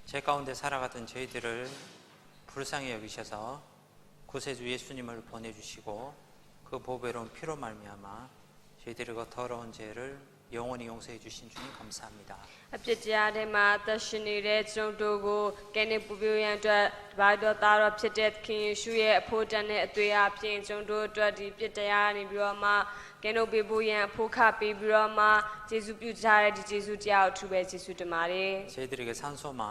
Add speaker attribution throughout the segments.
Speaker 1: 죄 가운데 살아가던 저희들을 불쌍히 여기셔서 구세주 예수님을 보내주시고 그 보배로운 피로 말미암아 저희들의 그 더러운 죄를 영원히 용서해 주신 주님 감사합니다.
Speaker 2: အပြစ်တရားထဲမှာအသက်ရှင်နေတဲ့ကျွန်တော်တို့ကိုကယ်တင်ပူပျော်ရန်အတွက်တပါးတော်သားတော်ဖြစ်တဲ့သခင်ယေရှုရဲ့အဖို့တန်တဲ့အသွေးအပြင်ကျွန်တော်တို့အတွက်ဒီပြစ်တရားနေပြီးတော့မှကယ်တင်ပေးဖို့ရန်အဖို့ခပေးပြီးတော့မှယေရှုပြုကြတဲ့ဒီယေရှုတရားကိုထူပဲယေရှုတင်ပါတယ်
Speaker 1: 저희들에게 산소망,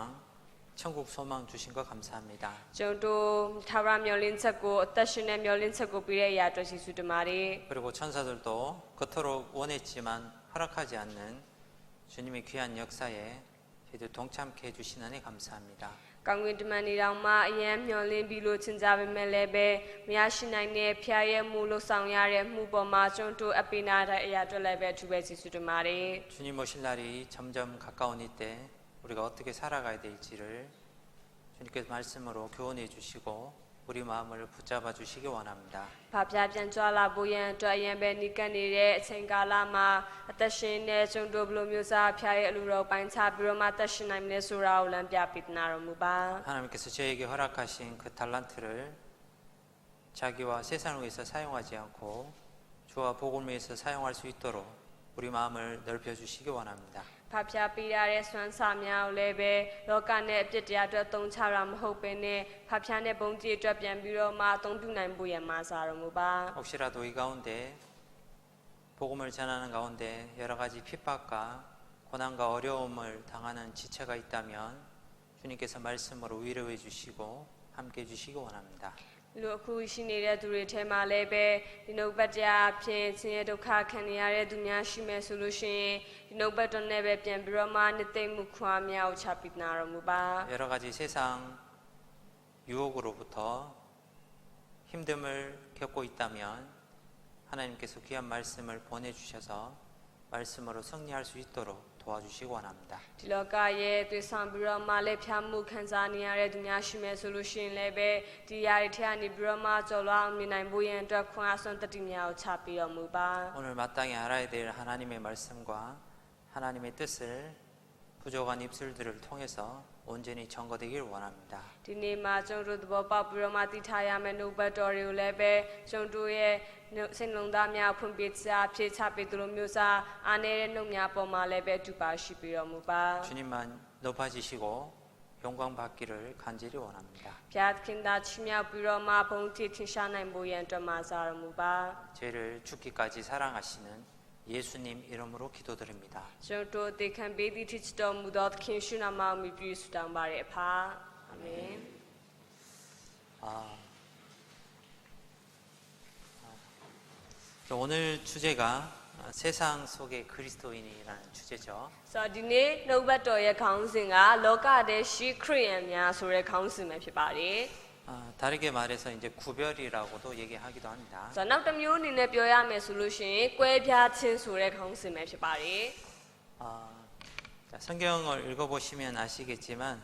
Speaker 1: 천국 소망 주신 것 감사합니다.
Speaker 2: ကျွန်တော်ထာဝရမျှော်လင့်ချက်ကိုအသက်ရှင်တဲ့မျှော်လင့်ချက်ကိုပြည့်တဲ့အရာအတွက်ယေရှုတင်ပါတယ်
Speaker 1: 그리고 천사들도 그토록 원했지만 허락하지 않는 주님의 귀한 역사에 저희들 동참케 해주신 은혜 감사합니다.
Speaker 2: ကောင်းကင်တမန်နေတော်မှာအယံမျှော်လင့်ပြီးလို့ချင်ကြပါမယ်လည်းပဲမရရှိနိုင်တဲ့ဖျားရဲ့မှုလို့ဆောင်ရတဲ့မှုပေါ်မှာကျွန်တော်အပိနာတဲ့အရာအတွက်လည်းပဲထူပဲယေရှုတင်ပါတယ်
Speaker 1: 주님 오실 날이 점점 가까운 이때 우리가 어떻게 살아가야 될지를 주님께서 말씀으로 교훈해 주시고 우리 마음을 붙잡아 주시기 원합니다.
Speaker 2: ဘာပြပြန်ကြွလာဖို့ရန်အတွက်အရင်ပဲနိကပ်နေတဲ့အချိန်ကာလမှာအသက်ရှင်တဲ့ကျွန်တော်ဘလိုမျိုးစားဖျားရဲ့အလူတော်ပိုင်းခြားပြီးတော့မှအသက်ရှင်နိုင်မယ်ဆိုတာကိုလမ်းပြပေးနာတော်မူပါ
Speaker 1: 하나님께서 저에게 허락하신 그 달란트를 자기와 세상을 위해서 사용하지 않고 주와 복음을 위해서 사용할 수 있도록 우리 마음을 넓혀 주시기 원합니다.
Speaker 2: ဘာပြပေးရတဲ့ဆွမ်းစာများကိုလည်းပဲလောကနဲ့အပြစ်တရားအတွက်သုံးချတာမဟုတ်ဘဲနဲ့ဘာပြနဲ့ဘုံကြီးအတွက်ပြန်ပြီးတော့မှအသုံးပြုနိုင်ဖို့ရမှာစားတော်မူပါ
Speaker 1: 혹시라도 이 가운데 복음을 전하는 가운데 여러 가지 핍박과 고난과 어려움을 당하는 지체가 있다면 주님께서 말씀으로 위로해 주시고 함께 해 주시기 원합니다.
Speaker 2: လူအခုရှိနေတဲ့သူတွေထဲမှာလည်းပဲဒီနှုတ်ပတ်တရားဖြင့်ဆင်းရဲဒုက္ခခံနေရတဲ့သူများရှိမယ်ဆိုလို့ရှိရင်ဒီနှုတ်ပတ်တော်နဲ့ပဲပြန်ပြီးတော့မှနှစ်သိမ့်မှုခွာများကိုချပိနာတော်မူပါ
Speaker 1: 여러 가지 세상 유혹으로부터 힘듦을 겪고 있다면 하나님께서 귀한 말씀을 보내주셔서 말씀으로 승리할 수 있도록 도와주시기 원합니다.
Speaker 2: ဒီလောကရဲ့သွေးဆောင်ပြီးတော့မှလည်းဖြာမှုခံစားနေရတဲ့သူများရှိမယ်ဆိုလို့ရှိရင်လည်းပဲဒီຢာတွေထက်ကနေပြီးတော့မှကြော်လွှားအောင်မြင်နိုင်ဖို့ရန်အတွက်ခွန်အားစွမ်းတတိများကိုချပြီးတော်မူပါ
Speaker 1: 오늘 마땅히 알아야 될 하나님의 말씀과 하나님의 뜻을 부족한 입술들을 통해서 온전히 전거되길 원합니다.
Speaker 2: ဒီနေ့မှာကျွန်တော်တို့သဘောပေါက်ပြီးတော့မှသိထားရမယ့်နှုတ်ပတ်တော်တွေကိုလည်းပဲကျွန်တော်တို့ရဲ့စိတ်လုံးသားများဖွင့်ပြချဖြည့်ချပေးသူလိုမျိုးစားအားနေတဲ့နှုတ်များပေါ်မှာလည်းပဲအတူပါရှိပြီးတော်မူပါ
Speaker 1: 주님만 높아지시고 영광 받기를 간절히 원합니다.
Speaker 2: ဘုရားသခင်သာချီးမြှောက်ပြီးတော့မှဘုန်းကြီးထင်ရှားနိုင်ဖို့ရန်အတွက်မှာစားတော်မူပါ
Speaker 1: 죄를 죽기까지 사랑하시는 예수님 이름으로 기도드립니다.
Speaker 2: ကျွန်တော်တေခံပေးသည့်ထစ်တော်မူသောသခင်ရှုနာမအမိပြုဆုတောင်းပါရအဖာအာမင်
Speaker 1: 오늘 주제가 세상 속의 그리스도인이라는 주제죠.
Speaker 2: ဆိုတော့ဒီနေ့နှုတ်ပတ်တော်ရဲ့ခေါင်းစဉ်ကလောကထဲရှိခရိယန်များဆိုတဲ့ခေါင်းစဉ်ပဲဖြစ်ပါတယ်
Speaker 1: 다르게 말해서 이제 구별이라고도 얘기하기도 합니다.
Speaker 2: ဆိုတော့နောက်တစ်မျိုးအနေနဲ့ပြောရမယ်ဆိုလို့ရှိရင်ကွဲပြားခြင်းဆိုတဲ့ခေါင်းစဉ်ပဲဖြစ်ပါတယ်
Speaker 1: 성경을 읽어보시면 아시겠지만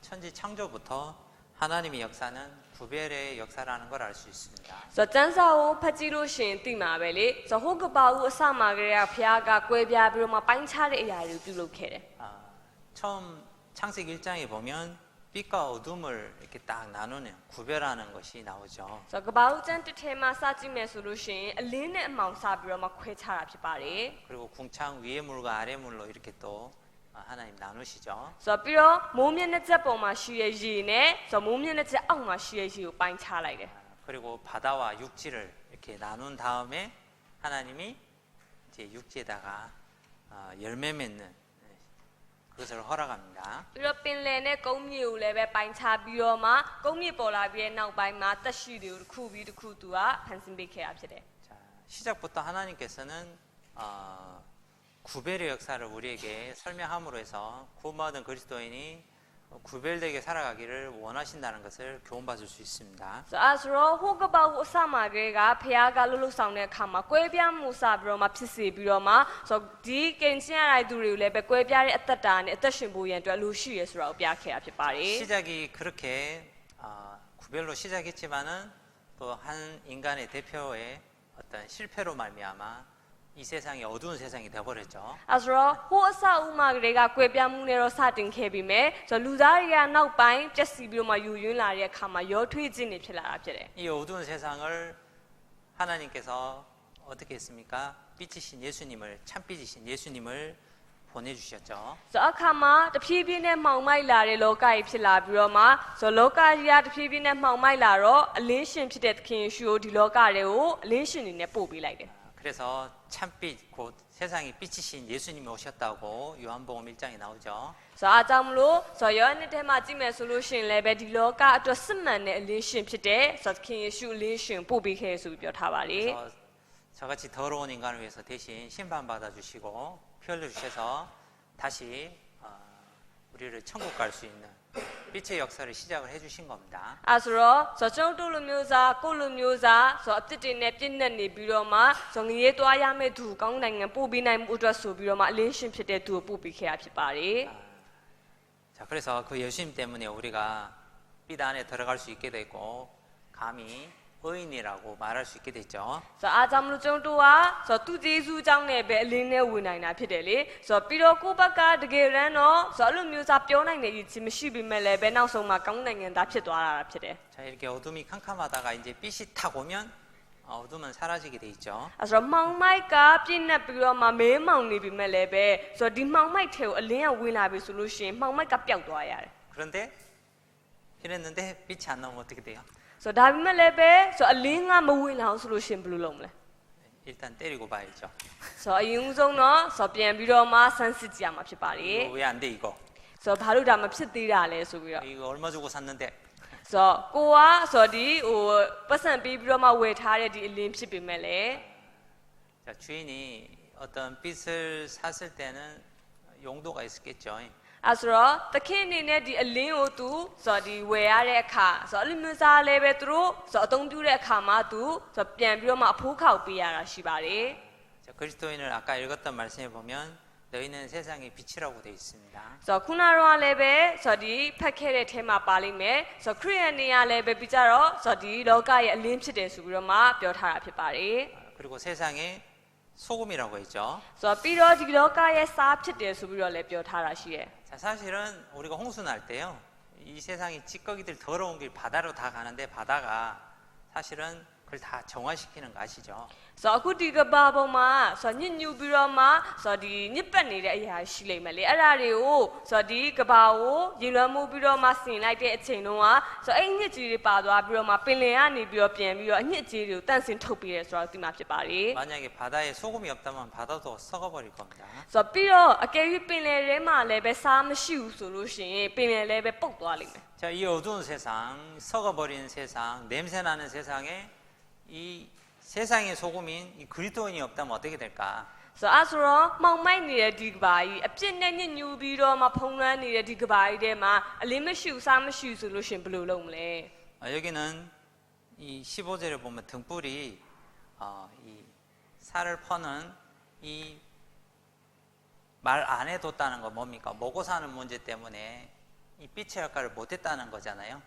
Speaker 1: 천지 창조부터 하나님의 역사는 구별의 역사라는 걸 알 수 있습니다.
Speaker 2: ဆိုတော့ကျမ်းစာကိုဖတ်ကြည့်လို့ရှိရင်သိမှာပဲလေဆိုတော့ဟိုကပါဦးအစမှာကလေးကဘုရားကကွဲပြားပြီးတော့မှပိုင်းခြားတဲ့အရာတွေကိုပြုလုပ်ခဲ့တယ်
Speaker 1: 처음 창세기 1장에 보면 빛과 어둠을 이렇게 딱 나누는 구별하는 것이 나오죠.
Speaker 2: ဆိုတော့ကပါဦးကျမ်းတစ်ထဲမှာစကြည့်မယ်ဆိုလို့ရှိရင်အလင်းနဲ့အမောင်စပြီးတော့မှခွဲခြားတာဖြစ်ပါတယ်
Speaker 1: 그리고 궁창 위의 물과 아래 물로 이렇게 또 하나님 나누시죠.
Speaker 2: ဆိုတော့ပြီးတော့မိုးမျက်နှာချက်ပေါ်မှာရှိတဲ့ရေနဲ့ဆိုတော့မိုးမျက်နှာချက်အောက်မှာရှိတဲ့ရေကိုပိုင်းခြားလိုက်တယ်
Speaker 1: 그리고 바다와 육지를 이렇게 나눈 다음에 하나님이 이제 육지에다가 열매 맺는 그것을 허락합니다.
Speaker 2: ပြီးတော့ပင်လယ်နဲ့ကုန်းမြေကိုလည်းပဲပိုင်းခြားပြီးတော့မှကုန်းမြေပေါ်လာပြီးတဲ့နောက်ပိုင်းမှာတက်ရှိတွေကိုတစ်ခုပြီးတစ်ခုသူကဖန်ဆင်းပေးခဲ့တာဖြစ်တယ်
Speaker 1: 자, 시작부터 하나님께서는 구별의 역사를 우리에게 설명함으로 해서 구원받은 그리스도인이 구별되게 살아가기를 원하신다는 것을 교훈받을 수 있습니다.
Speaker 2: ဆိုတော့ဟိုကပောက်အစမှာကလေးကဖះကလှုပ်ဆောင်တဲ့အခါမှာကွဲပြားမှုစပြီးတော့မှဖြစ်စေပြီးတော့မှဆိုတော့ဒီကင်ချင်းရတဲ့သူတွေကိုလည်းပဲကွဲပြားတဲ့အသက်တာနဲ့အသက်ရှင်ဖို့ရန်အတွက်လူရှိရဆိုတာကိုပြခဲ့တာဖြစ်ပါတယ်
Speaker 1: 시작이 그렇게 구별로 시작했지만은 또 한 인간의 대표의 어떤 실패로 말미암아 이 세상이 어두운 세상이 되어버렸죠.
Speaker 2: အဲဆိုတော့ဟိုအဆောက်အဦမှာကလေးကကွယ်ပြားမှုနဲ့တော့စတင်ခဲ့ပြီးမြဲဆိုတော့လူသားတွေကနောက်ပိုင်းပျက်စီးပြီးတော့မှယူယွင်းလာတဲ့အခါမှာရောထွေးခြင်းတွေဖြစ်လာတာဖြစ်တယ်
Speaker 1: 이 어두운 세상을 하나님께서 어떻게 했습니까? 빛이신 예수님을 참빛이신 예수님을 보내주셨죠.
Speaker 2: ဆိုတော့အခါမှာတဖြည်းဖြည်းနဲ့မှောင်မိုက်လာတဲ့လောကကြီးဖြစ်လာပြီးတော့မှဆိုတော့လောကကြီးကတဖြည်းဖြည်းနဲ့မှောင်မိုက်လာတော့အလင်းရှင်ဖြစ်တဲ့သခင်ယေရှုကိုဒီလောကတွေကိုအလင်းရှင်နေနဲ့ပို့ပေးလိုက်တယ်
Speaker 1: 그래서 참빛 곧 세상의 빛이신 예수님이 오셨다고 요한복음 1장에 나오죠.
Speaker 2: ဆိုတော့အားကြောင့်မလို့ဆိုတော့ယောဟန်ထဲမှာကြည့်မယ်ဆိုလို့ရှိရင်လည်းပဲဒီလောကအတွက်စစ်မှန်တဲ့အလင်းရှင်ဖြစ်တဲ့ဆိုတော့သခင်ယေရှုအလင်းရှင်ပို့ပေးခဲ့ဆိုပြီးပြောထားပါလေ
Speaker 1: 그래서 저같이 더러운 인간을 위해서 대신 심판받아 주시고 피 흘려 주셔서 다시 우리를 천국 갈 수 있는 빛의 역사를 시작을 해 주신 겁니다.
Speaker 2: အဲဆိုတော့ကျွန်တော်တို့လူမျိုးစားကိုလူမျိုးစားဆိုတော့အစ်စ်တွေနဲ့ပြည့်နေနေပြီးတော့မှဆိုငရေသွားရမယ့်သူကောင်းနိုင်ငံပို့ပေးနိုင်မှုအတွက်ဆိုပြီးတော့မှအလင်းရှင်ဖြစ်တဲ့သူကိုပို့ပေးခဲ့တာဖြစ်ပါတယ်
Speaker 1: 자, 그래서 그 예수님 때문에 우리가 빛 안에 들어갈 수 있게 되고 감히 의인이라고 말할 수 있게 됐죠.
Speaker 2: ဆိုတော့အားကြောင့်မလို့ကျွန်တော်တို့ကဆိုတော့သူဂျေဇူးကြောင့်လည်းပဲအလင်းနဲ့ဝင်နိုင်တာဖြစ်တယ်လေဆိုတော့ပြီးတော့ကိုယ့်ဘက်ကတကယ်ရန်တော့ဆိုတော့လူမျိုးစားပြောနိုင်တဲ့ရည်ချင်းမရှိပေမဲ့လည်းပဲနောက်ဆုံးမှာကောင်းနိုင်ငံသားဖြစ်သွားတာဖြစ်တယ်
Speaker 1: 자, 이렇게 어둠이 캄캄하다가 이제 빛이 탁 오면 어둠은 사라지게 돼 있죠.
Speaker 2: အဲဆိုတော့မှောင်မိုက်ကပြည့်နေပြီးတော့မှမဲမောင်နေပြီမဲ့လည်းပဲဆိုတော့ဒီမှောင်မိုက်ထဲကိုအလင်းကဝင်လာပြီဆိုလို့ရှိရင်မှောင်မိုက်ကပျောက်သွားရတယ်
Speaker 1: 그런데 이랬는데 빛이 안 나오면 어떻게 돼요?
Speaker 2: ဆိုတော့ဒါပေမဲ့လည်းပဲဆိုတော့အလင်းကမဝင်လာအောင်ဆိုလို့ရှိရင်ဘယ်လိုလုပ်မလဲ
Speaker 1: 일단 때리고 봐야죠.
Speaker 2: ဆိုတော့အရင်ဆုံးတော့ဆိုတော့ပြန်ပြီးတော့မှဆန်းစစ်ကြရမှာဖြစ်ပါလေ
Speaker 1: 이거 왜 안 돼 이거?
Speaker 2: ဆိုတော့ဘာလို့ဒါမဖြစ်သေးတာလဲဆိုပြီးတော့
Speaker 1: 이거 얼마 주고 샀는데?
Speaker 2: ဆိုတော့ကိုကဆိုတော့ဒီဟိုပတ်စံပေးပြီးတော့မှဝယ်ထားတဲ့ဒီအလင်းဖြစ်ပေမဲ့လည်း
Speaker 1: 자, 주인이 어떤 빛을 샀을 때는 용도가 있었겠죠.
Speaker 2: အဲဆိုတော့တခင်အနေနဲ့ဒီအလင်းကိုသူဆိုတော့ဒီဝယ်ရတဲ့အခါဆိုတော့အလူမျိုးစားလည်းပဲသူတို့ဆိုတော့အသုံးပြုတဲ့အခါမှာသူဆိုတော့ပြန်ပြီးတော့မှအဖိုးခေါက်ပေးရတာရှိပါတယ်
Speaker 1: 자, 그리스도인을 아까 읽었던 말씀에 보면 너희는 세상의 빛이라고 되어 있습니다.
Speaker 2: ဆိုတော့ခုနကတော့လည်းပဲဆိုတော့ဒီဖတ်ခဲ့တဲ့ထဲမှာပါလိမ့်မယ်ဆိုတော့ခရစ်ယာန်တွေကလည်းပဲပြီးကြတော့ဆိုတော့ဒီလောကရဲ့အလင်းဖြစ်တယ်ဆိုပြီးတော့မှပြောထားတာဖြစ်ပါတယ်
Speaker 1: 그리고 세상의 소금이라고 했죠.
Speaker 2: ဆိုတော့ပြီးတော့ဒီလောကရဲ့စားဖြစ်တယ်ဆိုပြီးတော့လည်းပြောထားတာရှိတယ်
Speaker 1: 자, 사실은 우리가 홍수 날 때요. 이 세상이 찌꺼기들 더러운 길 바다로 다 가는데 바다가 사실은 그걸 다 정화시키는 거 아시죠?
Speaker 2: ဆိုတော့အခုဒီကဘာပေါ်မှာဆိုတော့ညစ်ညူပြီးတော့မှဆိုတော့ဒီညစ်ပတ်နေတဲ့အရာရှိလိမ့်မယ်လေအဲ့ဒါတွေကိုဆိုတော့ဒီကဘာကိုရင်လွှမ်းမှုပြီးတော့မှဆင်လိုက်တဲ့အချိန်တုန်းကဆိုတော့အဲ့ညစ်ကြီးတွေပါသွားပြီးတော့မှပင်လယ်ကနေပြီးတော့ပြန်ပြီးတော့အညစ်ကြီးတွေကိုတန့်စင်ထုတ်ပြီးရဲဆိုတော့ဒီမှာဖြစ်ပါလေ
Speaker 1: 만약에 바다에 소금이 없다면 바다도 썩어버릴 겁니다.
Speaker 2: ဆိုတော့ပြီးတော့အကယ်၍ပင်လယ်ထဲမှာလည်းပဲစားမရှိဘူးဆိုလို့ရှိရင်ပင်လယ်လည်းပဲပုတ်သွားလိမ့်မယ်
Speaker 1: 자, 이 어두운 세상, 썩어버린 세상, 냄새나는 세상에 이 세상의 소금인 이 그리스도인이 없다면 어떻게 될까?
Speaker 2: ဆိုတော့အဲ့ဆိုတော့မှောင်မိုက်နေတဲ့ဒီကဘာကြီးအပြစ်နဲ့ညစ်ညူပြီးတော့မှဖုံးလွှမ်းနေတဲ့ဒီကဘာကြီးထဲမှာအလင်းမရှိဘူးစားမရှိဘူးဆိုလို့ရှိရင်ဘယ်လိုလုပ်မလဲ
Speaker 1: 여기는 이 15절에 보면 등불이 이 살을 퍼는 이 말 안에 뒀다는 거 뭡니까? 먹고 사는 문제 때문에 이 빛의 역할을 못했다는 거잖아요.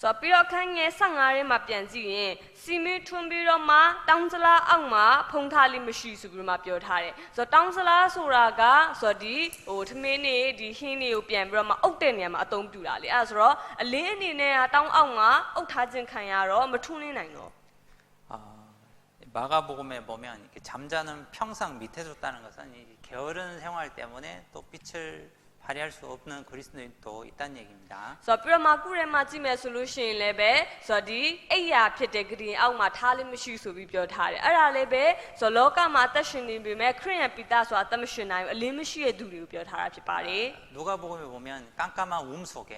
Speaker 2: ဆိုတော့ပြီးတော့ခန်းငယ်15ရဲမှာပြန်ကြည့်ရင်စီမင်းထွန်းပြီးတော့မှတောင်းစလားအောက်မှာဖုံးထားလိမရှိဆိုပြီးတော့မှပြောထားတယ်ဆိုတော့တောင်းစလားဆိုတာကဆိုတော့ဒီဟိုထမင်းနေဒီဟင်းတွေကိုပြန်ပြီးတော့မှအုပ်တဲ့နေရာမှာအသုံးပြုတာလေအဲဒါဆိုတော့အလင်းအနေနဲ့ကတောင်းအောက်မှာအုပ်ထားခြင်းခံရတော့မထွန်းလင်းနိုင်တော့
Speaker 1: 마가복음에 보면 이렇게 잠자는 평상 밑에 뒀다는 것은 이 게으른 생활 때문에 또 빛을 발휘할 수 없는 그리스도인도 있다는 얘기입니다.
Speaker 2: ဆိုတော့ပြီးတော့မှကုထဲမှာကြည့်မယ်ဆိုလို့ရှိရင်လည်းပဲဆိုတော့ဒီအိယာဖြစ်တဲ့ဂရင်အောက်မှာထားလိမရှိဆိုပြီးပြောထားတယ်အဲ့ဒါလည်းပဲဆိုတော့လောကမှာအသက်ရှင်နေပေမဲ့ခရစ်ယာန်ပိသားဆိုတာအသက်မရှင်နိုင်ဘူးအလင်းမရှိတဲ့သူတွေကိုပြောထားတာဖြစ်ပါတယ်
Speaker 1: 누가복음에 보면 깜깜한 속에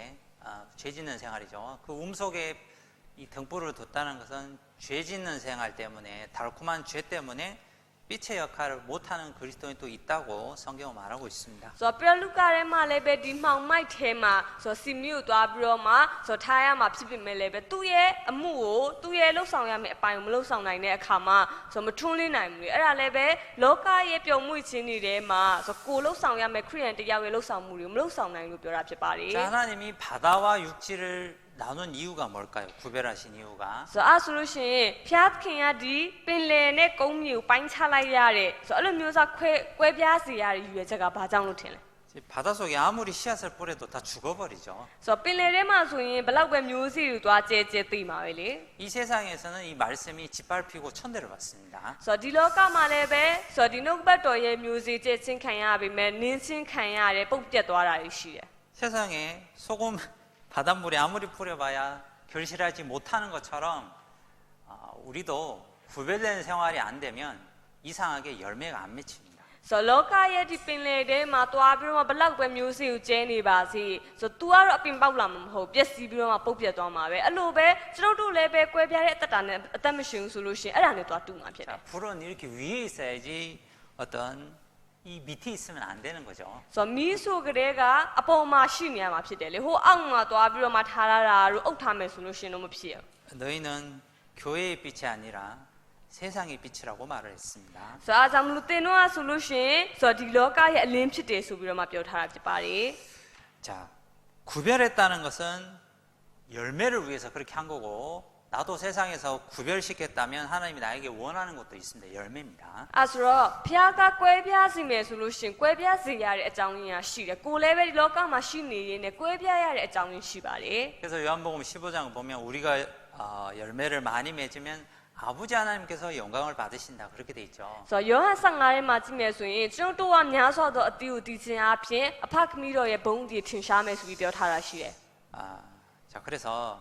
Speaker 1: 죄 짓는 생활이죠. 그 속에 이 등불을 뒀다는 것은 죄 짓는 생활 때문에 달콤한 죄 때문에 빛의 역할을 못하는 그리스도인이 또 있다고 성경은 말하고 있습니다.
Speaker 2: ဆိုတော့ပြလူကာထဲမှာလည်းပဲဒီမှောင်မိုက်ထဲမှာဆိုတော့စီမျိုးသွားပြီးတော့မှဆိုတော့ထားရမှာဖြစ်ဖြစ်မဲ့လည်းပဲသူ့ရဲ့အမှုကိုသူ့ရဲ့လှုပ်ဆောင်ရမယ့်အပိုင်းကိုမလှုပ်ဆောင်နိုင်တဲ့အခါမှာဆိုတော့မထွန်းလင်းနိုင်ဘူးလေအဲ့ဒါလည်းပဲလောကရဲ့ပြုံမှုခြင်းတွေထဲမှာဆိုတော့ကိုလှုပ်ဆောင်ရမယ့်ခရိယန်တရားရဲ့လှုပ်ဆောင်မှုတွေကိုမလှုပ်ဆောင်နိုင်လို့ပြောတာဖြစ်ပါတယ်
Speaker 1: 자, 하나님이 바다와 육지를 나눈 이유가 뭘까요? 구별하신 이유가.
Speaker 2: ဆိုတော့အဲ့ဆိုလို့ရှိရင်ဖျားခင်ကဒီပင်လယ်နဲ့ကုန်းမြေကိုပိုင်းခြားလိုက်ရတဲ့ဆိုတော့အဲ့လိုမျိုးစားကွဲပြားစေရတဲ့ရည်ရွယ်ချက်ကဘာကြောင့်လို့ထင်လဲ
Speaker 1: 바닷속에 아무리 씨앗을 뿌려도 다 죽어버리죠.
Speaker 2: ဆိုတော့ပင်လယ်ထဲမှာဆိုရင်ဘလောက်ပဲမျိုးစေ့တွေသွားကျဲသိမှာပဲလေ
Speaker 1: 이 세상에서는 이 말씀이 짓밟히고 천대를 받습니다.
Speaker 2: ဆိုတော့ဒီလောကမှာလည်းပဲဆိုတော့ဒီနှုတ်ဘတ်တော်ရဲ့မျိုးစေ့ကျဲချင်းခံရပြီမဲ့နင်းချင်းခံရတယ်ပုတ်ပြတ်သွားတာရှိတယ်
Speaker 1: 세상에 소금 바닷물에 아무리 뿌려봐야 결실하지 못하는 것처럼 우리도 구별된 생활이 안 되면 이상하게 열매가 안 맺힙니다.
Speaker 2: ဆိုတော့လောကရဲ့ဒီပင်လယ်ထဲမှာတွားပြီးတော့ဘလောက်ပဲမျိုးစေ့ကိုကျဲနေပါစေဆိုတော့ तू ကတော့အပင်ပေါက်လာမှာမဟုတ်ပျက်စီးပြီးတော့ပုတ်ပြတ်သွားမှာပဲအဲ့လိုပဲကျွန်တော်တို့လည်းပဲကွဲပြားတဲ့အသက်တာနဲ့အသက်မရှင်ဘူးဆိုလို့ရှိရင်အဲ့ဒါနဲ့တွားတူမှာဖြစ်တယ်
Speaker 1: 자, 불은 이렇게 위에 있어야지 어떤 이 밑에 있으면 안 되는 거죠.
Speaker 2: ဆိုတော့မီးဆိုကလေးကအပေါ်မှာရှိနေရမှာဖြစ်တယ်လေဟိုအောက်မှာတွားပြီးတော့မှထားရတာတို့အုပ်ထားမယ်ဆိုလို့ရှိရင်တော့မဖြစ်ဘူး
Speaker 1: 너희는 교회의 빛이 아니라 세상의 빛이라고 말을 했습니다.
Speaker 2: ဆိုတော့အားကြောင့်မလို့တင်တော့ဆိုလို့ရှိရင်ဆိုတော့ဒီလောကရဲ့အလင်းဖြစ်တယ်ဆိုပြီးတော့မှပြောထားတာဖြစ်ပါတယ်
Speaker 1: 자, 구별했다는 것은 열매를 위해서 그렇게 한 거고 나도 세상에서 구별시켰다면 하나님이 나에게 원하는 것도 있습니다. 열매입니다.
Speaker 2: အဲ့ဆိုတော့ဖျားကကွဲပြားစီမယ်ဆိုလို့ရှိရင်ကွဲပြားစီရတဲ့အကြောင်းရင်းကရှိတယ်ကိုယ်လည်းပဲဒီလောကမှာရှိနေရင်းနဲ့ကွဲပြားရတဲ့အကြောင်းရင်းရှိပါတယ်
Speaker 1: 그래서 요한복음 15장 보면 우리가 열매를 많이 맺으면 아버지 하나님께서 영광을 받으신다 그렇게 돼 있죠.
Speaker 2: ဆိုတော့ယောဟန်15ထဲမှာကြည့်မယ်ဆိုရင်ကျွန်တော်တို့ကများစွာသောအတီးကိုတည်ခြင်းအပြင်အဖခမီးတော်ရဲ့ဘုန်းကြီးထင်ရှားမယ်ဆိုပြီးပြောထားတာရှိတယ်
Speaker 1: 자, 그래서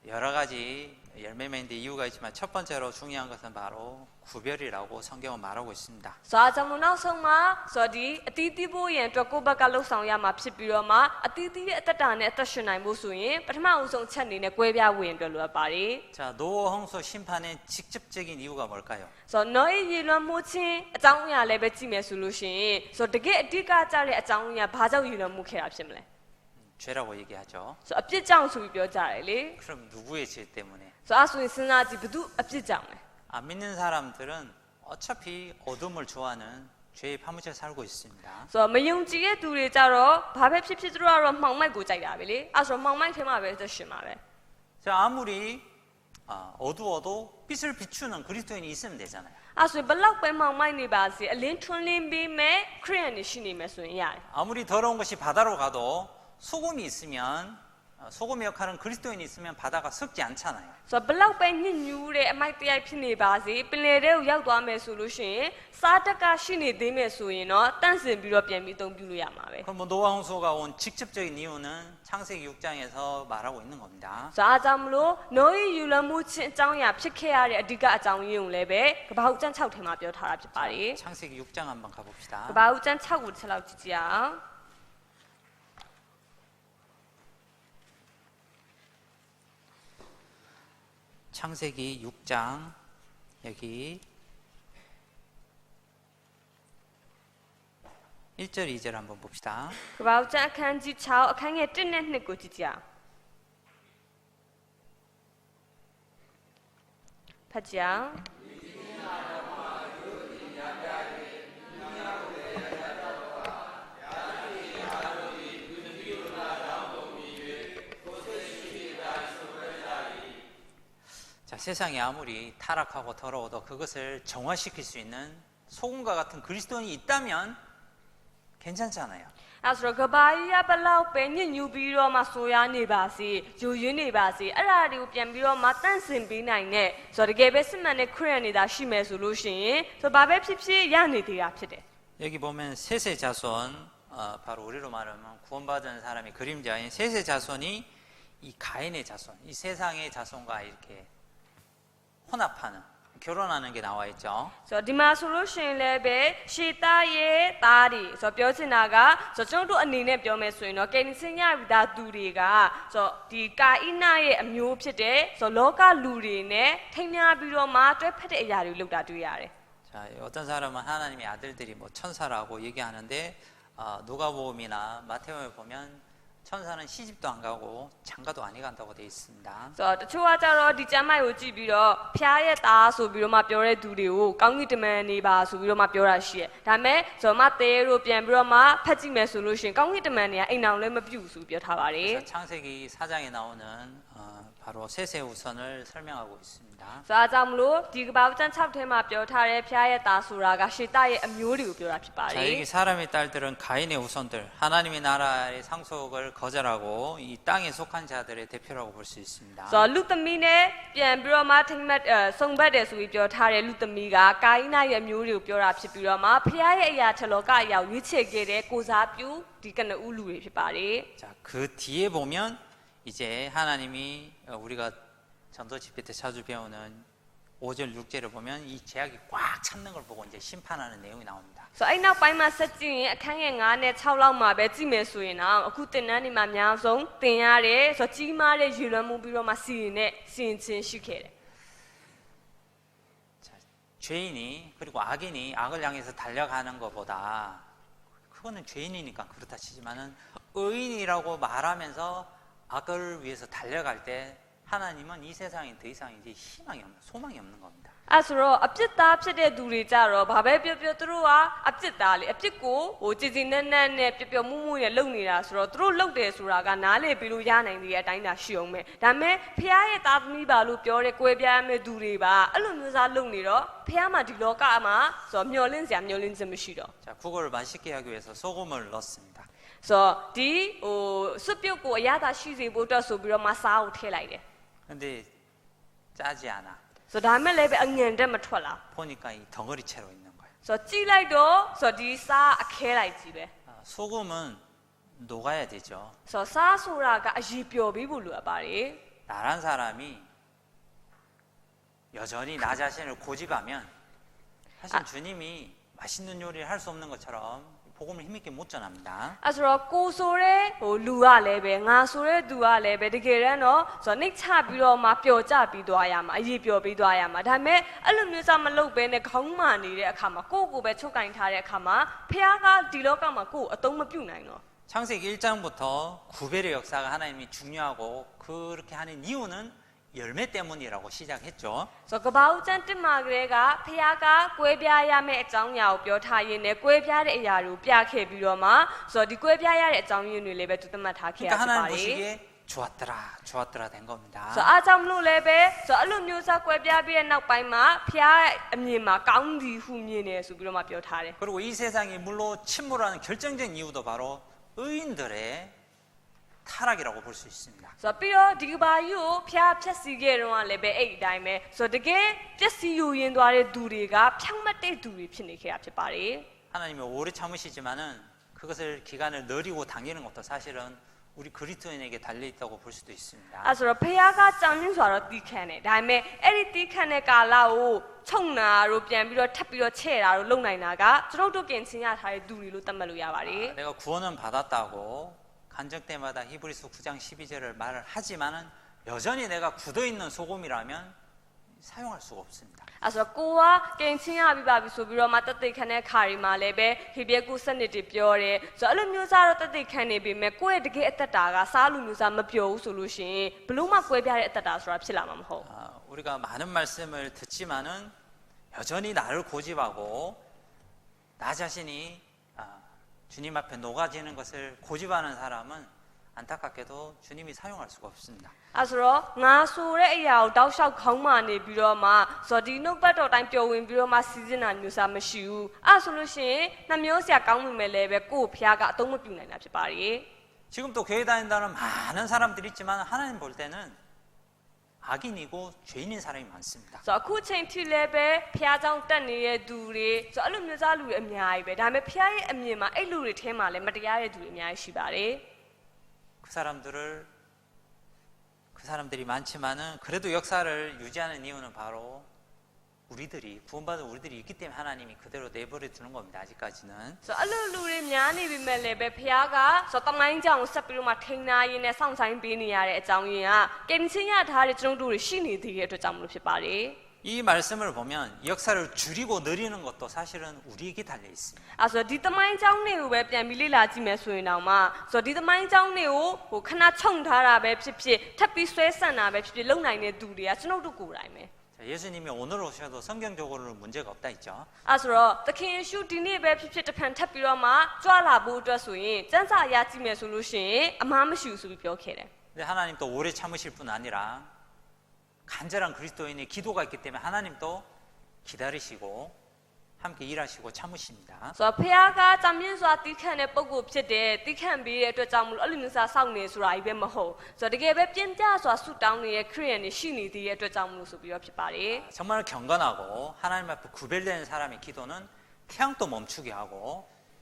Speaker 1: 여러 가지 열매 맺는 데 이유가 있지만 첫 번째로 중요한 것은 바로 구별이라고 성경은 말하고 있습니다.
Speaker 2: ဆိုတော့ကျွန်တော်နောက်ဆုံးမှာဆိုတော့ဒီအတီးတီးဖို့ရန်အတွက်ကိုယ့်ဘက်ကလှုပ်ဆောင်ရမှာဖြစ်ပြီးတော့မှအတီးတီးရဲ့အသက်တာနဲ့အသက်ရှင်နိုင်ဖို့ဆိုရင်ပထမအဦးဆုံးချက်အနေနဲ့ကွဲပြားဝင်အတွက်လိုအပ်ပါတယ်
Speaker 1: 자, 노아 홍수 심판의 직접적인 이유가 뭘까요?
Speaker 2: ဆိုတော့နော်ရဲ့ရေလွှမ်းမှုချင်းအကြောင်းအရာလည်းပဲကြည့်မယ်ဆိုလို့ရှိရင်ဆိုတော့တကယ်အတိတ်ကကြတဲ့အကြောင်းအရာဘာကြောင့်ရေလွှမ်းမှုခဲ့တာဖြစ်မလဲ
Speaker 1: 죄라고 얘기하죠.
Speaker 2: ဆိုတော့အပြစ်ကြောင့်ဆိုပြီးပြောကြတယ်လေ
Speaker 1: 그럼 누구의 죄 때문에?
Speaker 2: ဆိုတော့အဲ့ဆိုရင်စဉ်းစားကြည့်ဘသူအပြစ်ကြောင့်လဲ
Speaker 1: 안 믿는 사람들은 어차피 어둠을 좋아하는 죄에 파묻혀 살고 있습니다.
Speaker 2: ဆိုတော့မယုံကြည်တဲ့သူတွေကြတော့ဘာပဲဖြစ်ဖြစ်သူတို့ကတော့မှောင်မိုက်ကိုကြိုက်တာပဲလေအဲ့ဆိုတော့မှောင်မိုက်ထဲမှာပဲသက်ရှင်မှာပဲ
Speaker 1: 자, 아무리 어두워도 빛을 비추는 그리스도인이 있으면 되잖아요.
Speaker 2: အဲ့ဆိုရင်ဘလောက်ပဲမှောင်မိုက်နေပါစေအလင်းထွန်းလင်းပေးမဲ့ခရစ်ယာန်တွေရှိနေမယ်ဆိုရင်ရတယ်
Speaker 1: 아무리 더러운 것이 바다로 가도 소금이 있으면 소금 역할은 그리스도인이 있으면 바다가 썩지 않잖아요.
Speaker 2: ဆိုတော့ဘလောက်ပဲညစ်ညူးတဲ့အမိုက်တရားဖြစ်နေပါစေပင်လယ်ထဲကိုရောက်သွားမယ်ဆိုလို့ရှိရင်စားတက်ကရှိနေသေးမယ်ဆိုရင်တော့တန့်စင်ပြီးတော့ပြန်ပြီးအသုံးပြုလို့ရမှာပဲ
Speaker 1: 그럼 뭐 노아 홍수가 온 직접적인 이유는 창세기 6장에서 말하고 있는 겁니다.
Speaker 2: ဆိုတော့အားကြောင့်မလို့နိုးရီယူလမှုချင်းအကြောင်းအရာဖြစ်ခဲ့ရတဲ့အဓိကအကြောင်းရင်းကိုလည်းပဲကပ္ပဦးကျမ်း6ထဲမှာပြောထားတာဖြစ်ပါတယ်
Speaker 1: 창세기 6장 한번 가봅시다.
Speaker 2: ကပ္ပဦးကျမ်း6ကိုတစ်ချက်လောက်ကြည့်ကြအောင်
Speaker 1: 창세기 6장 여기 1절 2절 한번 봅시다.
Speaker 2: ကပ္ပဦးကျမ်းအခန်းကြီး6အခန်းငယ်1နဲ့2ကိုကြည့်ကြအောင်ဖတ်ကြအောင်
Speaker 1: 자, 세상이 아무리 타락하고 더러워도 그것을 정화시킬 수 있는 소금과 같은 그리스도인이 있다면 괜찮잖아요.
Speaker 2: အဲ့ဆိုတော့ကဘာကြီးကဘလောက်ပဲညစ်ညူးပြီးတော့မှဆိုရနေပါစေယူရင်းနေပါစေအဲ့ဒါတွေကိုပြန်ပြီးတော့မှတန့်စင်ပေးနိုင်တဲ့ဆိုတော့တကယ်ပဲစစ်မှန်တဲ့ခရစ်ယာန်တွေသာရှိမယ်ဆိုလို့ရှိရင်ဆိုတော့ဘာပဲဖြစ်ဖြစ်ရနေသေးတာဖြစ်တယ်
Speaker 1: 여기 보면 셋의 자손, 바로 우리로 말하면 구원받은 사람의 그림자인 셋의 자손이 이 가인의 자손, 이 세상의 자손과 이렇게 혼합하는, 결혼하는 게 나와 있죠.
Speaker 2: ဆိုတော့ဒီမှာဆိုလို့ရှိရင်လည်းပဲရှေတာရဲ့သားတွေဆိုတော့ပြောချင်တာကဆိုတော့ကျွန်တော်တို့အနေနဲ့ပြောမယ်ဆိုရင်တော့ကယ်တင်ခြင်းရပြီးသားသူတွေကဆိုတော့ဒီကာဣနရဲ့အမျိုးဖြစ်တဲ့ဆိုတော့လောကလူတွေနဲ့ထိမ်းများပြီးတော့မှတွဲဖက်တဲ့အရာတွေလုပ်တာတွေ့ရတယ်
Speaker 1: 자, 어떤 사람은 하나님의 아들들이 뭐 천사라고 얘기하는데 누가복음이나 마태복음에 보면 천사는 시집도 안 가고 장가도 안 간다고 되어 있습니다.
Speaker 2: ဆိုတော့တချို့ကကြတော့ဒီကျမ်းမိုက်ကိုကြည့်ပြီးတော့ဖျားရဲ့သားဆိုပြီးတော့မှပြောတဲ့သူတွေကိုကောင်းကင်တမန်နေပါဆိုပြီးတော့မှပြောတာရှိတယ်ဒါပေမဲ့ဆိုတော့မတဲတို့ပြန်ပြီးတော့မှဖတ်ကြည့်မယ်ဆိုလို့ရှိရင်ကောင်းကင်တမန်တွေကအိမ်အောင်လည်းမပြုတ်ဘူးပြောထားပါတယ်
Speaker 1: 그래서 창세기 4장에 나오는 바로 세세우선을 설명하고 있습니다.
Speaker 2: ဆိုတော့အကြောင်းမလို့ဒီကပ္ပဦးကျမ်း6ထဲမှာပြောထားတဲ့ဖျားရဲ့သားဆိုတာကရှေတရဲ့အမျိုးတွေကိုပြောတာဖြစ်ပါတ
Speaker 1: 자,
Speaker 2: ယ်
Speaker 1: 여기 사람의 딸들은 가인의 우선들, 하나님의 나라의 상속을 거절하고 이 땅에 속한 자들의 대표라고 볼 수 있습니다.
Speaker 2: ဆိုတော့လူသမီးနဲ့ပြန်ပြီးတော့မှထိမ့်မှတ်စုံဘတ်တယ်ဆိုပြီးပြောထားတဲ့လူသမီးကကာယနာရဲ့အမျိုးတွေကိုပြောတာဖြစ်ပြီးတော့မှဖျားရဲ့အရာထလောကအရာကိုရွေးချယ်ခဲ့တဲ့ကိုစားပြုဒီကနဦးလူတွေဖြစ်ပါတယ်
Speaker 1: 자, 그 뒤에 보면 이제 하나님이 우리가 전도 집회 때 자주 배우는 5절 6절을 보면 이 제약이 꽉 찼는 걸 보고 이제 심판하는 내용이 나옵니다.
Speaker 2: ဆိုတော့အဲ့နောက်ပိုင်းမှာဆက်ကြည့်ရင်အခန်းငယ်9နဲ့6လောက်မှာပဲကြည့်မယ်ဆိုရင်တော့အခုတင်နန်းဒီမှာအများဆုံးသင်ရတယ်ဆိုတော့ကြီးမားတဲ့ရေလွှမ်းမှုပြီးတော့မှစီရင်တဲ့စီရင်ချင်းရှိခဲ့တယ်
Speaker 1: 자, 죄인이 그리고 악인이 악을 향해서 달려가는 것보다 그거는 죄인이니까 그렇다 치지만은 의인이라고 말하면서 악을 위해서 달려갈 때 하나님은 이 세상에 더 이상 이제 희망이 없는 소망이 없는 겁니다.
Speaker 2: အဲ့ဆိုတော့အပြစ်သားဖြစ်တဲ့သူတွေကြတော့ဘာပဲပြောပြောသူတို့ကအပြစ်သားလေအပြစ်ကိုဟိုကြည်ကြည်နက်နက်နဲ့ပျော်ပျော်မှုမှုနဲ့လုပ်နေတာဆိုတော့သူတို့လုပ်တယ်ဆိုတာကနားလေပြီးလို့ရနိုင်တဲ့အတိုင်းသာရှိအောင်ပဲဒါပေမဲ့ဖះရဲ့သားသမီးပါလို့ပြောတဲ့ကိုယ်ပြားမဲ့သူတွေပါအဲ့လိုမျိုးစားလုပ်နေတော့ဖះမှာဒီလောကမှာဆိုတော့မျောလင့်စရာမျောလင့်ခြင်းမရှိတော့
Speaker 1: 자, 국어를 맛있게 하기 위해서 소금을 넣습니다.
Speaker 2: ဆိုတော့ဒီဟိုစွပ်ပြုတ်ကိုအရသာရှိစေဖို့အတွက်ဆိုပြီးတော့မစားကိုထည့်လိုက်တယ်
Speaker 1: 근데 짜지 않아.
Speaker 2: ဆိုတော့ဒါမဲ့လည်းပဲအငန်တက်မထွက်လာ
Speaker 1: 보니까 이 덩어리채로 있는 거예요.
Speaker 2: ဆိုတော့ကြည့်လိုက်တော့ဆိုတော့ဒီစားအခဲလိုက်ကြီးပဲ
Speaker 1: 소금은 녹아야 되죠.
Speaker 2: ဆိုတော့စားဆိုတာကအရည်ပျော်ပြီးဖို့လိုအပ်ပါတယ်
Speaker 1: 나란 사람이 여전히 나 자신을 고집하면 사실 주님이 맛있는 요리를 할 수 없는 것처럼 복음을 힘있게 못 전합니다.
Speaker 2: အဲ့ဆိုတော့ကိုဆိုတဲ့ဟိုလူကလည်းပဲငါဆိုတဲ့သူကလည်းပဲတကယ်တမ်းတော့ဆိုတော့နှိတ်ချပြီးတော့မှပျော်ကြပြီးသွားရမှာအရေးပျော်ပြီးသွားရမှာဒါပေမဲ့အဲ့လိုမျိုးစားမလုပ်ဘဲနဲ့ခေါင်းမာနေတဲ့အခါမှာကိုယ့်ကိုယ်ပဲချုပ်ကင်ထားတဲ့အခါမှာဖះကဒီလောကမှာကိုယ်အသုံးမပြုနိုင်တော့
Speaker 1: 창세기 1장부터 구별의 역사가 하나님이 중요하고 그렇게 하는 이유는 열매 때문이라고 시작했죠.
Speaker 2: ဆိုတော့ကပ္ပဦးကျမ်းတစ်မှာကလေးကဖះကကွဲပြားရမယ့်အကြောင်းအရာကိုပြောထားရင်းနဲ့ကွဲပြားတဲ့အရာတွေကိုပြခဲ့ပြီးတော့မှဆိုတော့ဒီကွဲပြားရတဲ့အကြောင်းရင်းတွေလည်းပဲသူသတ်မှတ်ထားခဲ့ရ
Speaker 1: 그러니까
Speaker 2: ဖြစ်ပါ
Speaker 1: 하나님
Speaker 2: တယ်
Speaker 1: 보시기에 좋았더라 된 겁니다.
Speaker 2: ဆိုတော့အားကြောင့်မလို့လည်းပဲဆိုတော့အဲ့လိုမျိုးစားကွဲပြားပြီးတဲ့နောက်ပိုင်းမှာဖះအမြင်မှာကောင်းသည်ဟုမြင်တယ်ဆိုပြီးတော့မှပြောထားတယ်
Speaker 1: 그리고 이 세상이 물로 침몰하는 결정적인 이유도 바로 의인들의 타락이라고 볼 수 있습니다.
Speaker 2: ဆိုတော့ပြီးတော့ဒီကဘာကြီးကိုဖះဖြက်စီခဲ့တော့လည်းပဲအဲ့ဒီအတိုင်းပဲဆိုတော့တကယ်ပျက်စီးယူရင်းသွားတဲ့သူတွေကဖြောင့်မတ်တဲ့သူတွေဖြစ်နေခဲ့တာဖြစ်ပါတယ်
Speaker 1: 하나님이 오래 참으시지만은 그것을 기간을 늘리고 당기는 것도 사실은 우리 그리스도인에게 달려 있다고 볼 수도 있습니다.
Speaker 2: အဲ့ဆိုတော့ဖះကကြောင်ရင်းဆိုတော့တီးခန့်တယ်ဒါပေမဲ့အဲ့ဒီတီးခန့်တဲ့ကာလကိုခြုံနာတို့ပြန်ပြီးတော့ထပ်ပြီးတော့ချဲ့တာတို့လုပ်နိုင်တာကကျွန်တော်တို့ပြင်ဆင်ရထားတဲ့သူတွေလို့သတ်မှတ်လို့ရပါတယ်
Speaker 1: 내가 구원은 받았다고 간증 때마다 히브리서 9장 12절을 말을 하지만은 여전히 내가 굳어 있는 소금이라면 사용할 수가 없습니다.
Speaker 2: အဲ့ဆိုတော့ကိုကကင်ချင်းရပြီးပါပြီဆိုပြီးတော့မှတက်သိခန့်တဲ့ခါရီမှာလည်းပဲဟေဘရဲကုစနစ်တွေပြောတယ်ဆိုတော့အဲ့လိုမျိုးစားတော့တက်သိခန့်နေပြီမဲ့ကိုယ့်ရဲ့တကယ်အသက်တာကစားလူမျိုးစားမပြောဘူးဆိုလို့ရှိရင်ဘလို့မှကွဲပြားတဲ့အသက်တာဆိုတာဖြစ်လာမှာမဟုတ်
Speaker 1: 우리가 많은 말씀을 듣지만은 여전히 나를 고집하고 나 자신이 주님 앞에 녹아지는 것을 고집하는 사람은 안타깝게도 주님이 사용할 수가 없습니다.
Speaker 2: အဲ့ဆိုတော့ငါဆိုတဲ့အရာကိုတောက်လျှောက်ခေါင်းမာနေပြီးတော့မှဆိုတော့ဒီနှုတ်ပတ်တော်တိုင်းပျော်ဝင်ပြီးတော့မှစီစဉ်တာမျိုးစားမရှိဘူးအဲ့ဆိုလို့ရှိရင်နှမျိုးဆရာကောင်းမိမယ်လည်းပဲကိုယ့်ဖះကအသုံးမပြုနိုင်တာဖြစ်ပါတယ်
Speaker 1: 지금 또 교회 다닌다는 많은 사람들이 있지만 하나님 볼 때는 악인이고 죄인인 사람이 많습니다.
Speaker 2: ဆိုတော့အခုချိန်ထိလည်းပဲဖះเจ้าတက်နေတဲ့သူတွေဆိုတော့အဲ့လိုမျိုးစားလူတွေအများကြီးပဲဒါပေမဲ့ဖះရဲ့အမြင်မှာအဲ့လူတွေထဲမှာလည်းမတရားတဲ့သူတွေအများကြီးရှိပါတယ်
Speaker 1: 그 사람들이 많지만은 그래도 역사를 유지하는 이유는 바로 우리들이 구원받은 우리들이 있기 때문에 하나님이 그대로 내버려 두는 겁니다. 아직까지는.
Speaker 2: ဆိုတော့အဲ့လိုလူတွေများနေပြီမဲ့လည်းပဲဖះကဆိုတော့တမိုင်းကြောင်ဆက်ပြီးတော့မှထိန်းနာရင်းနဲ့စောင့်ဆိုင်ပေးနေရတဲ့အကြောင်းရင်းကကင်ချင်းရထားတဲ့ကျွန်တော်တို့တွေရှိနေသေးတဲ့အတွက်ကြောင့်မလို့ဖြစ်ပါတယ်
Speaker 1: 이 말씀을 보면 역사를 줄이고 늘리는 것도 사실은 우리에게 달려 있습니다.
Speaker 2: အဲ့ဆိုဒီသမိုင်းကြောင်းတွေကိုပဲပြန်ပြီးလေ့လာကြည့်မယ်ဆိုရင်တော့မှဆိုတော့ဒီသမိုင်းကြောင်းတွေကိုဟိုခဏခြုံထားတာပဲဖြစ်ဖြစ်ထပ်ပြီးဆွဲဆန့်တာပဲဖြစ်ဖြစ်လုံနိုင်တဲ့သူတွေကကျွန်တော်တို့ကိုယ်တိုင်ပဲ
Speaker 1: 자, 예수님이 오늘 오셔도 성경적으로는 문제가 없다 했죠.
Speaker 2: အဲ့ဆိုတော့သခင်ယေရှုဒီနေ့ပဲဖြစ်ဖြစ်တစ်ဖန်ထပ်ပြီးတော့မှကြွလာဖို့အတွက်ဆိုရင်စံစာအရာကြည့်မယ်ဆိုလို့ရှိရင်အမှားမရှိဘူးဆိုပြီးပြောခဲ့တယ်
Speaker 1: 근데 하나님 또 오래 참으실 뿐 아니라 간절한 그리스도인의 기도가 있기 때문에 하나님도 기다리시고 함께 일하시고 참으십니다.
Speaker 2: ဆိုတော့ဖခင်ကကြံမြင့်စွာတီးခန့်တဲ့ပုံကိုဖြစ်တယ်တီးခန့်ပြီးတဲ့အတွက်ကြောင့်မလို့အဲ့လိုမျိုးစားစောင့်နေဆိုတာကြီးပဲမဟုတ်ဆိုတော့တကယ်ပဲပြင်းပြစွာဆူတောင်းနေတဲ့ခရိယန်တွေရှိနေသေးတဲ့အတွက်ကြောင့်မလို့ဆိုပြီးတော့ဖြစ်ပါတယ်
Speaker 1: 정말 경건하고 하나님 앞에 구별된 사람의 기도는 태양도 멈추게 하고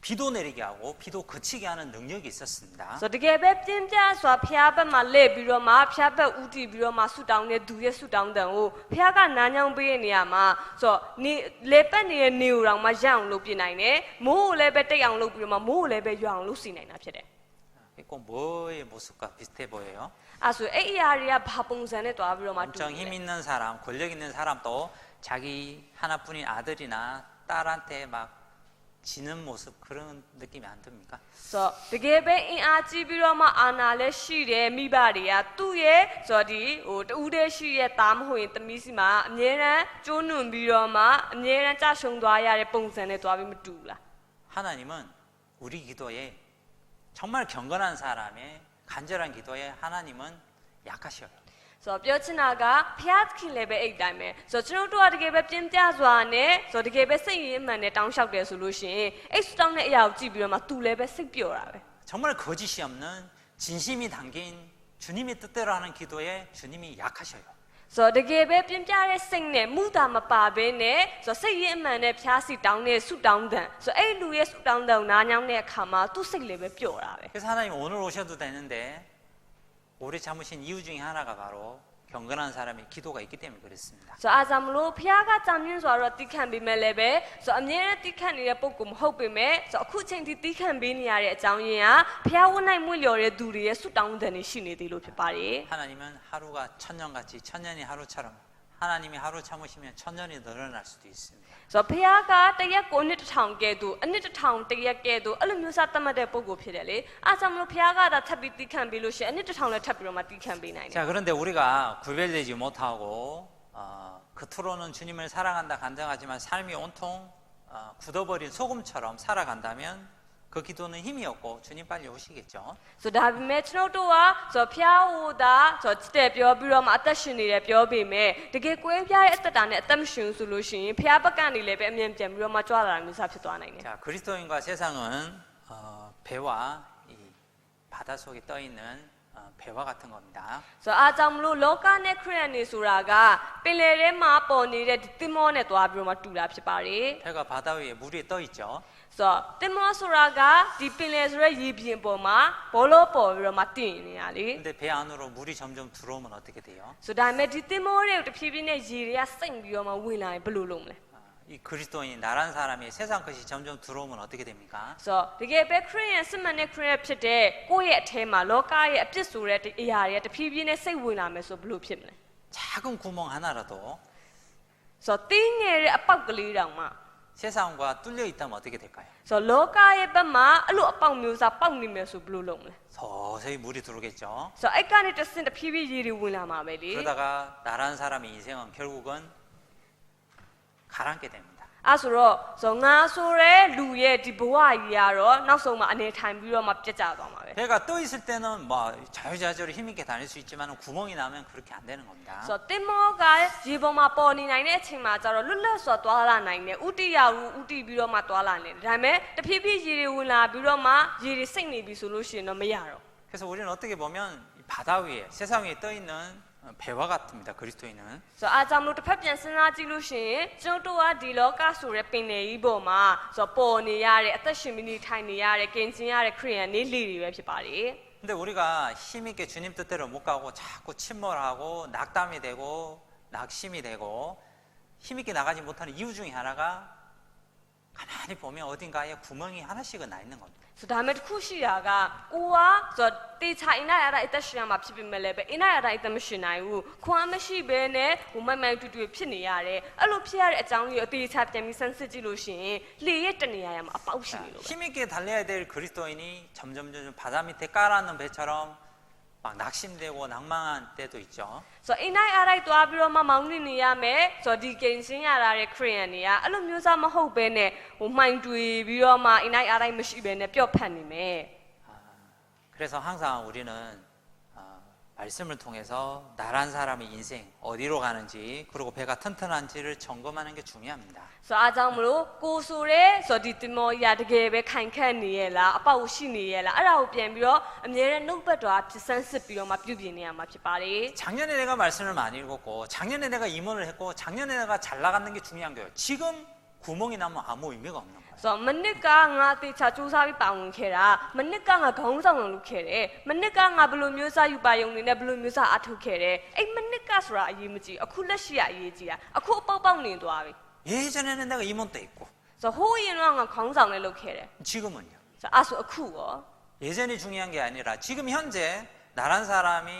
Speaker 1: 비도 내리게 하고 비도 그치게 하는 능력이 있었습니다.
Speaker 2: ဆိုတော့တကယ်ပဲပြင်းပြစွာဖခင်ဘက်မှာလက်ပြီးတော့မှဖခင်ဘက်ဥတီပြီးတော့မှဆူတောင်းတဲ့သူရဲ့ဆူတောင်းတဲ့ကိုဖခင်ကနားညောင်းပေးတဲ့နေရာမှာဆိုတော့နေလေပတ်နေတဲ့နေကိုတောင်မှရအောင်လုပ်ပြနိုင်တယ်မိုးကိုလည်းပဲတိတ်အောင်လုပ်ပြီးတော့မှမိုးကိုလည်းပဲရွာအောင်လုပ်စီနိုင်တာဖြစ်တယ်
Speaker 1: 꼭 뭐의 모습과 비슷해 보여요?
Speaker 2: အဲ့ဆိုအဲ့အရာတွေကဘာပုံစံနဲ့တွားပြီးတော့မှတူ
Speaker 1: 엄청
Speaker 2: တယ်
Speaker 1: 힘 있는 사람, 권력 있는 사람도 자기 하나뿐인 아들이나 딸한테 막 지는 모습 그런 느낌이 안 듭니까?
Speaker 2: ဆိုတော့တကယ်ပဲအင်အားကြီးပြီးတော့မှအာနာလည်းရှိတယ်မိဘတွေကသူ့ရဲ့ဆိုတော့ဒီဟိုတူးတဲ့ရှိရဲ့သားမဟုတ်ရင်သမီးစီမှာအမြဲတမ်းကျိုးနွန်ပြီးတော့မှအမြဲတမ်းကြရှုံသွားရတဲ့ပုံစံနဲ့တွားပြီးမတူဘူးလား
Speaker 1: 하나님은 우리 기도에 정말 경건한 사람의 간절한 기도에 하나님은 약하셔요.
Speaker 2: ဆိုတော့ပြောချင်တာကဖျားသခင်လည်းပဲအဲ့တိုင်းပဲဆိုတော့ကျွန်တော်တို့ကတကယ်ပဲပြင်းပြစွာနဲ့ဆိုတော့တကယ်ပဲစိတ်ရင်းမှန်နဲ့တောင်းလျှောက်တယ်ဆိုလို့ရှိရင်အဲ့စတောင်းတဲ့အရာကိုကြည့်ပြီးတော့မှသူလည်းပဲစိတ်ပျော်တာပဲ
Speaker 1: 정말 거짓이 없는 진심이 담긴 주님의 뜻대로 하는 기도에 주님이 약하셔요.
Speaker 2: ဆိုတော့တကယ်ပဲပြင်းပြတဲ့စိတ်နဲ့မူတာမပါဘဲနဲ့ဆိုတော့စိတ်ရင်းအမှန်နဲ့ဖျားစီတောင်းတဲ့ဆုတောင်းတဲ့ဆိုတော့အဲ့လူရဲ့ဆုတောင်းတဲ့နားညောင်းတဲ့အခါမှာသူ့စိတ်လည်းပဲပျော်တာပဲ
Speaker 1: 그래서 하나님 오늘 오셔도 되는데 오래 참으신 이유 중에 하나가 바로 경건한 사람의 기도가 있기 때문에 그렇습니다.
Speaker 2: ဆိုတော့အားကြောင့်မလို့ဖျားကကြံမြင့်စွာတော့တီးခန့်ပေးမယ်လည်းပဲဆိုတော့အမြဲတမ်းတီးခန့်နေတဲ့ပုံကမဟုတ်ပေမဲ့ဆိုတော့အခုချိန်ထိတီးခန့်ပေးနေရတဲ့အကြောင်းရင်းကဖျားဝတ်နိုင်မွေ့လျော်တဲ့သူတွေရဲ့ဆုတောင်းတဲ့နေရှိနေသေးလို့ဖြစ်ပါတယ်
Speaker 1: 하나님은 하루가 천년같이 천년이 하루처럼 하나님이 하루 참으시면 천년이 늘어날 수도 있습니다.
Speaker 2: ဆိုတော့ဖျားကတရက်ကိုနှစ်တစ်ထောင်ကဲသူအနှစ်တစ်ထောင်တရက်ကဲသူအဲ့လိုမျိုးစားတတ်မှတ်တဲ့ပုံကိုဖြစ်တယ်လေအားကြောင့်မလို့ဖျားကဒါထပ်ပြီးတီးခန့်ပေးလို့ရှိရင်အနှစ်တစ်ထောင်လည်းထပ်ပြီးတော့မှတီးခန့်ပေးနိုင်တယ်
Speaker 1: 자, 그런데 우리가 구별되지 못하고 겉으로는 주님을 사랑한다 간증하지만 삶이 온통 굳어버린 소금처럼 살아간다면 그 기도는 힘이 없고 주님 빨리 오시겠죠.
Speaker 2: ဆိုတော့ဒါပေမဲ့ကျွန်တော်တို့ကဆိုတော့ဖျားဟိုသာဆိုတော့တဲ့ပြောပြီးတော့မှအသက်ရှင်နေတယ်ပြောပေမဲ့တကယ်ကွဲပြားတဲ့အသက်တာနဲ့အသက်မရှင်ဆိုလို့ရှိရင်ဖျားဘက်ကနေလည်းပဲအမြင်ပြန်ပြီးတော့မှကြွလာတာမျိုးစားဖြစ်သွားနိုင်တယ်
Speaker 1: 자, 그리스도인과 세상은 배와 이 바다 속에 떠 있는 배와 같은 겁니다.
Speaker 2: ဆိုတော့အားကြောင့်မလို့လောကနဲ့ခရိယန်တွေဆိုတာကပင်လယ်ထဲမှာပေါ်နေတဲ့ဒီသင်္ဘောနဲ့သွားပြီးတော့မှတူတာဖြစ်ပါတယ်
Speaker 1: 배가 바다 위에 물에 떠 있죠.
Speaker 2: ဆိုတော့သင်္ဘောဆိုတာကဒီပင်လယ်ဆိုတဲ့ရေပြင်ပေါ်မှာဘောလုံးပေါ်ပြီးတော့မှတည်နေရလေ
Speaker 1: 근데 배 안으로 물이 점점 들어오면 어떻게 돼요?
Speaker 2: ဆိုတော့ဒါပေမဲ့ဒီသင်္ဘောတွေကိုတဖြည်းဖြည်းနဲ့ရေတွေကစိမ့်ပြီးတော့မှဝင်လာရင်ဘယ်လိုလုပ်မလဲ
Speaker 1: 이 그리스도인 나란 사람이 세상 것이 점점 들어오면 어떻게 됩니까?
Speaker 2: ဆိုတော့တကယ်ပဲခရိယန်စစ်မှန်တဲ့ခရိယန်ဖြစ်တဲ့ကိုယ့်ရဲ့အထဲမှာလောကရဲ့အပြစ်ဆိုတဲ့အရာတွေကတဖြည်းဖြည်းနဲ့စိတ်ဝင်လာမယ်ဆိုဘယ်လိုဖြစ်မလဲ
Speaker 1: 작은 구멍 하나라도
Speaker 2: ဆိုတော့တင်းငယ်တဲ့အပေါက်ကလေးတောင်မှ
Speaker 1: 세상과 뚫려 있다면 어떻게 될까요?
Speaker 2: ဆိုတော့လောကရဲ့ဘက်မှာအဲ့လိုအပေါက်မျိုးစားပေါက်နေမယ်ဆိုဘယ်လိုလုပ်မလဲ
Speaker 1: 서서히 물이 들어오겠죠.
Speaker 2: ဆိုတော့အဲ့ကနေတဆင့်တဖြည်းဖြည်းရေတွေဝင်လာမှာပဲလေ
Speaker 1: 그러다가 나란 사람의 인생은 결국은 가라앉게 됩니다.
Speaker 2: အဲ့ဆိုတော့ဆိုငါဆိုတဲ့လူရဲ့ဒီဘဝကြီးကတော့နောက်ဆုံးမှာအနေထိုင်ပြီးတော့မှပြတ်ကျသွားမှာပဲ
Speaker 1: 배가 떠 있을 때는 뭐 자유자재로 힘있게 다닐 수 있지만 구멍이 나면 그렇게 안 되는 겁니다.
Speaker 2: ဆိုတော့တင်မောကရေပေါ်မှာပေါ်နေနိုင်တဲ့အချိန်မှာကျတော့လွတ်လပ်စွာသွားလာနိုင်တယ်ဥတီရောက်ဥတီပြီးတော့မှသွားလာနေတယ်ဒါပေမဲ့တဖြည်းဖြည်းရေတွေဝင်လာပြီးတော့မှရေတွေစိတ်နေပြီဆိုလို့ရှိရင်တော့မရတော့
Speaker 1: 그래서 우리는 어떻게 보면 이 바다 위에 세상 위에 떠 있는 배와 같습니다. 그리스도인은
Speaker 2: ဆိုတော့အားကြောင့်မလို့တစ်ဖက်ပြန်စဉ်းစားကြည့်လို့ရှိရင်ကျွန်တော်တို့ကဒီလောကဆိုတဲ့ပင်လယ်ကြီးပေါ်မှာဆိုတော့ပေါ်နေရတဲ့အသက်ရှင်ပြီးနေထိုင်နေရတဲ့ကင်ကျင်ရတဲ့ခရိယန်နေလေတွေပဲဖြစ်ပါတယ်
Speaker 1: 근데 우리가 힘있게 주님 뜻대로 못 가고 자꾸 침몰하고 낙담이 되고 낙심이 되고 힘있게 나가지 못하는 이유 중에 하나가 가만히 보면 어딘가에 구멍이 하나씩은 나 있는 겁니다.
Speaker 2: ဆိုဒါမဲ့တစ်ခုရှိတာကကိုကဆိုတေချာအင်းနာရတာအသက်ရှင်ရမှာဖြစ်ပေမဲ့လည်းပဲအင်းနာရတာအသက်မရှင်နိုင်ဘူးခွန်အားမရှိဘဲနဲ့ဟိုမိုက်မိုက်တူတူဖြစ်နေရတယ်အဲ့လိုဖြစ်ရတဲ့အကြောင်းကြီးကိုအသေးချာပြန်ပြီးစမ်းစစ်ကြည့်လို့ရှိရင်လေရဲ့တနေရာရမှာအပေါက်ရှိနေလို့ပဲ
Speaker 1: 힘있게 달려야 될 그리스도인이 점점 바다 밑에 깔아놓은 배처럼 막 낙심되고 낭망한 때도 있죠.
Speaker 2: ဆိုအင်းနိုင်အားလိုက်သွားပြီးတော့မှမောင်းနေရမယ်ဆိုဒီကိန်းစင်းရတာတဲ့ခရီးယန်တွေကအဲ့လိုမျိုးစားမဟုတ်ဘဲနဲ့ဟိုမှိုင်တွေပြီးတော့မှအင်းနိုင်အားလိုက်မရှိဘဲနဲ့ပျော့ဖက်နေမယ်
Speaker 1: 그래서 항상 우리는 말씀을 통해서 나란 사람의 인생 어디로 가는지 그리고 배가 튼튼한지를 점검하는 게 중요합니다.
Speaker 2: ဆိုအားကြောင့်မလို့ကိုဆိုတဲ့ဆိုဒီတင်မောရတကယ်ပဲခိုင်ခန့်နေရဲ့လားအပေါက်ရှိနေရဲ့လားအဲ့ဒါကိုပြန်ပြီးတော့အမြဲတမ်းနှုတ်ပတ်တော်ဖြစ်စမ်းစစ်ပြီးတော့မှပြုပြင်နေရမှာဖြစ်ပါတယ်
Speaker 1: 작년에 내가 말씀을 많이 읽었고 작년에 내가 임원을 했고 작년에 내가 잘 나가는 게 중요한 거예요. 지금 구멍이 나면 아무 의미가 없는 거예요.
Speaker 2: ဆိုမနစ်ကငါတေချာစူးစမ်းပြီးပါဝင်ခဲ့တာမနစ်ကငါခေါင်းဆောင်လုပ်ခဲ့တယ်မနစ်ကငါဘယ်လိုမျိုးစားယူပါယုံနေနဲ့ဘယ်လိုမျိုးစားအထုတ်ခဲ့တယ်အဲ့မနစ်ကဆိုတာအရေးမကြီးအခုလက်ရှိကအရေးကြီးတာအခုအပေါက်ပေါက်နေသွားပြီ
Speaker 1: 예전에는 내가 임원 때 있고
Speaker 2: ဆိုဟိုးရင်တော့ငါခေါင်းဆောင်လည်းလုပ်ခဲ့တယ်
Speaker 1: 지금은요.
Speaker 2: ဆိုအဲ့ဆိုအခုရော
Speaker 1: 예전이 중요한 게 아니라 지금 현재 나란 사람이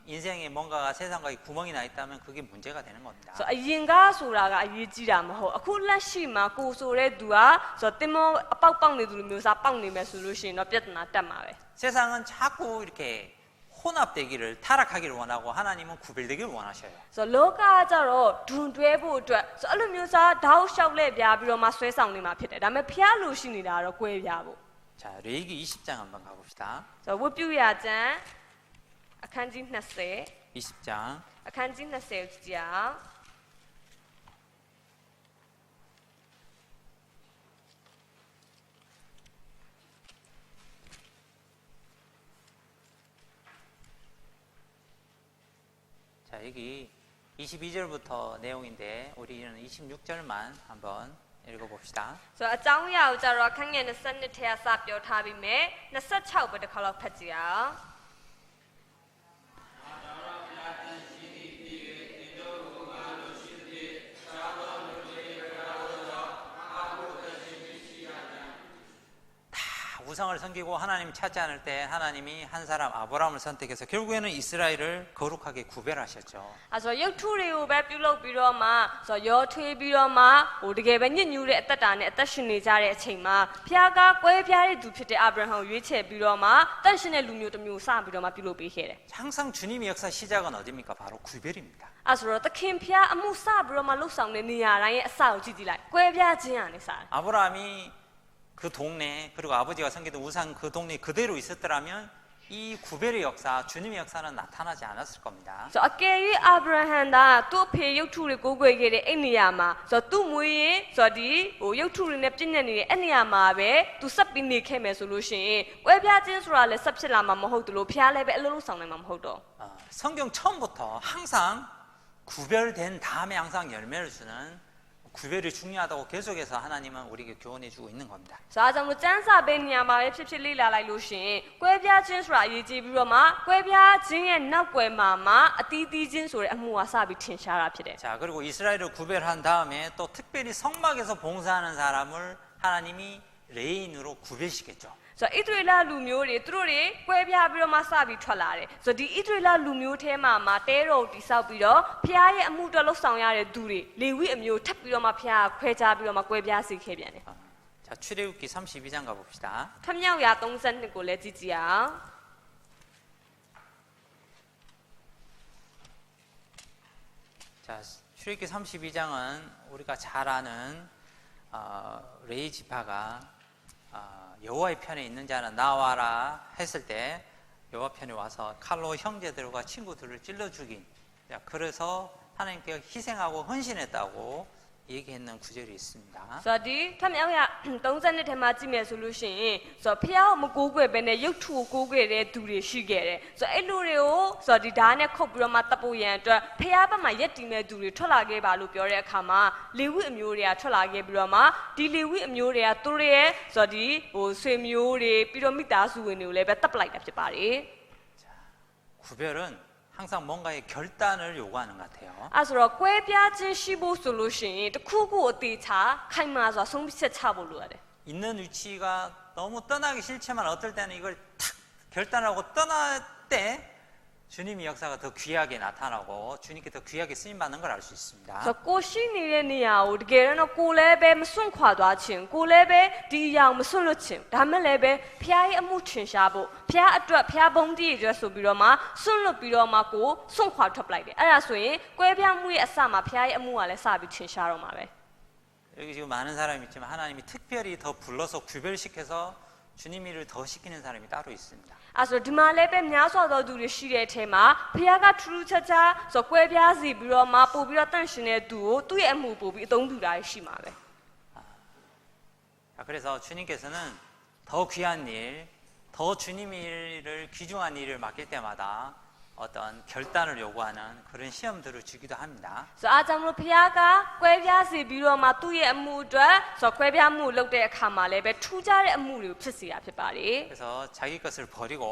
Speaker 1: 인생에 뭔가가 세상과 구멍이 나 있다면 그게 문제가 되는 겁니다.
Speaker 2: ဆိုအရင်ကဆိုတာကအရေးကြီးတာမဟုတ်အခုလက်ရှိမှာကိုဆိုတဲ့သူကဆိုတင်မောအပေါက်ပေါက်နေသူလိုမျိုးစားပေါက်နေမယ်ဆိုလို့ရှိရင်တော့ပြဿနာတက်မှာပဲ
Speaker 1: 세상은 자꾸 이렇게 혼합되기를 타락하기를 원하고 하나님은 구별되기를 원하셔요.
Speaker 2: ဆိုလောကကကြတော့ဒွန်တွဲဖို့အတွက်ဆိုအဲ့လိုမျိုးစားတောက်လျှောက်လဲပြပြီးတော့မှဆွဲဆောင်နေမှာဖြစ်တယ်ဒါပေမဲ့ဖျားလို့ရှိနေတာတော့꿰ပြဖို့
Speaker 1: 자, 레위기 20장 한번 가봅시다.
Speaker 2: ဆိုဝတ်ပြုရကျမ်းအခန်းကြီး20
Speaker 1: 20장
Speaker 2: အခန်းကြီး20ကိုကြည့်အောင်
Speaker 1: 자, 여기 22절부터 내용인데 우리는 26절만 한번 읽어봅시다.
Speaker 2: ဆိုတော့အကြောင်းအရာကိုကြတော့အခန်းငယ်20ထဲကစပြောထားပြီးမယ်26ပဲတစ်ခါလောက်ဖတ်ကြည့်အောင်
Speaker 1: 우상을 섬기고 하나님 찾지 않을 때 하나님이 한 사람 아브라함을 선택해서 결국에는 이스라엘을 거룩하게 구별하셨죠.
Speaker 2: အဲ့ဆိုရုပ်ထုတွေကိုပဲပြုလုပ်ပြီးတော့မှဆိုရောထွေးပြီးတော့မှဟိုတကယ်ပဲညစ်ညူးတဲ့အသက်တာနဲ့အသက်ရှင်နေကြတဲ့အချိန်မှာဖျားကကွဲပြားတဲ့သူဖြစ်တဲ့အာဗြဟံကိုရွေးချယ်ပြီးတော့မှတန့်ရှင်တဲ့လူမျိုးတစ်မျိုးစပြီးတော့မှပြုလုပ်ပေးခဲ့တယ်
Speaker 1: 항상 주님의 역사 시작은 어디입니까? 바로 구별입니다.
Speaker 2: အဲ့ဆိုတော့သခင်ဖျားအမှုစပြီးတော့မှလှုပ်ဆောင်တဲ့နေရာတိုင်းရဲ့အစကိုကြည့်ကြည့်လိုက်ကွဲပြားခြင်းကနေစတယ်
Speaker 1: 아브라함이 그 동네 그리고 아버지가 섬기던 우상 그 동네 그대로 있었더라면 이 구별의 역사, 주님의 역사는 나타나지 않았을 겁니다.
Speaker 2: ဆိုအကယ်၍အာဗြဟံကသူ့ဖေရုပ်ထုတွေကိုကိုွယ်ခဲ့တဲ့အဲ့နေရာမှာဆိုသူ့မွေးရင်ဆိုဒီဟိုရုပ်ထုတွေနဲ့ပြည့်ညက်နေတဲ့အဲ့နေရာမှာပဲသူဆက်ပြီးနေခဲ့မယ်ဆိုလို့ရှိရင်ကွဲပြားခြင်းဆိုတာလည်းဆက်ဖြစ်လာမှာမဟုတ်ဘူးလို့ဖျားလည်းပဲအလုံးလုံးဆောင်နိုင်မှာမဟုတ်တော့
Speaker 1: 성경 처음부터 항상 구별된 다음에 항상 열매를 주는 구별이 중요하다고 계속해서 하나님은 우리에게 교훈해 주고 있는 겁니다.
Speaker 2: ဆိုတော့ကျွန်တော်စမ်းစာပေးနေရမှာပဲဖြစ်ဖြစ်လေ့လာလိုက်လို့ရှိရင်ကွဲပြားခြင်းဆိုတာအရေးကြီးပြီးတော့မှကွဲပြားခြင်းရဲ့နောက်ွယ်မှာအတီးတီးခြင်းဆိုတဲ့အမှုအစပြီးထင်ရှားတာဖြစ်တယ်
Speaker 1: 자, 그리고 이스라엘을 구별한 다음에 또 특별히 성막에서 봉사하는 사람을 하나님이 레인으로 구별시켰죠.
Speaker 2: ဆိုတော့ဣသရေလလူမျိုးတွေသူတို့တွေကွဲပြားပြီးတော့မှစပြီးထွက်လာတယ်ဆိုတော့ဒီဣသရေလလူမျိုးထဲမှာတဲတော်တိဆောက်ပြီးတော့ဖျားရဲ့အမှုတော်လှုပ်ဆောင်ရတဲ့သူတွေလေဝိအမျိုးထပ်ပြီးတော့မှဖျားခွဲခြားပြီးတော့မှကွဲပြားစေခဲ့ပြန်တယ်
Speaker 1: 자, 출애굽기 32장 가봅시다.
Speaker 2: ထမြောက်ရာ32ကိုလည်းကြည့်ကြည့်အောင်
Speaker 1: 자, 출애굽기 32장은 우리가 잘 아는 레위 지파가 여호와의 편에 있는 자는 나와라 했을 때 여호와 편에 와서 칼로 형제들과 친구들을 찔러 죽인. 자, 그래서 하나님께 희생하고 헌신했다고 얘기했는 구절이 있습니다.
Speaker 2: ဆိုတော့ဒီထမြောက်ရာ32ထဲမှာကြည့်မယ်ဆိုလို့ရှိရင်ဆိုတော့ဖျားကိုမကိုးကွယ်ဘဲနဲ့ရုပ်ထုကိုကိုးကွယ်တဲ့သူတွေရှိခဲ့တယ်ဆိုတော့အဲ့လူတွေကိုဆိုတော့ဒီဓာတ်နဲ့ခုတ်ပြီးတော့မှတပ်ဖို့ရန်အတွက်ဖျားဘက်မှာရက်တည်မဲ့သူတွေထွက်လာခဲ့ပါလို့ပြောတဲ့အခါမှာလေဝိအမျိုးတွေကထွက်လာခဲ့ပြီးတော့မှဒီလေဝိအမျိုးတွေကသူတို့ရဲ့ဆိုတော့ဒီဟိုဆွေမျိုးတွေပြီးတော့မိသားစုဝင်တွေကိုလည်းပဲတပ်ပလိုက်တာဖြစ်ပါတယ်
Speaker 1: 구별은 항상 뭔가의 결단을 요구하는 것 같아요.
Speaker 2: အဲ့ဆိုတော့ကွဲပြားခြင်းရှိဖို့ဆိုလို့ရှိရင်တစ်ခုခုအသေးချခိုင်မာစွာဆုံးဖြတ်ချက်ချဖို့လိုရတယ်
Speaker 1: 있는 위치가 너무 떠나기 싫지만 어떨 때는 이걸 탁 결단하고 떠날 때 주님의 역사가 더 귀하게 나타나고 주님께 더 귀하게 쓰임 받는 걸 알 수 있습니다.
Speaker 2: ဆိုတော့ကိုရှိနေတဲ့နေရာကိုတကယ်တော့ကိုလည်းပဲမစွန့်ခွာသွားခြင်းကိုလည်းပဲဒီအရာကိုမစွန့်လွတ်ခြင်းဒါမှလည်းပဲဖျားရဲ့အမှုထင်ရှားဖို့ဖျားအတွက်ဖျားဘုံတည်အတွက်ဆိုပြီးတော့မှစွန့်လွတ်ပြီးတော့မှကိုစွန့်ခွာထွက်ပလိုက်တယ်အဲ့ဒါဆိုရင်ကွဲပြားမှုရဲ့အစမှာဖျားရဲ့အမှုကလည်းစပြီးထင်ရှားတော့မှာပဲ
Speaker 1: 여기 지금 많은 사람이 있지만 하나님이 특별히 더 불러서 구별시켜서 주님 일을 더 시키는 사람이 따로 있습니다.
Speaker 2: အဲ့ဆိုဒီမှာလည်းပဲများစွာသောသူတွေရှိတဲ့အထက်မှာဖျားကထူးထူးခြားခြားဆိုကွဲပြားစီပြီးတော့မှပို့ပြီးတော့တန့်ရှင်တဲ့သူကိုသူ့ရဲ့အမှုပို့ပြီးအသုံးပြုတာရှိမှာပဲ
Speaker 1: 자, 그래서 주님께서는 더 귀한 일, 더 주님 일을 귀중한 일을 맡길 때마다 어떤 결단을 요구하는 그런 시험들을 주기도 합니다.
Speaker 2: ဆိုအားကြောင့်မလို့ဖျားကကွဲပြားစီပြီးတော့မှသူ့ရဲ့အမှုအတွက်ဆိုကွဲပြားမှုလုပ်တဲ့အခါမှာလည်းပဲထူးခြားတဲ့အမှုတွေကိုဖြစ်စေတာဖြစ်ပါတယ်
Speaker 1: 그래서 자기 것을 버리고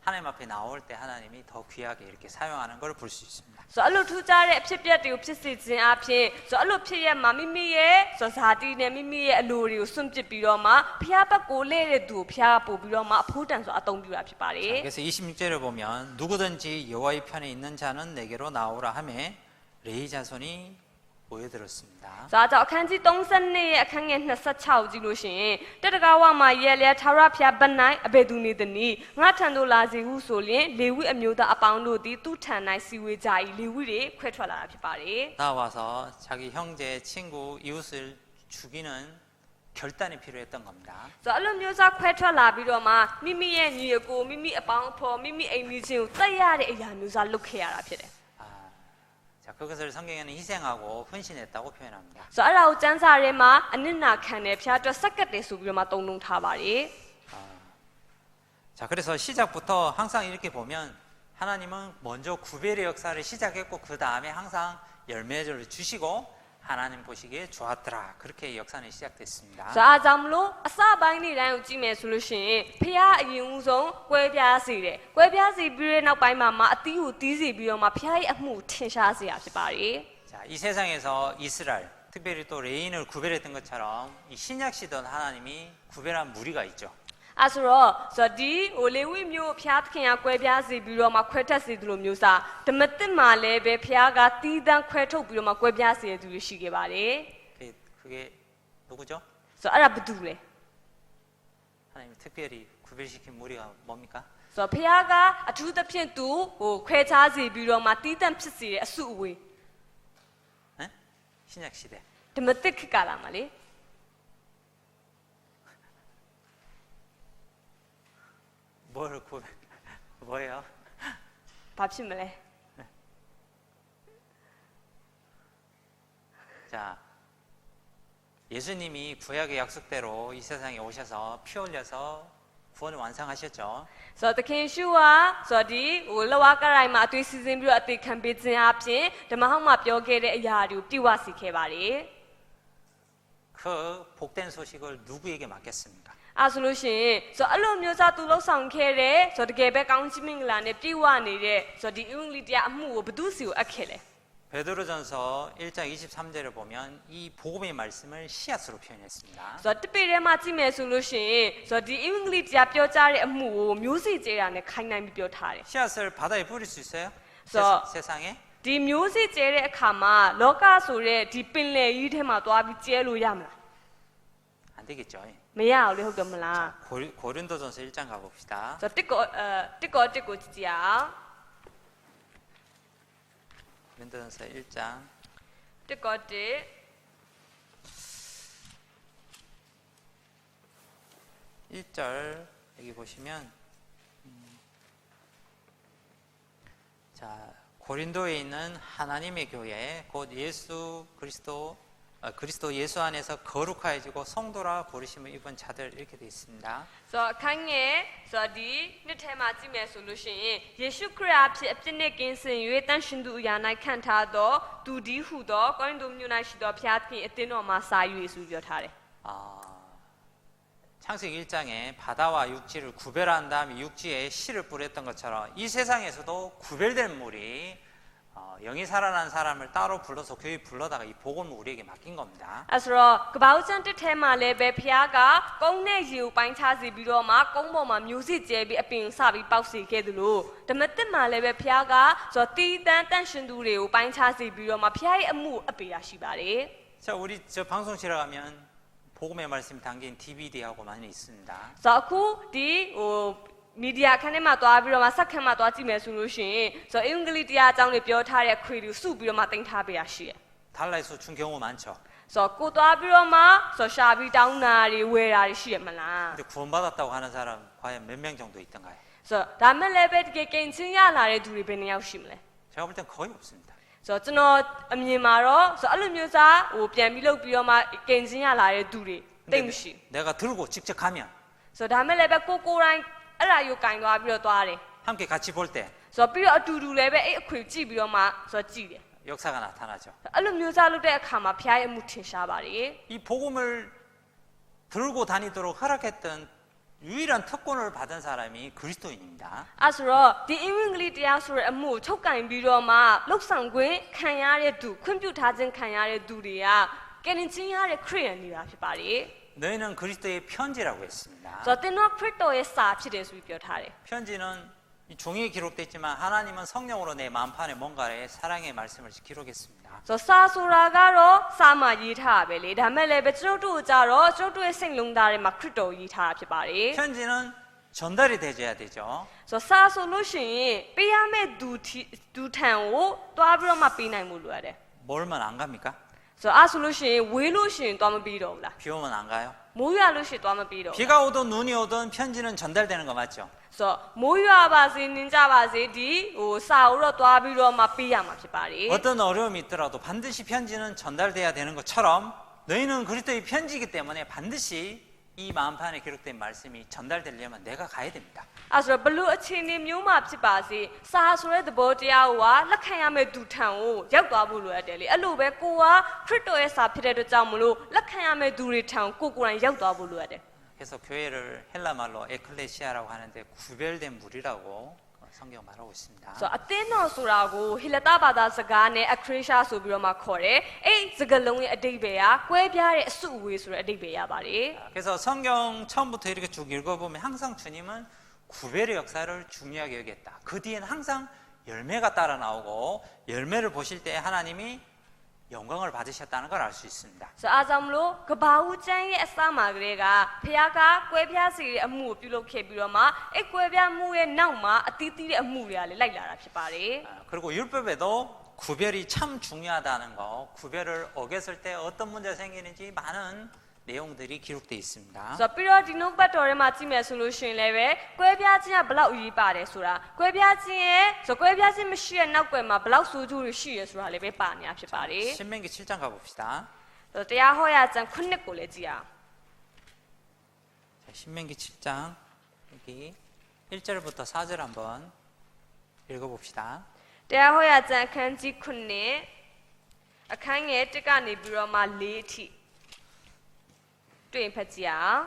Speaker 1: 하나님 앞에 나올 때 하나님이 더 귀하게 이렇게 사용하는 걸 볼 수 있습니다.
Speaker 2: ဆိုအဲ့လိုထူးခြားတဲ့အဖြစ်အပျက်တွေကိုဖြစ်စေခြင်းအပြင်ဆိုအဲ့လိုဖြစ်ရမှာမိမိရဲ့ဆိုဇာတိနဲ့မိမိရဲ့အလိုတွေကိုစွန့်ပစ်ပြီးတော့မှဖျားဘက်ကိုလဲတဲ့သူကိုဖျားပို့ပြီးတော့မှအဖိုးတန်ဆိုအသုံးပြုတာဖြစ်ပါတယ်
Speaker 1: 그래서 26절을 보면 누구든지 여호와의 편에 있는 자는 내게로 나오라 하매 레위 자손이 모여들었습니다.
Speaker 2: ဆိုတော့အခန်းကြီး32ရဲ့အခန်းငယ်26ကြည့်လို့ရှိရင်တတကားဝမှာရဲ့လေထာဝရဘုရားဗနိုင်အဘယ်သူနေသနည်းငါထံသို့လာစေဟုဆိုလျင်လေဝိအမျိုးသားအပေါင်းတို့သည်သူထံ၌စီဝေကြ၏လေဝိတွေခွဲထွက်လာတာဖြစ်ပါတယ်
Speaker 1: 나와서 자기 형제, 친구, 이웃을 죽이는 결단이 필요했던 겁니다.
Speaker 2: ဆိုတော့အဲ့လိုမျိုးစားခွဲထွက်လာပြီးတော့မှမိမိရဲ့ညီအကိုမိမိအပေါင်းအဖော်မိမိအိမ်ကြီးချင်းကိုတတ်ရတဲ့အရာမျိုးစားလုပ်ခဲ့ရတာဖြစ်တယ်
Speaker 1: 자, 그것을 성경에는 희생하고 헌신했다고 표현합니다.
Speaker 2: ဆိုတော့အဲ့ဒါကိုစံစာထဲမှာအနစ်နာခံတယ်ဖျားအတွက်စက္ကတ်တယ်ဆိုပြီးတော့မှတုံ့လုံးထားပါတယ်
Speaker 1: 자, 그래서 시작부터 항상 이렇게 보면 하나님은 먼저 구별의 역사를 시작했고 그 다음에 항상 열매를 주시고 하나님 보시기에 좋았더라. 그렇게 역사는 시작됐습니다.
Speaker 2: ဆိုတော့အားကြောင့်မလို့အစပိုင်းနေတိုင်းကိုကြည့်မယ်ဆိုလို့ရှိရင်ဖျားအရင်ဦးဆုံးကွဲပြားစေတယ်ကွဲပြားစေပြီးတဲ့နောက်ပိုင်းမှာအတီးကိုတီးစီပြီးတော့မှဖျားရဲ့အမှုထင်ရှားစေရဖြစ်ပါတယ်
Speaker 1: 자, 이 세상에서 이스라엘, 특별히 또 레인을 구별했던 것처럼 이 신약 시대는 하나님이 구별한 무리가 있죠.
Speaker 2: အဲ့ဆိုတော့ဒီဟိုလေဝိမျိုးဖျားသခင်ကကွဲပြားစေပြီးတော့မှခွဲထက်စေသူလိုမျိုးစားဓမ္မသစ်မှာလည်းပဲဖျားကတီးတန်းခွဲထုတ်ပြီးတော့မှကွဲပြားစေတဲ့သူတွေရှိခဲ့ပါတယ်
Speaker 1: 그게 누구죠?
Speaker 2: ဆိုတော့အဲ့ဒါဘာတူလဲ
Speaker 1: 하나님이 특별히 구별시킨 무리가 뭡니까?
Speaker 2: ဆိုတော့ဖျားကအထူးသဖြင့်သူဟိုခွဲခြားစေပြီးတော့မှတီးတန်းဖြစ်စေတဲ့အစုအဝေး
Speaker 1: 네? 신약 시대.
Speaker 2: ဓမ္မသစ်ခေတ်ကလာမှာလေ
Speaker 1: 뭘 구별? 뭐예요?
Speaker 2: ဘာဖြစ်မလဲ
Speaker 1: 자, 예수님이 구약의 약속대로 이 세상에 오셔서 피 흘려서 구원을 완성하셨죠.
Speaker 2: ဆိုတော့သခင်ရှုကဆိုတော့ဒီဟိုလဝကရိုင်မှာအသွေးစီစဉ်ပြီးတော့အသေးခံပေးခြင်းအပြင်ဓမ္မဟောင်းမှာပြောခဲ့တဲ့အရာတွေကိုပြည့်ဝစေခဲ့ပါတယ်
Speaker 1: 그 복된 소식을 누구에게 맡겼습니까?
Speaker 2: အဲ့ဆိုလို့ရှိရင်ဆိုတော့အဲ့လိုမျိုးစားသူလှုပ်ဆောင်ခဲ့တဲ့ဆိုတော့တကယ်ပဲကောင်းချီးမင်္ဂလာနဲ့ပြည့်ဝနေတဲ့ဆိုတော့ဒီအင်္ဂလိပ်တရားအမှုကိုဘယ်သူစီကိုအပ်ခဲ့လဲ
Speaker 1: 베드로전서 1장 23절을 보면 이 복음의 말씀을 씨앗으로 표현했습니다.
Speaker 2: ဆိုတော့တပိထဲမှာကြည့်မယ်ဆိုလို့ရှိရင်ဆိုတော့ဒီအင်္ဂလိပ်တရားပြောကြားတဲ့အမှုကိုမျိုးစေ့ကျဲတာနဲ့ခိုင်းနိုင်ပြီးပြောထားတယ်
Speaker 1: 씨앗을 바다에 뿌릴 수 있어요? 세상에?
Speaker 2: ဒီမျိုးစေ့ကျဲတဲ့အခါမှာလောကဆိုတဲ့ဒီပင်လယ်ကြီးထဲမှာသွားပြီးကျဲလို့ရမလား
Speaker 1: 안 되겠죠.
Speaker 2: မရဘူးလေဟုတ်တယ်မလား
Speaker 1: 고린도전서 1장 가봅시다.
Speaker 2: ဆိုတော့တစ်ကိုကြည့်ကြအောင်
Speaker 1: 고린도전서 1장
Speaker 2: တစ်ကိုတစ်
Speaker 1: 1절 여기 보시면 자, 고린도에 있는 하나님의 교회 곧 예수 그리스도 예수 안에서 거룩하여지고 성도라 부르심을 입은 자들 이렇게 되어 있습니다.
Speaker 2: ဆိုတော့ခိုင်းငယ်ဆိုတော့ဒီနှစ်ထဲမှာကြည့်မယ်ဆိုလို့ရှိရင်ယေရှုခရစ်အဖြစ်အပြစ်နဲ့ကင်းစင်၍တန်ရှင်သူအရာ၌ခံထားသောသူဒီဟုသောကောရိန္သုမြို့၌ရှိသောဖျားသခင်အသင်းတော်မှာစာ၍ဆိုပြောထားတယ်
Speaker 1: 자, 창세기 1장에 바다와 육지를 구별한 다음에 육지에 씨를 뿌렸던 것처럼 이 세상에서도 구별된 물이 영이 살아난 사람을 따로 불러서 교회 불러다가 이 복음을 우리에게 맡긴 겁니다.
Speaker 2: အဲ့ဆိုတော့ကပောက်ကျန်တစ်ထဲမှာလည်းပဲဖခင်ကကုန်းနဲ့ရေကိုပိုင်းခြားစီပြီးတော့မှကုန်းပေါ်မှာမျိုးစစ်ကျဲပြီးအပင်စပြီးပေါက်စီခဲ့သလိုဓမ္မသစ်မှာလည်းပဲဖခင်ကဆိုတော့တီးတန်းတန့်ရှင်သူတွေကိုပိုင်းခြားစီပြီးတော့မှဖခင်ရဲ့အမှုအပေးတာရှိပါတယ်
Speaker 1: 자, 우리 저 방송실에 가면 복음의 말씀이 담긴 DVD하고 많이 있습니다.
Speaker 2: ဆိုတော့အခုဒီမီဒီယာခန်းထဲမှာသွားပြီးတော့မှဆက်ခန်းမှာသွားကြည့်မယ်ဆိုလို့ရှိရင်ဆိုတော့အင်္ဂလိပ်တရားအကြောင်းတွေပြောထားတဲ့ခွေတွေစုပြီးတော့မှတင်ထားပေးရရှိတယ်
Speaker 1: 달러에서 준 경우 많죠.
Speaker 2: ဆိုတော့ကိုသွားပြီးတော့မှဆိုတော့ရှာပြီးတောင်းတာတွေဝယ်တာတွေရှိရမလား
Speaker 1: 근데 구원받았다고 하는 사람 과연 몇 명 정도 있던가요?
Speaker 2: ဆိုတော့ဒါမဲ့လည်းပဲတကယ်ကင်ချင်းရလာတဲ့သူတွေဘယ်နှယောက်ရှိမလဲ
Speaker 1: 제가 볼 땐 거의 없습니다.
Speaker 2: ဆိုတော့ကျွန်တော်အမြင်မှာတော့ဆိုတော့အဲ့လိုမျိုးစားပြန်ပြီးလုပ်ပြီးတော့မှကင်ချင်းရလာတဲ့သူတွေတိတ်မရှိ
Speaker 1: 내가 들고 직접 가면
Speaker 2: ဆိုတော့ဒါမဲ့လည်းပဲကိုတိုင်းအဲ့ဒါယူကင်သွားပြီးတော့သွားတယ်
Speaker 1: 함께 같이 볼 때
Speaker 2: ဆိုတော့ပြီးတော့အတူတူလည်းပဲအဲ့အခွေကြည့်ပြီးတော့မှဆိုတော့ကြည့်တယ်
Speaker 1: 역사가 나타나죠.
Speaker 2: အဲ့လိုမျိုးစားလုပ်တဲ့အခါမှာဖခင်ရဲ့အမှုထင်ရှားပါတယ်
Speaker 1: 이 복음을 들고 다니도록 허락했던 유일한 특권을 받은 사람이 그리스도인입니다.
Speaker 2: အဲ့ဆိုတော့ဒီအင်္ဂလိပ်တရားဆိုတဲ့အမှုကိုချုပ်ကင်ပြီးတော့မှလှုပ်ဆောင်ခွင့်ခံရတဲ့သူခွင့်ပြုထားခြင်းခံရတဲ့သူတွေကကယ်တင်ခြင်းရတဲ့ခရစ်ယာန်တွေကဖြစ်ပါတယ်
Speaker 1: 너희는 그리스도의 편지라고 했습니다.
Speaker 2: ဆိုတော့သင်တို့ခရစ်တော်ရဲ့စာဖြစ်တယ်ဆိုပြီးပြောထားတယ်
Speaker 1: 편지는 이 종이에 기록됐지만 하나님은 성령으로 내 마음판에 뭔가의 사랑의 말씀을 기록했습니다.
Speaker 2: ဆိုတော့စာဆိုတာကတော့စာမှာရေးထားတာပဲလေဒါမဲ့လည်းပဲကျွန်တော်တို့ကြတော့ကျွန်တော်တို့ရဲ့စိတ်လုံးသားထဲမှာခရစ်တော်ရေးထားတာဖြစ်ပါတယ်
Speaker 1: 편지는 전달이 돼줘야 되죠.
Speaker 2: ဆိုတော့စာဆိုလို့ရှိရင်ပေးရမယ့်သူထံကိုတွားပြီးတော့မှပေးနိုင်မှုလိုရတယ်
Speaker 1: 멀면 안 갑니까?
Speaker 2: ဆိုတော့အဲ့ဆိုလို့ရှိရင်ဝေးလို့ရှိရင်တွားမပေးတော့ဘူးလား
Speaker 1: 비 오면 안 가요?
Speaker 2: မိုးရွာလို့ရှိရင်တွားမပေးတော့ဘူး
Speaker 1: 비가 오든 눈이 오든 편지는 전달되는 거 맞죠?
Speaker 2: ဆိုတော့မိုးရွာပါစေနင်းကြပါစေဒီစာကိုတော့တွားပြီးတော့မှပေးရမှာဖြစ်ပါတယ်
Speaker 1: 어떤 어려움이 있더라도 반드시 편지는 전달돼야 되는 것처럼 너희는 그리스도의 편지이기 때문에 반드시 이 마음판에 기록된 말씀이 전달되려면 내가 가야 됩니다.
Speaker 2: အဲ့ဆိုတော့ဘလို့အခြေအနေမျိုးမှဖြစ်ပါစေစာဆိုတဲ့သဘောတရားကိုလက်ခံရမယ့်သူထံကိုရောက်သွားဖို့လိုရတယ်လေအဲ့လိုပဲကိုကခရစ်တော်ရဲ့စာဖြစ်တဲ့အတွက်ကြောင့်မလို့လက်ခံရမယ့်သူတွေထံကိုယ်တိုင်ရောက်သွားဖို့လိုရတယ်
Speaker 1: 그래서 교회를 헬라말로 에클레시아라고 하는데 구별된 무리라고 성경 말하고 있습니다.
Speaker 2: ဆိုတော့အသင်းတော်ဆိုတာကိုဟေလသဘာသာစကားနဲ့အခရစ်ရှာဆိုပြီးတော့မှခေါ်တယ်အဲ့စကားလုံးရဲ့အဓိပ္ပာယ်ကကွဲပြားတဲ့အစုအဝေးဆိုတဲ့အဓိပ္ပာယ်ရပါတယ်
Speaker 1: 그래서 성경 처음부터 이렇게 쭉 읽어보면 항상 주님은 구별의 역사를 중요하게 여겼다. 그 뒤에는 항상 열매가 따라 나오고 열매를 보실 때 하나님이 영광을 받으셨다는 걸 알 수 있습니다.
Speaker 2: ဆိုတော့အားကြောင့်မလို့ကဘာဦးကျမ်းရဲ့အစမှာကလေးကဖခင်ကကွဲပြားစေတဲ့အမှုကိုပြုလုပ်ခဲ့ပြီးတော့မှအဲ့ကွဲပြားမှုရဲ့နောက်မှာအသီးသီးတဲ့အမှုတွေကလည်းလိုက်လာတာဖြစ်ပါတယ်
Speaker 1: 그리고 율법에도 구별이 참 중요하다는 거, 구별을 어겼을 때 어떤 문제가 생기는지 많은 내용들이 기록되어 있습니다.
Speaker 2: ဆိုတော့ပြီးတော့ဒီနှုတ်ဘတ်တော်ထဲမှာကြည့်မယ်ဆိုလို့ရှိရင်လည်းပဲကွဲပြားခြင်းကဘလောက်အရေးပါတယ်ဆိုတာကွဲပြားခြင်းရဲ့ဆိုကွဲပြားခြင်းမရှိတဲ့နောက်ွယ်မှာဘလောက်ဆိုးကျိုးတွေရှိရဆိုတာလည်းပဲပါနေတာဖြစ်ပါတယ်
Speaker 1: 신명기 7장 가봅시다.
Speaker 2: ဆိုတော့တရားဟောရာကျမ်း9ကိုလည်းကြည့်အောင်
Speaker 1: 자, 신명기 7장 여기 1절부터 4절 한번 읽어봅시다.
Speaker 2: တရားဟောရာကျမ်းအခန်းကြီး9အခန်းငယ်1ကနေပြီးတော့မှ4အထိတွေ့ဖတ်ကြည့်အောင်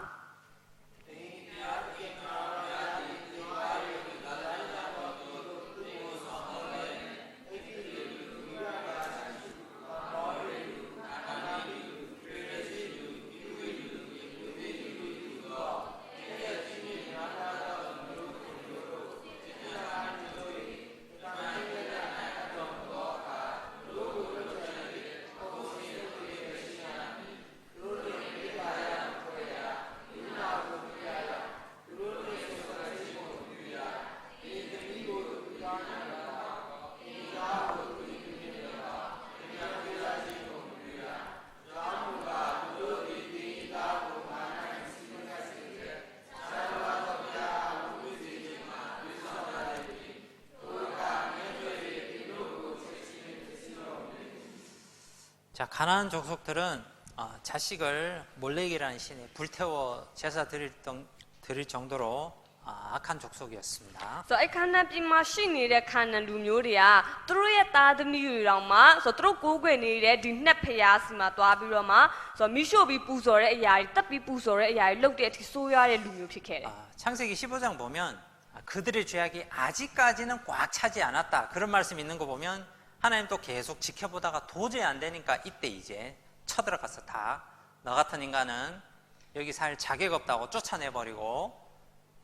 Speaker 1: 자, 가나안 족속들은 자식을 몰렉이라는 신에 불태워 제사 드릴 정도로 악한 족속이었습니다.
Speaker 2: ဆိုအခန်းနပြည်မှာရှိနေတဲ့ခန္ဓာလူမျိုးတွေကသူတို့ရဲ့သားသမီးတွေတောင်မှဆိုသူတို့ကိုးကွယ်နေတဲ့ဒီနှစ်ဖျားစီမှာတွားပြီးတော့မှဆိုမိရှို့ပြီးပူဇော်တဲ့အရာတွေတက်ပြီးပူဇော်တဲ့အရာတွေလုပ်တဲ့အထိဆိုးရွားတဲ့လူမျိုးဖြစ်ခဲ့တယ်
Speaker 1: 창세기 15장 보면 그들의 죄악이 아직까지는 꽉 차지 않았다. 그런 말씀 있는 거 보면 하나님 또 계속 지켜보다가 도저히 안 되니까 이때 이제 쳐들어가서 다 너 같은 인간은 여기 살 자격 없다고 쫓아내버리고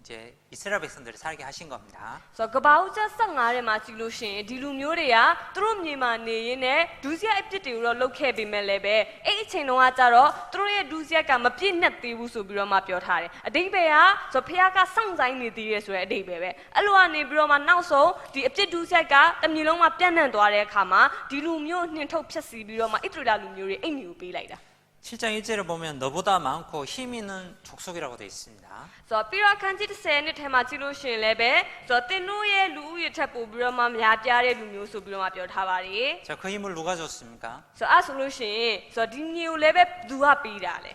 Speaker 1: 이제 이스라엘 백성들이 살게 하신 겁니다.
Speaker 2: ဆိုကပောက်ချက်15ထဲမှာကြည့်လို့ရှိရင်ဒီလူမျိုးတွေကသူတို့မြေမှာနေရင်းနဲ့ဒုစရိုက်အပြစ်တွေကိုတော့လုပ်ခဲ့ပေမဲ့လည်းပဲအဲ့အချိန်တုန်းကကြတော့သူတို့ရဲ့ဒုစရိုက်ကမပြည့်နှက်သေးဘူးဆိုပြီးတော့မှပြောထားတယ်အတိတ်ပဲကဆိုဖခင်ကစောင့်ဆိုင်နေသေးရဲဆိုတဲ့အတိတ်ပဲအဲ့လိုကနေပြီးတော့မှနောက်ဆုံးဒီအပြစ်ဒုစရိုက်ကတစ်မျိုးလုံးမှာပြန့်နှံ့သွားတဲ့အခါမှာဒီလူမျိုးနှင်ထုတ်ဖျက်ဆီးပြီးတော့မှဣသရေလလူမျိုးတွေအိမ်မျိုးပေးလိုက်တာ
Speaker 1: 7장 1절을 보면 너보다 많고 힘 있는 족속이라고 되어 있습니다.
Speaker 2: ဆိုပြီးတော့ခန်းကြီး30နှစ်ထဲမှာကြည့်လို့ရှိရင်လည်းပဲဆိုတင်တို့ရဲ့လူဦးရေထက်ပိုပြီးတော့မှများပြားတဲ့လူမျိုးဆိုပြီးတော့မှပြောထားပါတယ်
Speaker 1: 자, 그 힘을 누가 줬습니까?
Speaker 2: ဆိုအဲ့ဆိုလို့ရှိရင်ဆိုဒီမျိုးလည်းပဲသူကပေးတာလေ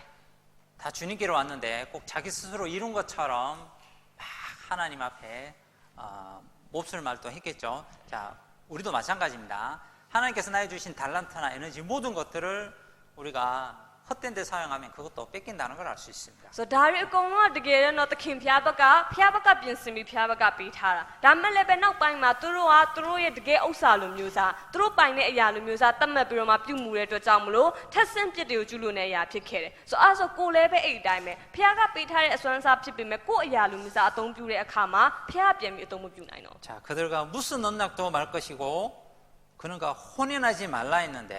Speaker 1: 다 주님께로 왔는데 꼭 자기 스스로 이룬 것처럼 막 하나님 앞에 몹쓸 말도 했겠죠. 자, 우리도 마찬가지입니다. 하나님께서 나에 주신 달란트나 에너지 모든 것들을 우리가 헛된 데 사용하면 그것도 뺏긴다는 걸 알 수 있습니다.
Speaker 2: ဆိုဒါရီအကုန်လုံးကတကယ်တော့သခင်ဖျားဘက်ကပြင်ဆင်ပြီးဖျားဘက်ကပေးထားတာဒါမဲ့လည်းပဲနောက်ပိုင်းမှာသူတို့ရဲ့တကယ်ဥစ္စာလိုမျိုးစားသူတို့ပိုင်တဲ့အရာလိုမျိုးစားတတ်မှတ်ပြီးတော့မှပြုမှုတဲ့အတွက်ကြောင့်မလို့ထက်ဆင့်ပြစ်တွေကိုကျူးလွန်တဲ့အရာဖြစ်ခဲ့တယ်ဆိုအဲ့ဆိုကိုလည်းပဲအဲ့ဒီတိုင်းပဲဖျားကပေးထားတဲ့အစွမ်းစားဖြစ်ပေမဲ့ကိုယ့်အရာလိုမျိုးစားအသုံးပြုတဲ့အခါမှာဖျားပြန်ပြီးအသုံးမပြုနိုင်တော့
Speaker 1: 자, 그들과 무슨 언약도 말 것이고 그는가 혼인하지 말라 했는데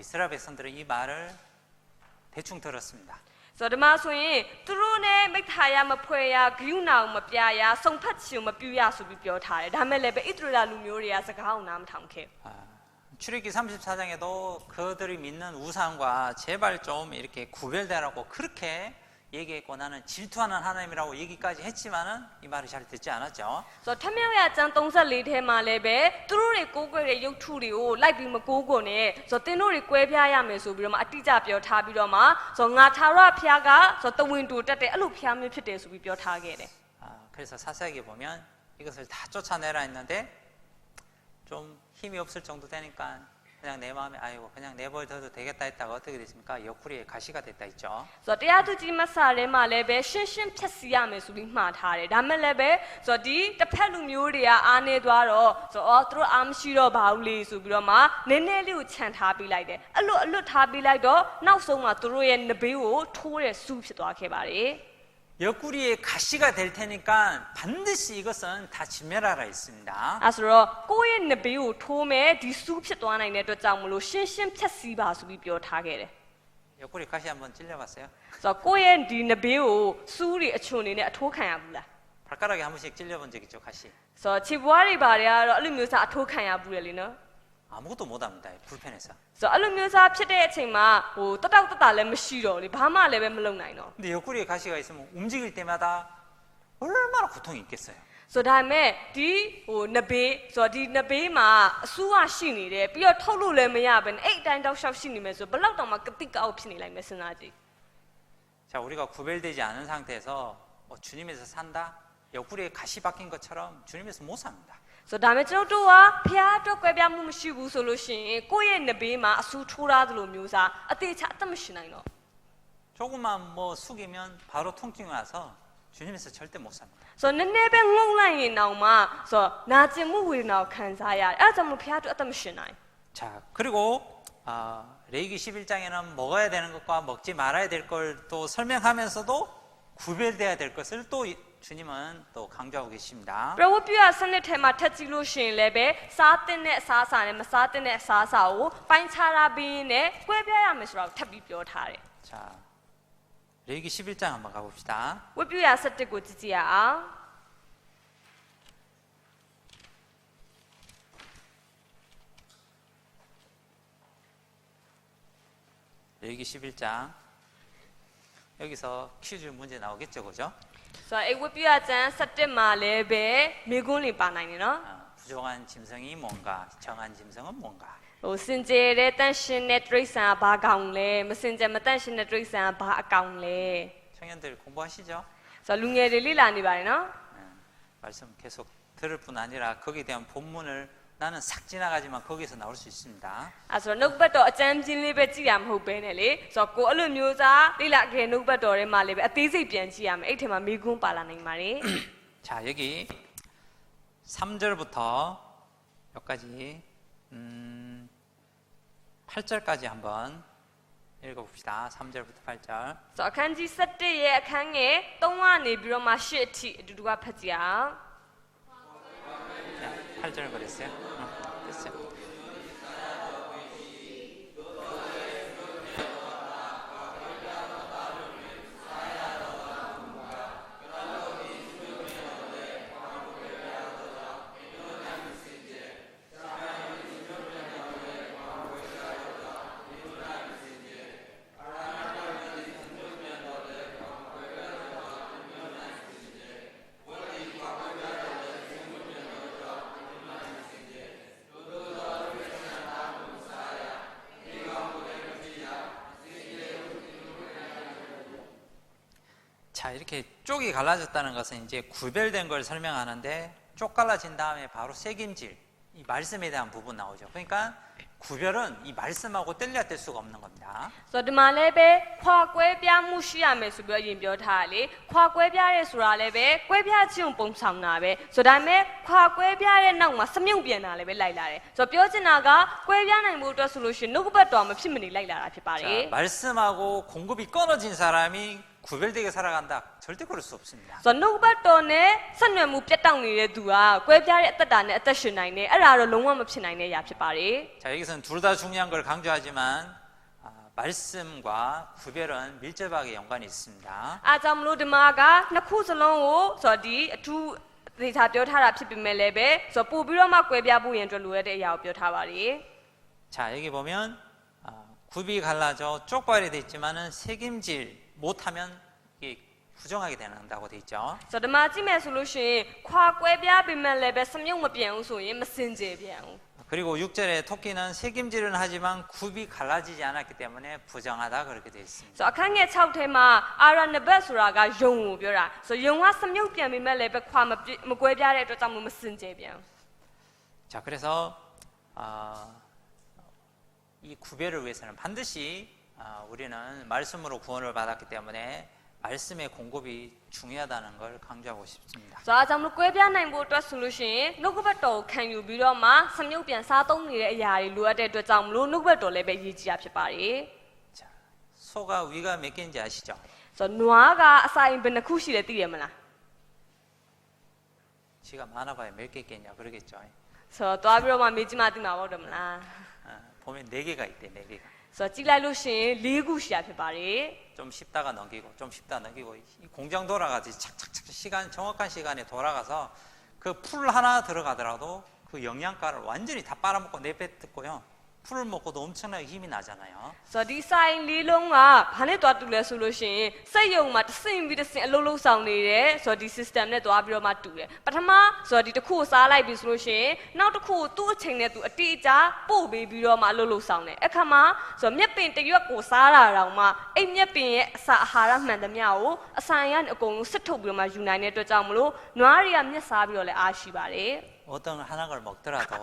Speaker 1: 이스라엘 백성들은 이 말을 대충 들었습니다.
Speaker 2: ဆိုတော့ဒီမှာဆိုရင်သူတို့နဲ့မိသားရမဖွဲရဂရုဏာမပြရစုံဖတ်ချင်မပြရဆိုပြီးပြောထားတယ်ဒါမဲ့လည်းပဲဣသရေလလူမျိုးတွေကစကားအောင်နားမထောင်ခဲ့
Speaker 1: 출애굽기 34장에도 그들이 믿는 우상과 제발 좀 이렇게 구별되라고 그렇게 얘기했고 나는 질투하는 하나님이라고 얘기까지 했지만은 이 말이 잘 듣지 않았죠.
Speaker 2: ဆိုတော့ထမြောက်ရကျမ်း34ထဲမှာလည်းပဲသူတို့တွေကိုးကွယ်တဲ့ရုပ်ထုတွေကိုလိုက်ပြီးမကိုးကွယ်နဲ့ဆိုတော့သင်တို့တွေကွဲပြားရမယ်ဆိုပြီးတော့မှအတိအကျပြောထားပြီးတော့မှဆိုတော့ငါထာဝရဘုရားကဆိုတော့တဝင်းတူတက်တယ်အဲ့လိုဘုရားမျိုးဖြစ်တယ်ဆိုပြီးပြောထားခဲ့တယ်
Speaker 1: 그래서 사사기에 보면 이것을 다 쫓아내라 했는데 좀 힘이 없을 정도 되니까 그냥 내 마음에 아이고 그냥 내버려둬도 되겠다 했다가 어떻게 됐습니까? 옆구리에 가시가 됐다 했죠.
Speaker 2: ဆိုတော့တရားသူကြီးမဆာထဲမှာလည်းပဲရှင်းရှင်းဖြတ်စီရမယ်ဆိုပြီးမှားထားတယ်ဒါမဲ့လည်းပဲဆိုတော့ဒီတစ်ဖက်လူမျိုးတွေကအားနေသွားတော့ဆိုတော့သူတို့အားမရှိတော့ပါဘူးလေဆိုပြီးတော့မှနည်းနည်းလေးကိုခြံထားပေးလိုက်တယ်အဲ့လိုအလွတ်ထားပေးလိုက်တော့နောက်ဆုံးမှာသူတို့ရဲ့နဘေးကိုထိုးတဲ့ဆူဖြစ်သွားခဲ့ပါတယ်
Speaker 1: 옆구리에 가시가 될 테니까 반드시 이것은 다 진멸하라 했습니다.
Speaker 2: အဲ့ဆိုတော့ကိုယ့်ရဲ့နဘေးကိုထိုးမယ်ဒီဆူဖြစ်သွားနိုင်တဲ့အတွက်ကြောင့်မလို့ရှင်းရှင်းဖြတ်စီပါဆိုပြီးပြောထားခဲ့တယ်
Speaker 1: 옆구리 가시 한번 찔려봤어요?
Speaker 2: ဆိုတော့ကိုယ့်ရဲ့ဒီနဘေးကိုဆူတွေအချွန်နေနဲ့အထိုးခံရဘူးလား
Speaker 1: 발가락에 한 번씩 찔려본 적 있죠, 가시?
Speaker 2: ဆိုတော့ခြေပွားတွေဘာတွေကတော့အဲ့လိုမျိုးစားအထိုးခံရဘူးလေနော်
Speaker 1: 아무것도 못합니다. 불편해서.
Speaker 2: ဆိုတော့အဲ့လိုမျိုးစားဖြစ်တဲ့အချိန်မှာဟိုတတောက်တတလည်းမရှိတော့လေဘာမှလည်းပဲမလုပ်နိုင်တော့
Speaker 1: 근데 옆구리에 가시가 있으면 움직일 때마다 얼마나 고통이 있겠어요.
Speaker 2: ဆိုတော့ဒါပေမဲ့ဒီဟိုနဘေးဆိုတော့ဒီနဘေးမှာအဆူကရှိနေတယ်ပြီးတော့ထုတ်လို့လည်းမရဘဲနဲ့အဲ့အတိုင်းတောက်လျှောက်ရှိနေမယ်ဆိုဘယ်လောက်တောင်မှကတိကောက်ဖြစ်နေလိုက်မယ်စဉ်းစားကြည့်
Speaker 1: 자, 우리가 구별되지 않은 상태에서 주님에서 산다? 옆구리에 가시 박힌 것처럼 주님에서 못 삽니다.
Speaker 2: ဆိုတော့ဒါပေမဲ့ကျွန်တော်တို့ကဖျားတော့ကြွယ်ပြမှုမရှိဘူးဆိုလို့ရှိရင်ကိုယ့်ရဲ့နဘေးမှာအဆူထိုးထားသလိုမျိုးစားအသေးချအသက်မရှိနိုင်တော့
Speaker 1: 조금만 뭐 숙이면 바로 통증이 와서 주님에서 절대 못 삽니다.
Speaker 2: ဆိုတော့နည်းနည်းပဲငုံလိုက်ရင်တောင်မှဆိုတော့နာကျင်မှုဝေဒနာကိုခံစားရတယ်အဲ့ဒါကြောင့်မလို့ဖျားတို့အသက်မရှိနိုင်
Speaker 1: 자, 그리고 레위기 11장에는 먹어야 되는 것과 먹지 말아야 될 걸 또 설명하면서도 구별돼야 될 것을 또 주님은 또 강조하고 계십니다.
Speaker 2: ပြဝပြစနစ်ထဲမှာထက်ကြည့်လို့ရှိရင်လည်းပဲစားတဲ့အစားအစာနဲ့မစားတဲ့အစားအစာကိုပိုင်းခြားထားပြီးနဲ့ကွဲပြားရမယ်ဆိုတော့ထပ်ပြီးပြောထားတယ်
Speaker 1: 자, 레위기 11장 한번 가봅시다.
Speaker 2: ဝပြ17ကိုကြည့်ကြည့်ရအောင်
Speaker 1: 레위기 11장 여기서 퀴즈 문제 나오겠죠, 그죠?
Speaker 2: ဆိုတော့အဲ့ဝပြကျမ်း17မှာလည်းပဲမိကွန်းလေးပါနိုင်တယ်နော်
Speaker 1: 부정한 짐승이 뭔가, 정한 짐승은 뭔가.
Speaker 2: ဟိုစင်ကြယ်တဲ့တန့်ရှင်တဲ့တိရစ္ဆာန်ဘာကောင်လဲမစင်ကြယ်မတန့်ရှင်တဲ့တိရစ္ဆာန်ဘာအကောင်လဲ
Speaker 1: 청년들 공부하시죠?
Speaker 2: ဆိုလူငယ်တွေလေ့လာနေပါတယ်နော်
Speaker 1: 말씀 계속 들을 뿐 아니라 거기에 대한 본문을 나는 싹 지나가지만 거기서 나올 수 있습니다.
Speaker 2: အဲဆိုနှုတ်ပတ်တော်အကျမ်းပြင်းလေးပဲကြည့်ရမှာမဟုတ်ဘဲနဲ့လေဆိုတော့ကိုအဲ့လိုမျိုးစားလေ့လာခဲ့နှုတ်ပတ်တော်ထဲမှာလေးပဲအသေးစိတ်ပြန်ကြည့်ရမယ်အဲ့ထဲမှာမိကွန်းပါလာနိုင်ပါတယ်
Speaker 1: 자, 여기 3절부터 여기까지 8절까지 한번 읽어봅시다. 3절부터 8절.
Speaker 2: ဆိုတော့အခန်းကြီး7ရဲ့အခန်းငယ်3ကနေပြီးတော့မှ8အထိအတူတူကဖတ်ကြည့်အောင်
Speaker 1: 8절 그랬어요? 됐어요. 자, 이렇게 쪽이 갈라졌다는 것은 이제 구별된 걸 설명하는데 쪽 갈라진 다음에 바로 책임질, 이 말씀에 대한 부분 나오죠. 그러니까 구별은 이 말씀하고 뗄래야 뗄 수가 없는 겁니다.
Speaker 2: ဆိုတော့ဒီမှာလည်းပဲခွာကွဲပြားမှုရှိရမယ်ဆိုပြီးတော့ရင်ပြောထားတယ်လေခွာကွဲပြားရဲဆိုတာလည်းပဲကွဲပြားခြင်းပုံဆောင်တာပဲဆိုတော့ဒါပေမဲ့ခွာကွဲပြားတဲ့နောက်မှာစမြုပ်ပြန်တာလည်းပဲလိုက်လာတယ်ဆိုတော့ပြောချင်တာကကွဲပြားနိုင်ဖို့အတွက်ဆိုလို့ရှိရင်နှုတ်ကပတ်တော်မဖြစ်မနေလိုက်လာတာဖြစ်ပါတယ်
Speaker 1: 자, 말씀하고 공급이 끊어진 사람이 구별되게 살아간다. 절대 그럴 수 없습니다.
Speaker 2: ဆိုတော့နှုတ်ကပတ်တော်နဲ့ဆက်နွယ်မှုပြတ်တောက်နေတဲ့သူကကွဲပြားတဲ့အသက်တာနဲ့အသက်ရှင်နိုင်တယ်အဲ့ဒါတော့လုံးဝမဖြစ်နိုင်တဲ့အရာဖြစ်ပါတယ်
Speaker 1: 자, 여기서는 둘 다 중요한 걸 강조하지만 말씀과 구별은 밀접하게 연관이 있습니다.
Speaker 2: အားကြောင့်မလို့ဒီမှာကနှစ်ခုစလုံးကိုဆိုတော့ဒီအထူးဒေတာပြောထားတာဖြစ်ပေမဲ့လည်းပဲဆိုတော့ပို့ပြီးတော့မှကွဲပြားဖို့ရင်အတွက်လိုရတဲ့အရာကိုပြောထားပါတယ်
Speaker 1: 자, 여기 보면 굽이 갈라져 쪽발이 돼 있지만은 책임질 못하면 이게 부정하게 된다고 돼 있죠.
Speaker 2: ဆိုတော့ဒီမှာကြည့်မယ်ဆိုလို့ရှိရင်ခွာကွဲပြားပေမဲ့လည်းပဲစမြုပ်မပြန်ဘူးဆိုရင်မစင်ကြယ်ပြန်ဘူး
Speaker 1: 그리고 6절에 토끼는 책임질은 하지만 굽이 갈라지지 않았기 때문에 부정하다 그렇게 돼 있습니다.
Speaker 2: ဆိုတော့အခန်းငယ်6ထဲမှာအာရနဘတ်ဆိုတာကယုံကိုပြောတာဆိုတော့ယုံကစမြုပ်ပြန်ပေမဲ့လည်းပဲခွာမကွဲပြားတဲ့အတွက်ကြောင့်မစင်ကြယ်ပြန်ဘူး
Speaker 1: 자, 그래서 이 구별을 위해서는 반드시 우리는 말씀으로 구원을 받았기 때문에 말씀의 공급이 중요하다는 걸 강조하고 싶습니다.
Speaker 2: ဆိုတော့အကြောင်းလို့ကွဲပြားနိုင်ဖို့အတွက်ဆိုလို့ရှိရင်နှုတ်ကပတ်တော်ကိုခံယူပြီးတော့မှစမြုပ်ပြန်စားသုံးနေတဲ့အရာတွေလိုအပ်တဲ့အတွက်ကြောင့်မလို့နှုတ်ကပတ်တော်လည်းပဲရည်ကြီးတာဖြစ်ပါတယ်
Speaker 1: 자, 소가 위가 몇 개인지 아시죠?
Speaker 2: ဆိုတော့နွားကအစာရင်ဘယ်နှခုရှိလဲသိရမလား
Speaker 1: 지가 많아봐야 몇 개 있겠냐 그러겠죠.
Speaker 2: ဆိုတော့သွားပြီးတော့မှမေးကြည့်မှသိမှာပေါ့တယ်မလား
Speaker 1: 보면 4개가 있대, 4개가.
Speaker 2: ဆိုတော့ကြည့်လိုက်လို့ရှိရင်၄ခုရှိတာဖြစ်ပါတယ်
Speaker 1: 좀 쉽다가 넘기고 좀 쉽다 넘기고 이 공장 돌아가지 착착착 시간 정확한 시간에 돌아가서 그 풀 하나 들어가더라도 그 영양가를 완전히 다 빨아먹고 내뱉고요. 풀을 먹고도 엄청나게 힘이 나잖아요.
Speaker 2: ဆိုတော့ဒီဆိုင်လေးလုံးကဘာနဲ့တွားတူလဲဆိုလို့ရှိရင်စက်ယုံမှာတစ်စင်ပြီးတစ်စင်အလုံးလုံးဆောင်နေတယ်ဆိုတော့ဒီ system နဲ့တွားပြီးတော့မှတူတယ်ပထမဆိုတော့ဒီတစ်ခုကိုစားလိုက်ပြီဆိုလို့ရှိရင်နောက်တစ်ခုကိုသူ့အချိန်နဲ့သူအတိအကျပို့ပေးပြီးတော့မှအလုံးလုံးဆောင်တယ်အခါမှာဆိုတော့မြက်ပင်တစ်ရွက်ကိုစားတာတောင်မှအဲ့မြက်ပင်ရဲ့အစာအာဟာရမှန်သမျှကိုအဆိုင်ရအကုန်လုံးစစ်ထုတ်ပြီးတော့မှယူနိုင်တဲ့အတွက်ကြောင့်မလို့နွားတွေကမြက်စားပြီးတော့လည်းအားရှိပါတယ်
Speaker 1: 어떤 하나 걸 먹더라도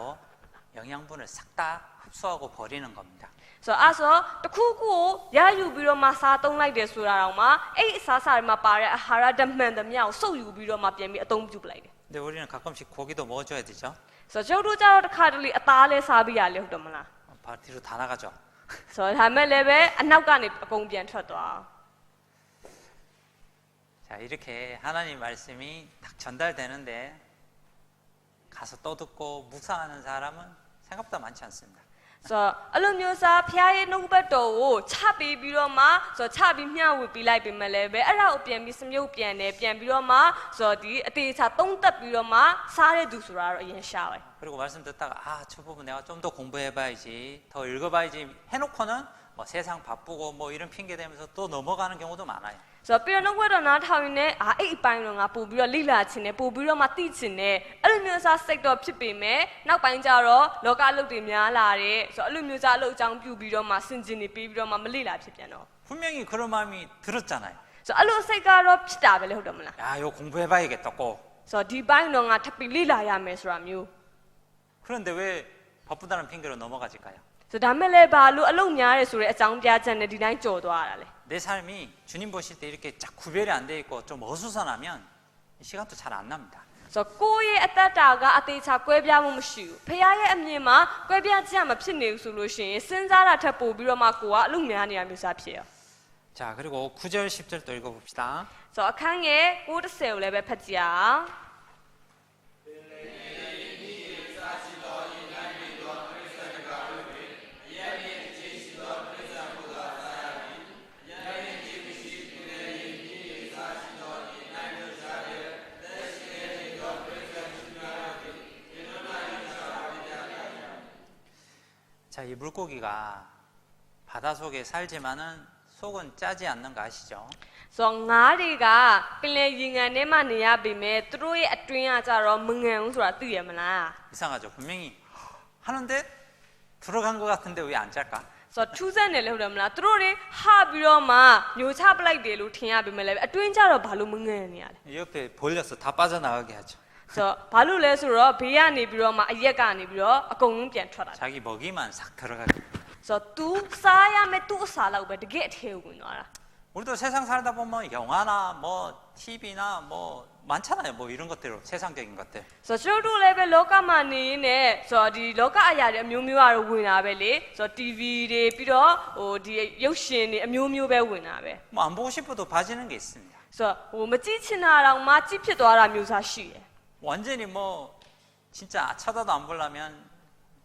Speaker 1: 영양분을 싹 다 흡수하고 버리는 겁니다.
Speaker 2: ဆိုတော့အဲ့ဆိုတစ်ခုခုကိုရယူပြီးတော့မှစားသုံးလိုက်တယ်ဆိုတာတောင်မှအဲ့အစားစားတွေမှာပါတဲ့အာဟာရဓာတ်မှန်သမျှကိုစုပ်ယူပြီးတော့မှပြန်ပြီးအသုံးပြုပလိုက်တယ်
Speaker 1: 근데 우리는 가끔씩 고기도 먹어줘야 되죠.
Speaker 2: ဆိုတော့ကျုပ်တို့ကြတော့တစ်ခါတလေအသားလဲစားပြီးရလေဟုတ်တယ်မလား
Speaker 1: 발 뒤로 다 나가죠.
Speaker 2: ဆိုတော့ဒါမဲ့လည်းပဲအနောက်ကနေအကုန်ပြန်ထွက်သွား
Speaker 1: 자, 이렇게 하나님 말씀이 딱 전달되는데 가서 떠듣고 묵상하는 사람은 생각보다 많지 않습니다.
Speaker 2: ဆိုတော့အဲ့လိုမျိုးစားဖျားရဲ့နှုတ်ဘတ်တော်ကိုချပေးပြီးတော့မှဆိုတော့ချပြီးမျှဝေပေးလိုက်ပေမဲ့လည်းပဲအဲ့ဒါကိုပြန်ပြီးစမြုပ်ပြန်တယ်ပြန်ပြီးတော့မှဆိုတော့ဒီအသေးချာသုံးသက်ပြီးတော့မှစားတဲ့သူဆိုတာတော့အရင်ရှာပဲ
Speaker 1: 그리고 말씀 듣다가 저 부분 내가 좀 더 공부해봐야지 더 읽어봐야지 해놓고는 뭐 세상 바쁘고 뭐 이런 핑계 대면서 또 넘어가는 경우도 많아요.
Speaker 2: ဆိုတော့ပြီးတော့နှုတ်ဘတ်တော်နားထောင်ရင်းနဲ့အဲ့အပိုင်းတော့ငါပို့ပြီးတော့လိလာခြင်းနဲ့ပို့ပြီးတော့မှသိခြင်းနဲ့အဲ့လိုမျိုးစားစိတ်တော့ဖြစ်ပေမဲ့နောက်ပိုင်းကျတော့လောကအလုပ်တွေများလာတဲ့ဆိုတော့အဲ့လိုမျိုးစားအလုပ်အကြောင်းပြုပြီးတော့မှစင်ကျင်နေပြီးတော့မှမလိလာဖြစ်ပြန်တော့
Speaker 1: 분명히 그런 마음이 들었잖아요.
Speaker 2: ဆိုအဲ့လိုစိတ်ကတော့ဖြစ်တာပဲလေဟုတ်တယ်မလား
Speaker 1: 야, 이거 공부해봐야겠다, 꼭.
Speaker 2: ဆိုတော့ဒီဘိုင်းတော့ငါထပ်ပြီးလေ့လာရမယ်ဆိုတာမျိုး
Speaker 1: 그런데 왜 바쁘다는 핑계로 넘어가질까요?
Speaker 2: ဆိုတော့ဒါမဲ့လည်းဘာလို့အလုပ်များတယ်ဆိုတဲ့အကြောင်းပြချက်နဲ့ဒီတိုင်းကြော်သွားရတာလဲ
Speaker 1: 내 삶이 주님 보실 때 이렇게 쫙 구별이 안 돼 있고 좀 어수선하면 이 시간도 잘 안 납니다.
Speaker 2: ဆိုတော့ကိုယ့်ရဲ့အသက်တာကအသေးချာကွဲပြားမှုမရှိဘူးဖခင်ရဲ့အမြင်မှာကွဲပြားခြင်းမဖြစ်နေဘူးဆိုလို့ရှိရင်စဉ်းစားတာထပ်ပို့ပြီးတော့မှကိုကအလုပ်များနေရမျိုးစားဖြစ်ရ
Speaker 1: 자, 그리고 9절, 10절 또 읽어봅시다.
Speaker 2: ဆိုတော့အခန်းငယ်9:10ကိုလည်းပဲဖတ်ကြည့်အောင်
Speaker 1: 자, 이 물고기가 바다 속에 살지만은 속은 짜지 않는 거 아시죠?
Speaker 2: ဆိုတော့ငါးတွေကပင်လယ်ရေငန်ထဲမှာနေရပေမဲ့သူတို့ရဲ့အတွင်းကကြတော့မငန်ဘူးဆိုတာသိရမလား
Speaker 1: 이상하죠? 분명히 하는데 들어간 것 같은데 왜 안 짤까?
Speaker 2: ဆိုတော့ထူးဆန်းတယ်လို့ဟုတ်တယ်မလားသူတို့တွေဟပြီးတော့မှညိုချပလိုက်တယ်လို့ထင်ရပေမဲ့လည်းအတွင်းကျတော့ဘာလို့မငန်နေရလဲ
Speaker 1: 옆에 벌려서 다 빠져나가게 하죠.
Speaker 2: ဆိုတော့ဘာလို့လဲဆိုတော့ဘေးကနေပြီးတော့မှအရက်ကနေပြီးတော့အကုန်လုံးပြန်ထွက်လာတယ်
Speaker 1: 자기 먹이만 싹 들어가게.
Speaker 2: ဆိုတော့ तू စားရမယ် तू အစားလောက်ပဲတကယ်အထဲဝင်သွားတာ
Speaker 1: 우리도 세상 살다 보면 영화나 뭐 TV나 뭐 많잖아요. 뭐 이런 것들 세상적인 것들.
Speaker 2: ဆိုတော့ကျွန်တော်တို့လည်းပဲလောကမှာနေရင်းနဲ့ဆိုတော့ဒီလောကအရာတွေအမျိုးမျိုးကတော့ဝင်တာပဲလေဆိုတော့ TV တွေပြီးတော့ဟိုဒီရုပ်ရှင်တွေအမျိုးမျိုးပဲဝင်တာပဲ
Speaker 1: 뭐 안 보고 싶어도 봐지는 게 있습니다.
Speaker 2: ဆိုတော့ဟိုမကြည့်ချင်တာတော့မှကြည့်ဖြစ်သွားတာမျိုးစားရှိတယ်
Speaker 1: 완전히 뭐 진짜 쳐다도 안 보려면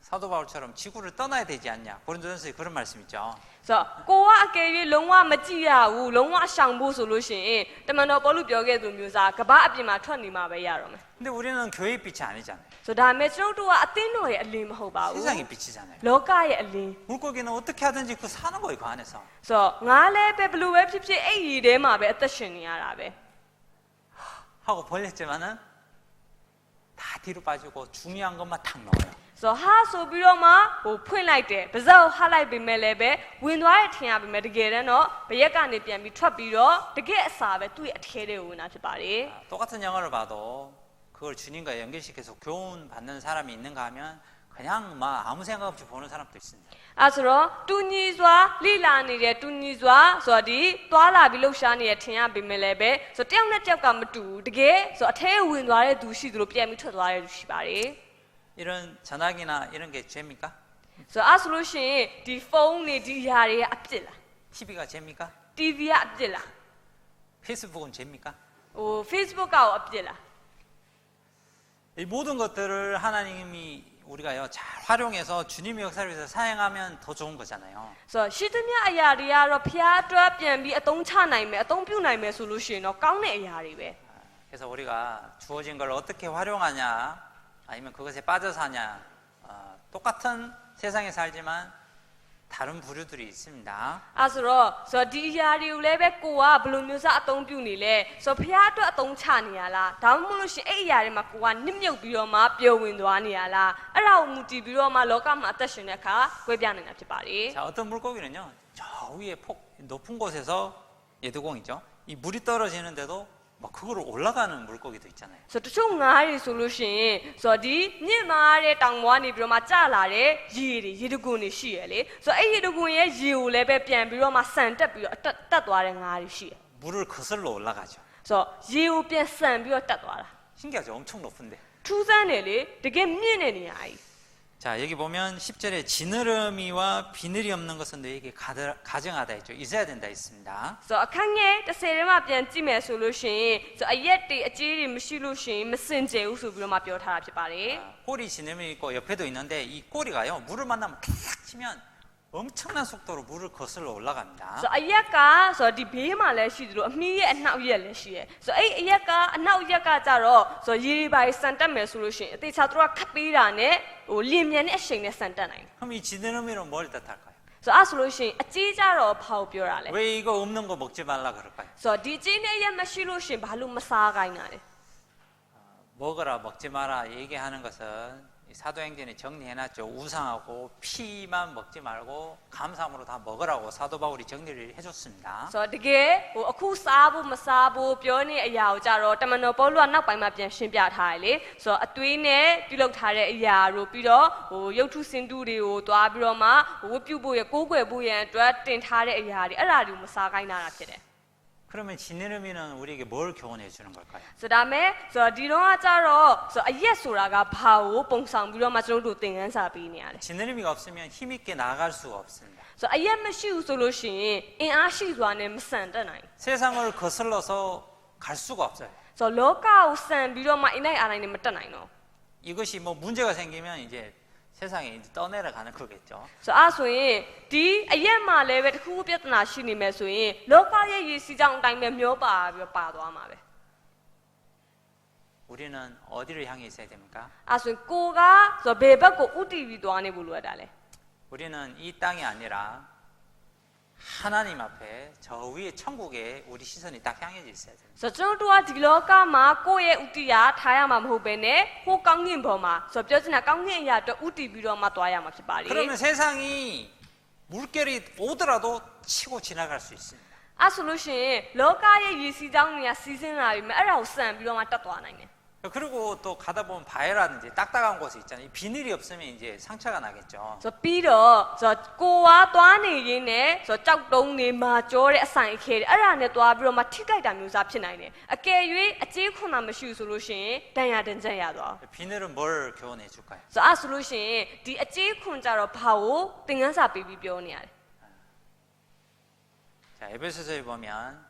Speaker 1: 사도 바울처럼 지구를 떠나야 되지 않냐. 고린도전서에 그런 말씀 있죠.
Speaker 2: ဆိုတော့ကိုကအကယ်၍လုံးဝမကြည့်ရဘူးလုံးဝရှောင်ဖို့ဆိုလို့ရှိရင်တမန်တော်ပေါလုပြောခဲ့သူမျိုးစားကပ္ပအပြင်မှာထွက်နေမှာပဲရတော့မယ်
Speaker 1: 근데 우리는 교회의 빛이 아니잖아요.
Speaker 2: ဆိုတော့ဒါပေမဲ့ကျွန်တော်တို့ကအသင်းတော်ရဲ့အလင်းမဟုတ်ပါဘူး
Speaker 1: 세상의 빛이잖아요.
Speaker 2: လောကရဲ့အလင်း
Speaker 1: 물고기는 어떻게 하든지 그 사는 거예요, 그 안에서.
Speaker 2: ဆိုတော့ငါလည်းပဲဘယ်လိုပဲဖြစ်ဖြစ်အဲ့ဒီထဲမှာပဲအသက်ရှင်နေရတာပဲ
Speaker 1: 하고 벌렸지만은 다 뒤로 빠지고 중요한 것만 탁 넣어요.
Speaker 2: ဆိုတော့ဟာဆိုပြီးတော့မှဟိုဖွင့်လိုက်တယ်ပါဇက်ကိုဟလိုက်ပေမဲ့လည်းပဲဝင်သွားတဲ့ထင်ရပေမဲ့တကယ်တမ်းတော့ဘရက်ကနေပြန်ပြီးထွက်ပြီးတော့တကယ်အစာပဲသူ့ရဲ့အထဲတွေကိုဝင်တာဖြစ်ပါတယ်
Speaker 1: 똑같은 영화를 봐도 그걸 주님과 연결시켜서 교훈 받는 사람이 있는가 하면 그냥 막 아무 생각 없이 보는 사람도 있습니다.
Speaker 2: အဲဆိုတော့တူညီစွာလိလာနေတဲ့တူညီစွာဆိုတော့ဒီသွားလာပြီးလှုပ်ရှားနေတဲ့ထင်ရပေမဲ့လည်းပဲဆိုတော့တယောက်နဲ့တယောက်ကမတူဘူးတကယ်ဆိုတော့အထဲဝင်သွားတဲ့သူရှိသလိုပြန်ပြီးထွက်သွားတဲ့သူရှိပါတယ်
Speaker 1: 이런 전화기나 이런 게 죄입니까?
Speaker 2: ဆိုတော့အဲဆိုလို့ရှိရင်ဒီဖုန်းတွေဒီຢာတွေကအပြစ်လား
Speaker 1: TV가 죄입니까?
Speaker 2: TV ကအပြစ်လား
Speaker 1: 페이스북은 죄입니까?
Speaker 2: ဟို Facebook ကောအပြစ်လား
Speaker 1: 이 모든 것들을 하나님이 우리가요 잘 활용해서 주님의 역사를 위해서 사용하면 더 좋은 거잖아요.
Speaker 2: ဆိုတော့ရှိသမျှအရာတွေကတော့ဖျားအတွက်ပြန်ပြီးအသုံးချနိုင်မယ်အသုံးပြုနိုင်မယ်ဆိုလို့ရှိရင်တော့ကောင်းတဲ့အရာတွေပဲ
Speaker 1: 그래서 우리가 주어진 걸 어떻게 활용하냐 아니면 그것에 빠져 사냐 똑같은 세상에 살지만 다른 부류들이 있습니다.
Speaker 2: အဲဆိုတော့ဒီအရာတွေကိုလည်းပဲကိုကဘယ်လိုမျိုးစအသုံးပြုနေလဲဆိုတော့ဖျားအတွက်အသုံးချနေရလားဒါမှမဟုတ်လို့ရှိရင်အဲ့အရာတွေမှာကိုကနစ်မြုပ်ပြီးတော့မှပျော်ဝင်သွားနေရလားအဲ့ဒါကိုမူတည်ပြီးတော့မှလောကမှာအသက်ရှင်တဲ့အခါကွဲပြားနေတာဖြစ်ပါတယ်
Speaker 1: 자, 어떤 물고기는요 저 위에 높은 곳에서 예두공이죠. 이 물이 떨어지는데도 막 그거로 올라가는 물고기도 있잖아요.
Speaker 2: ဆိုတော့တချို့ငါးတွေဆိုလို့ရှိရင်ဆိုတော့ဒီမြင့်မားတဲ့တောင်ပေါ်ကနေပြီးတော့မှကျလာတဲ့ရေတကွန်တွေရှိရလေဆိုတော့အဲ့ရေတကွန်ရဲ့ရေကိုလည်းပဲပြန်ပြီးတော့မှဆန်တက်ပြီးတော့တက်သွားတဲ့ငါးတွေရှိရ
Speaker 1: 물을 거슬러 올라가죠.
Speaker 2: ဆိုတော့ရေကိုပြန်ဆန်ပြီးတော့တက်သွားတာ
Speaker 1: 신기하죠. 엄청 높은데.
Speaker 2: ထူးဆန်းတယ်လေတကယ်မြင့်တဲ့နေရာကြီး
Speaker 1: 자, 여기 보면 10절에 지느러미와 비늘이 없는 것은 너에게 가정하다 했죠. 있어야 된다 했습니다.
Speaker 2: ဆိုတော့အခန်းငယ်30ထဲမှာပြန်ကြည့်မယ်ဆိုလို့ရှိရင်ဆိုတော့အရက်တွေအကြေးတွေမရှိလို့ရှိရင်မစင်ကြယ်ဘူးဆိုပြီးတော့မှပြောထားတာဖြစ်ပါတယ်
Speaker 1: 꼬리 지느러미 있고 옆에도 있는데 이 꼬리가요. 물을 만나면 탁 치면 엄청난 속도로 물을 거슬러 올라갑니다.
Speaker 2: ဆိုတော့အရက်ကဆိုတော့ဒီဘေးမှာလည်းရှိသလိုအမီးရဲ့အနောက်ရက်လည်းရှိရဲဆိုတော့အဲ့အရက်ကအနောက်ရက်ကကြတော့ဆိုတော့ရေတွေပါစံတက်မယ်ဆိုလို့ရှိရင်အသေးချာသူကခတ်ပေးတာနဲ့ဟိုလင်းမြန်တဲ့အချိန်နဲ့စံတက်နိုင်တယ်
Speaker 1: 그럼 이 지느러미는 뭘 뜻할까요?
Speaker 2: ဆိုတော့အဲ့ဆိုလို့ရှိရင်အကြေးကြတော့ဘာကိုပြောတာလဲ
Speaker 1: 왜 이거 없는 거 먹지 말라 그럴까요?
Speaker 2: ဆိုတော့ဒီအကြေးနဲ့အရက်မရှိလို့ရှိရင်ဘာလို့မစားခိုင်းတာလဲ
Speaker 1: 먹어라 먹지 마라 얘기하는 것은 사도행전에 정리해놨죠. 우상하고 피만 먹지 말고 감사함으로 다 먹으라고 사도 바울이 정리를 해줬습니다.
Speaker 2: ဆိုတော့တကယ်အခုစားဖို့မစားဖို့ပြောနေအရာကိုကြတော့တမန်တော်ပေါလုကနောက်ပိုင်းမှာပြန်ရှင်းပြထားတယ်လေဆိုတော့အသွေးနဲ့ပြုလုပ်ထားတဲ့အရာတို့ပြီးတော့ရုပ်ထုစင်တုတွေကိုသွားပြီးတော့မှဝတ်ပြုဖို့ရကိုးကွယ်ဖို့ရအတွက်တင်ထားတဲ့အရာတွေအဲ့ဒါတွေကိုမစားခိုင်းတာဖြစ်တယ်
Speaker 1: 그러면 진느러미는 우리에게 뭘 교훈해 주는 걸까요?
Speaker 2: ဆိုဒါမဲ့ဆိုတော့ဒီတော့ကကြတော့ဆိုအရက်ဆိုတာကဘာကိုပုံဆောင်ပြီးတော့မှကျွန်တော်တို့သင်ခန်းစာပေးနေရတယ်
Speaker 1: 진느러미가 없으면 힘있게 나아갈 수가 없습니다.
Speaker 2: ဆိုအရက်မရှိဘူးဆိုလို့ရှိရင်အင်အားရှိစွာနဲ့မဆန်တက်နိုင်
Speaker 1: 세상을 거슬러서 갈 수가 없어요.
Speaker 2: ဆိုတော့လောကကိုဆန်ပြီးတော့မှအင်နိုင်အားနိုင်နဲ့မတက်နိုင်တော့
Speaker 1: 이것이 뭐 문제가 생기면 이제 세상에 이제 떠내려가는 거겠죠.
Speaker 2: ဆိုတော့အဲ့ဆိုရင်ဒီအရက်မှာလည်းပဲတခုခုပြဿနာရှိနေမယ်ဆိုရင်လောကရဲ့ရည်စည်းကြောင်းအတိုင်းပဲမျောပါပြီးတော့ပါသွားမှာပဲ
Speaker 1: 우리는 어디를 향해 있어야 됩니까?
Speaker 2: အဲ့ဆိုရင်ကိုကဆိုတော့ဘယ်ဘက်ကိုဥတီပြီးသွားနေဖို့လိုအပ်တာလဲ
Speaker 1: 우리는 이 땅이 아니라 하나님 앞에 저 위에 천국에 우리 시선이 딱 향해져 있어야 됩니다.
Speaker 2: ဆိုတော့ကျွန်တော်တို့ကဒီလောကမှာကိုယ့်ရဲ့ဥတီယာထားရမှာမဟုတ်ဘဲနဲ့ဟိုကောင်းကင်ဘော်မှာဆိုတော့ပြောချင်တာကောင်းကင်အရာအတွက်ဥတီပြီးတော့မှသွားရမှာဖြစ်ပါလေ
Speaker 1: 그러면 세상이 물결이 오더라도 치고 지나갈 수 있습니다.
Speaker 2: အဲ့ဆိုလို့ရှိရင်လောကရဲ့ရည်စည်းကြောင်းတွေကစီးစင်းလာပြီမဲ့အဲ့ဒါကိုစံပြီးတော့မှတက်သွားနိုင်တယ်
Speaker 1: 그리고 또 가다 보면 바위라든지 딱딱한 곳이 있잖아요. 비늘이 없으면 이제 상처가 나겠죠.
Speaker 2: ဆိုတော့ပြီးတော့ဆိုတော့ကိုကသွားနေရင်းနဲ့ဆိုတော့ကြောက်တုံးနေမှာကြောတဲ့အဆိုင်အခဲတွေအဲ့ဒါနဲ့သွားပြီးတော့မှထိကြိုက်တာမျိုးစားဖြစ်နိုင်တယ်အကယ်၍အကျေးခွန်တာမရှိဘူးဆိုလို့ရှိရင်တန်ရတင်ချက်ရသွား
Speaker 1: 비늘은 뭘 교훈해 줄까요?
Speaker 2: ဆိုတော့အဲ့ဆိုလို့ရှိရင်ဒီအကျေးခွန်ကြတော့ဘာကိုသင်ခန်းစာပေးပြီးပြောနေရတယ်
Speaker 1: 자, 에베소서에 보면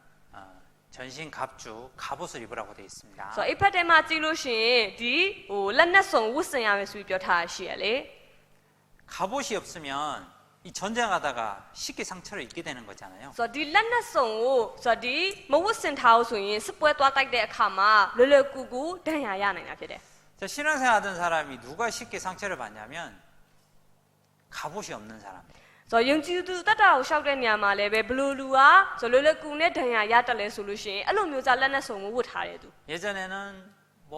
Speaker 1: 전신 갑주 갑옷을 입으라고 되어 있습니다.
Speaker 2: ဆိုတော့အိဖက်ထဲမှာကြည့်လို့ရှိရင်ဒီလက်နက်စုံဝတ်ဆင်ရမယ်ဆိုပြီးပြောထားရှိရလေ
Speaker 1: 갑옷이 없으면 이 전쟁하다가 쉽게 상처를 입게 되는 거잖아요.
Speaker 2: ဆိုတော့ဒီလက်နက်စုံကိုဆိုတော့ဒီမဝတ်ဆင်ထားလို့ဆိုရင်စစ်ပွဲသွားတိုက်တဲ့အခါမှာလွယ်လွယ်ကူကူဒဏ်ရာရနိုင်တာဖြစ်တယ်
Speaker 1: 자, 신앙생활 하던 사람이 누가 쉽게 상처를 받냐면 갑옷이 없는 사람이에요.
Speaker 2: ဆိုတော့ယုံကြည်သူတတ်တာကိုရှောက်တဲ့နေရာမှာလည်းပဲဘလူလူကဆိုလွယ်လွယ်ကူနဲ့ဒဏ်ရာရတက်လဲဆိုလို့ရှိရင်အဲ့လိုမျိုးကြလက်နက်စုံကိုဝတ်ထားတဲ့သူ
Speaker 1: 예전에는 뭐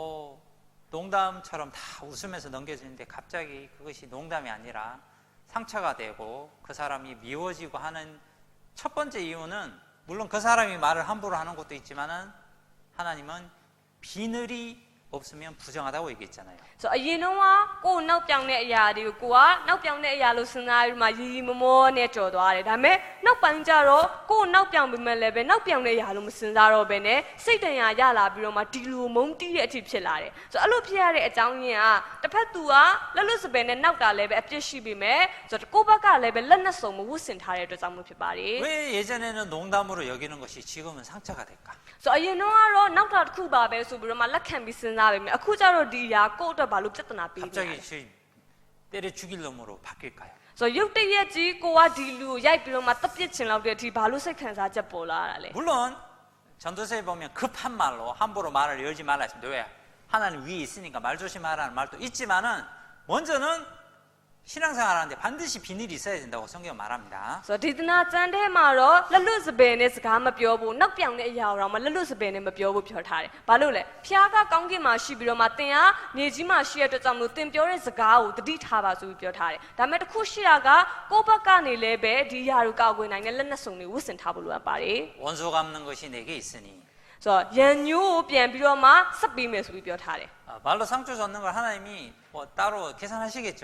Speaker 1: 농담처럼 다 웃으면서 넘겨지는데 갑자기 그것이 농담이 아니라 상처가 되고 그 사람이 미워지고 하는 첫 번째 이유는 물론 그 사람이 말을 함부로 하는 것도 있지만은 하나님은 비늘이 없으면 부정하다고 얘기했잖아요.
Speaker 2: ဆိုတော့အရင်တော့ကိုယ်နောက်ပြောင်တဲ့အရာတွေကိုကိုကနောက်ပြောင်တဲ့အရာလို့စဉ်းစားပြီးမှရီရီမမောနဲ့ကြော်သွားတယ်ဒါပေမဲ့နောက်ပိုင်းကျတော့ကိုယ်နောက်ပြောင်ပြီးမှလည်းပဲနောက်ပြောင်တဲ့အရာလို့မစဉ်းစားတော့ဘဲနဲ့စိတ်တန်ရာရလာပြီးတော့မှဒီလိုမုန်းတီးတဲ့အထိဖြစ်လာတယ်ဆိုတော့အဲ့လိုဖြစ်ရတဲ့အကြောင်းရင်းကတစ်ဖက်သူကလက်လွတ်စပယ်နဲ့နောက်တာလည်းပဲအပြစ်ရှိပြီးမဲ့ဆိုတော့ကိုယ့်ဘက်ကလည်းပဲလက်နက်စုံမဝတ်ဆင်ထားတဲ့အတွက်ကြောင့်မဖြစ်ပါလေ
Speaker 1: 왜 예전에는 농담으로 여기는 것이 지금은 상처가 될까?
Speaker 2: ဆိုတော့အရင်တော့နောက်တာတစ်ခုပါပဲဆိုပြီးတော့မှလက်ခံပြီးစဉ်းစားပေမဲ့အခုကျတော့ဒီအရာကိုယ့်အတွက်ဘာလို့ပြဿနာပေးနေလဲ
Speaker 1: 갑자기 때려 죽일 놈으로 바뀔까요?
Speaker 2: ဆိုရုပ်တရက်ကြီးကိုကဒီလူကိုရိုက်ပြီးတော့မှတပ်ပစ်ချင်လောက်တဲ့အထိဘာလို့စိတ်ခံစားချက်ပေါ်လာတာလဲ
Speaker 1: 물론 전도서에 보면 급한 말로 함부로 말을 열지 말라 했습니다. 왜? 하나님 위에 있으니까 말 조심하라는 말도 있지만은 먼저는 신앙생활하는데 반드시 비늘이 있어야 된다고 성경은 말합니다.
Speaker 2: ဆိုတော့ဒီသနာကျမ်းထဲမှာတော့လက်လွတ်စပယ်နဲ့စကားမပြောဘူးနောက်ပြောင်တဲ့အရာတော့မှလက်လွတ်စပယ်နဲ့မပြောဘူးပြောထားတယ်ဘာလို့လဲဖျားကကောင်းကင်မှာရှိပြီးတော့မှသင်ကမြေကြီးမှာရှိရတဲ့အတွက်ကြောင့်မလို့သင်ပြောတဲ့စကားကိုတတိထားပါဆိုပြီးပြောထားတယ်ဒါပေမဲ့တစ်ခုရှိတာကကိုယ့်ဘက်ကနေလည်းပဲဒီຢာကိုကောက်ွယ်နိုင်တဲ့လက်နက်စုံတွေဝတ်ဆင်ထားဖို့လိုအပ်ပါတယ်
Speaker 1: 원수 갚는 것이 내게 있으니
Speaker 2: ဆိုတော့ရန်ညိုးကိုပြန်ပြီးတော့မှဆက်ပေးမယ်ဆိုပြီးပြောထားတယ်
Speaker 1: 말로 상처 줬는 걸 하나님이 뭐 따로 계산하시겠죠.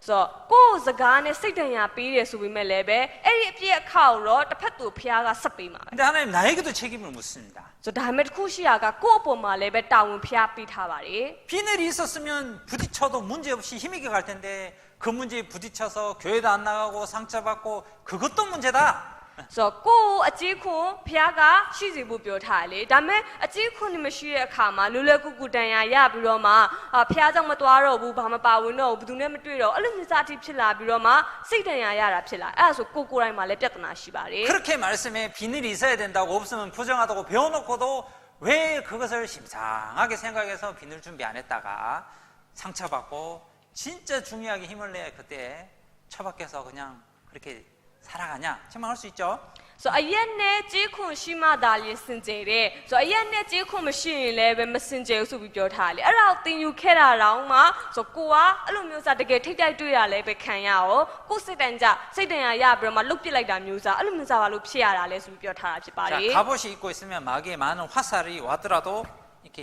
Speaker 2: ဆိုတော့ကိုယ့်စကားနဲ့စိတ်တန်ရာပေးတယ်ဆိုပေမဲ့လည်းပဲအဲ့ဒီအပြည့်အခါကိုတော့တစ်ဖက်သူဖျားကဆက်ပေးမှာပဲ
Speaker 1: 근데 하나님 나에게도 책임을 묻습니다.
Speaker 2: ဆိုတော့ဒါပေမဲ့တစ်ခုရှိတာကကိုယ့်အပေါ်မှာလည်းပဲတာဝန်ဖျားပေးထားပါတယ်
Speaker 1: 비늘이 있었으면 부딪혀도 문제없이 힘있게 갈 텐데 그 문제에 부딪혀서 교회도 안 나가고 상처받고 그것도 문제다.
Speaker 2: ဆိုတော့ကိုယ့်အကြီးခွန်ဖျားကရှိစီဖို့ပြောထားတယ်လေဒါပေမဲ့အကြီးခွန်နေမရှိတဲ့အခါမှာလွယ်လွယ်ကူကူတန်ရာရပြီးတော့မှဖျားကြောင့်မသွားတော့ဘူးဘာမှပါဝင်တော့ဘူးဘယ်သူနဲ့မတွေ့တော့အဲ့လိုမျိုးစားအထိဖြစ်လာပြီးတော့မှစိတ်တန်ရာရတာဖြစ်လာအဲ့ဒါဆိုကိုယ်တိုင်းမှာလည်းပြဿနာရှိပါတယ်
Speaker 1: 그렇게 말씀에 비늘이 있어야 된다고 없으면 부정하다고 배워놓고도 왜 그것을 심상하게 생각해서 비늘 준비 안 했다가 상처받고 진짜 중요하게 힘을 내야 그때 처박혀서 그냥 그렇게 살아가냐? 정말 할 수 있죠?
Speaker 2: ဆိုအရက်နဲ့ကြေးခွန်ရှိမှသာလျှင်စင်ကြယ်တဲ့ဆိုအရက်နဲ့ကြေးခွန်မရှိရင်လည်းပဲမစင်ကြယ်ဘူးဆိုပြီးပြောထားတယ်အဲ့ဒါကိုသင်ယူခဲ့တာတောင်မှဆိုကိုကအဲ့လိုမျိုးစားတကယ်ထိတ်တိုက်တွေ့ရလဲပဲခံရရောကိုစိတ်တန်ကြစိတ်တန်ရပြီးတော့မှလုတ်ပစ်လိုက်တာမျိုးစားအဲ့လိုမျိုးစားဘာလို့ဖြစ်ရတာလဲဆိုပြီးပြောထားတာဖြစ်ပါတယ်
Speaker 1: 자, 갑옷이 입고 있으면 마귀의 많은 화살이 와더라도 이렇게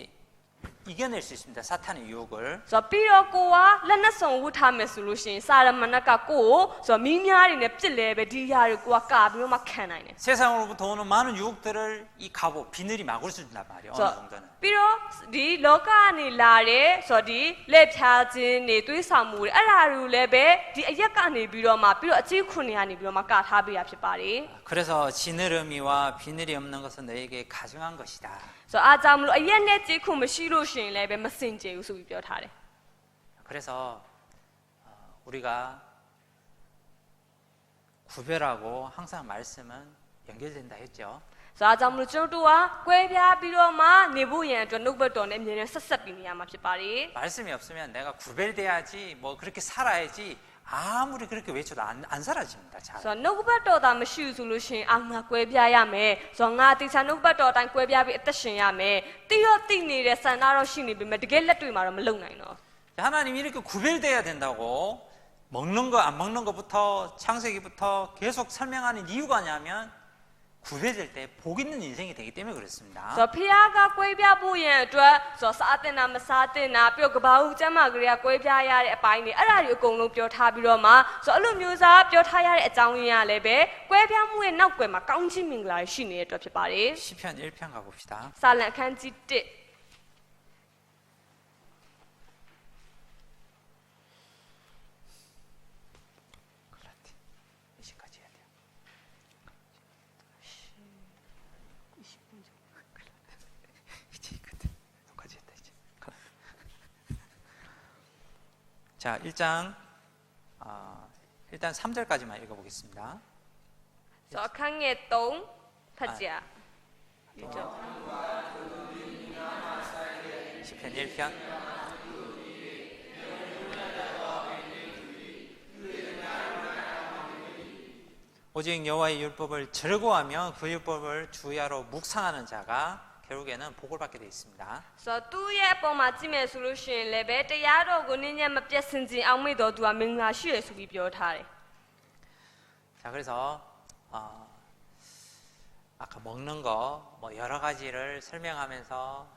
Speaker 1: 이겨낼 수 있습니다. 사탄의 유혹을.
Speaker 2: ဆိုပြီးတော့ကိုကလက်နဲ့ဆောင်ဝတ်ထားမယ်ဆိုလို့ရှိရင်စာရမဏကကိုဆိုမီးများတွေနဲ့ပြစ်လဲပဲဒီຢာတွေကိုကကာပြီးတော့မှခံနိုင်တယ်
Speaker 1: 세상으로부터 오는 많은 유혹들을 이 갑옷, 비늘이 막을 수 있단 말이에요. 어느 정도는.
Speaker 2: ပြီးတော့ဒီလောကကနေလာတဲ့ဆိုဒီလက်ဖြားခြင်းတွေတွေးဆောင်မှုတွေအဲ့ဒါတွေကိုလည်းပဲဒီအရက်ကနေပြီးတော့မှပြီးတော့အကြေးခွန်တွေကနေပြီးတော့မှကာထားပေးတာဖြစ်ပါတယ်
Speaker 1: 그래서 지느러미와 비늘이 없는 것은 너에게 가증한 것이다.
Speaker 2: ဆိုအားကြောင့်မလို့အရက်နဲ့ကြေးခွန်မရှိလို့ရှိရင်လည်းပဲမစင်ကြယ်ဘူးဆိုပြီးပြောထားတယ်
Speaker 1: 그래서 우리가 구별하고 항상 말씀은 연결된다 했죠.
Speaker 2: ဆိုအားကြောင့်မလို့ကျွန်တော်တို့ကကွဲပြားပြီးတော့မှနေဖို့ရန်အတွက်နှုတ်ဘတ်တော်နဲ့အမြဲတမ်းဆက်ဆက်ပြီးနေရမှာဖြစ်ပါတယ်
Speaker 1: 말씀이 없으면 내가 구별돼야지 뭐 그렇게 살아야지 아무리 그렇게 외쳐도 안 사라집니다. 잘.
Speaker 2: ဆိုတော့နှုတ်ဘတ်တော်သာမရှိဘူးဆိုလို့ရှိရင်အာငါကွဲပြားရမယ်ဆိုတော့ငါတေချာနှုတ်ဘတ်တော်အတိုင်းကွဲပြားပြီးအသက်ရှင်ရမယ်တိတော့တိနေတဲ့ဆန္ဒတော့ရှိနေပြီမဲ့တကယ်လက်တွေ့မှာတော့မလုံနိုင်တော့
Speaker 1: 하나님이 이렇게 구별돼야 된다고 먹는 거 안 먹는 것부터 창세기부터 계속 설명하는 이유가 뭐냐면 구별될 때 복 있는 인생이 되기 때문에 그렇습니다.
Speaker 2: ဆိုတော့ဖះကကွဲပြားဖို့ရန်အတွက်ဆိုတော့စားတင်တာမစားတင်တာပြီးတော့ကဘာဦးကျမ်းမာကလေးကကွဲပြားရတဲ့အပိုင်းတွေအဲ့ဒါတွေအကုန်လုံးပြောထားပြီးတော့မှဆိုတော့အဲ့လိုမျိုးစားပြောထားရတဲ့အကြောင်းရင်းကလည်းပဲကွဲပြားမှုရဲ့နောက်ွယ်မှာကောင်းချီးမင်္ဂလာရှိနေတဲ့အတွက်ဖြစ်ပါတယ်
Speaker 1: 시편 1편 가봅시다.
Speaker 2: စာလံအခန်းကြီး1
Speaker 1: 몇 시까지 해야 돼요? 20분 정도. 이제 그때 여기까지 했다 이제. 자, 1장 일단 3절까지만 읽어보겠습니다.
Speaker 2: ဆိုတော့အခန်းငယ်3ဖတ်ကြ
Speaker 1: 시편 1편. 오직 여호와의 율법을 즐거워하며 그 율법을 주야로 묵상하는 자가 결국에는 복을 받게 되어 있습니다.
Speaker 2: ဆိုတော့သူ့ရဲ့အပေါ်မှာကြည့်မယ်ဆိုလို့ရှိရင်လည်းပဲတရားတော်ကိုနည်းနည်းမပြတ်စင်ကြင်အောင်မေ့တော်သူကမင်္ဂလာရှိရဆိုပြီးပြောထားတယ်
Speaker 1: 자, 그래서 아까 먹는 거 뭐 여러 가지를 설명하면서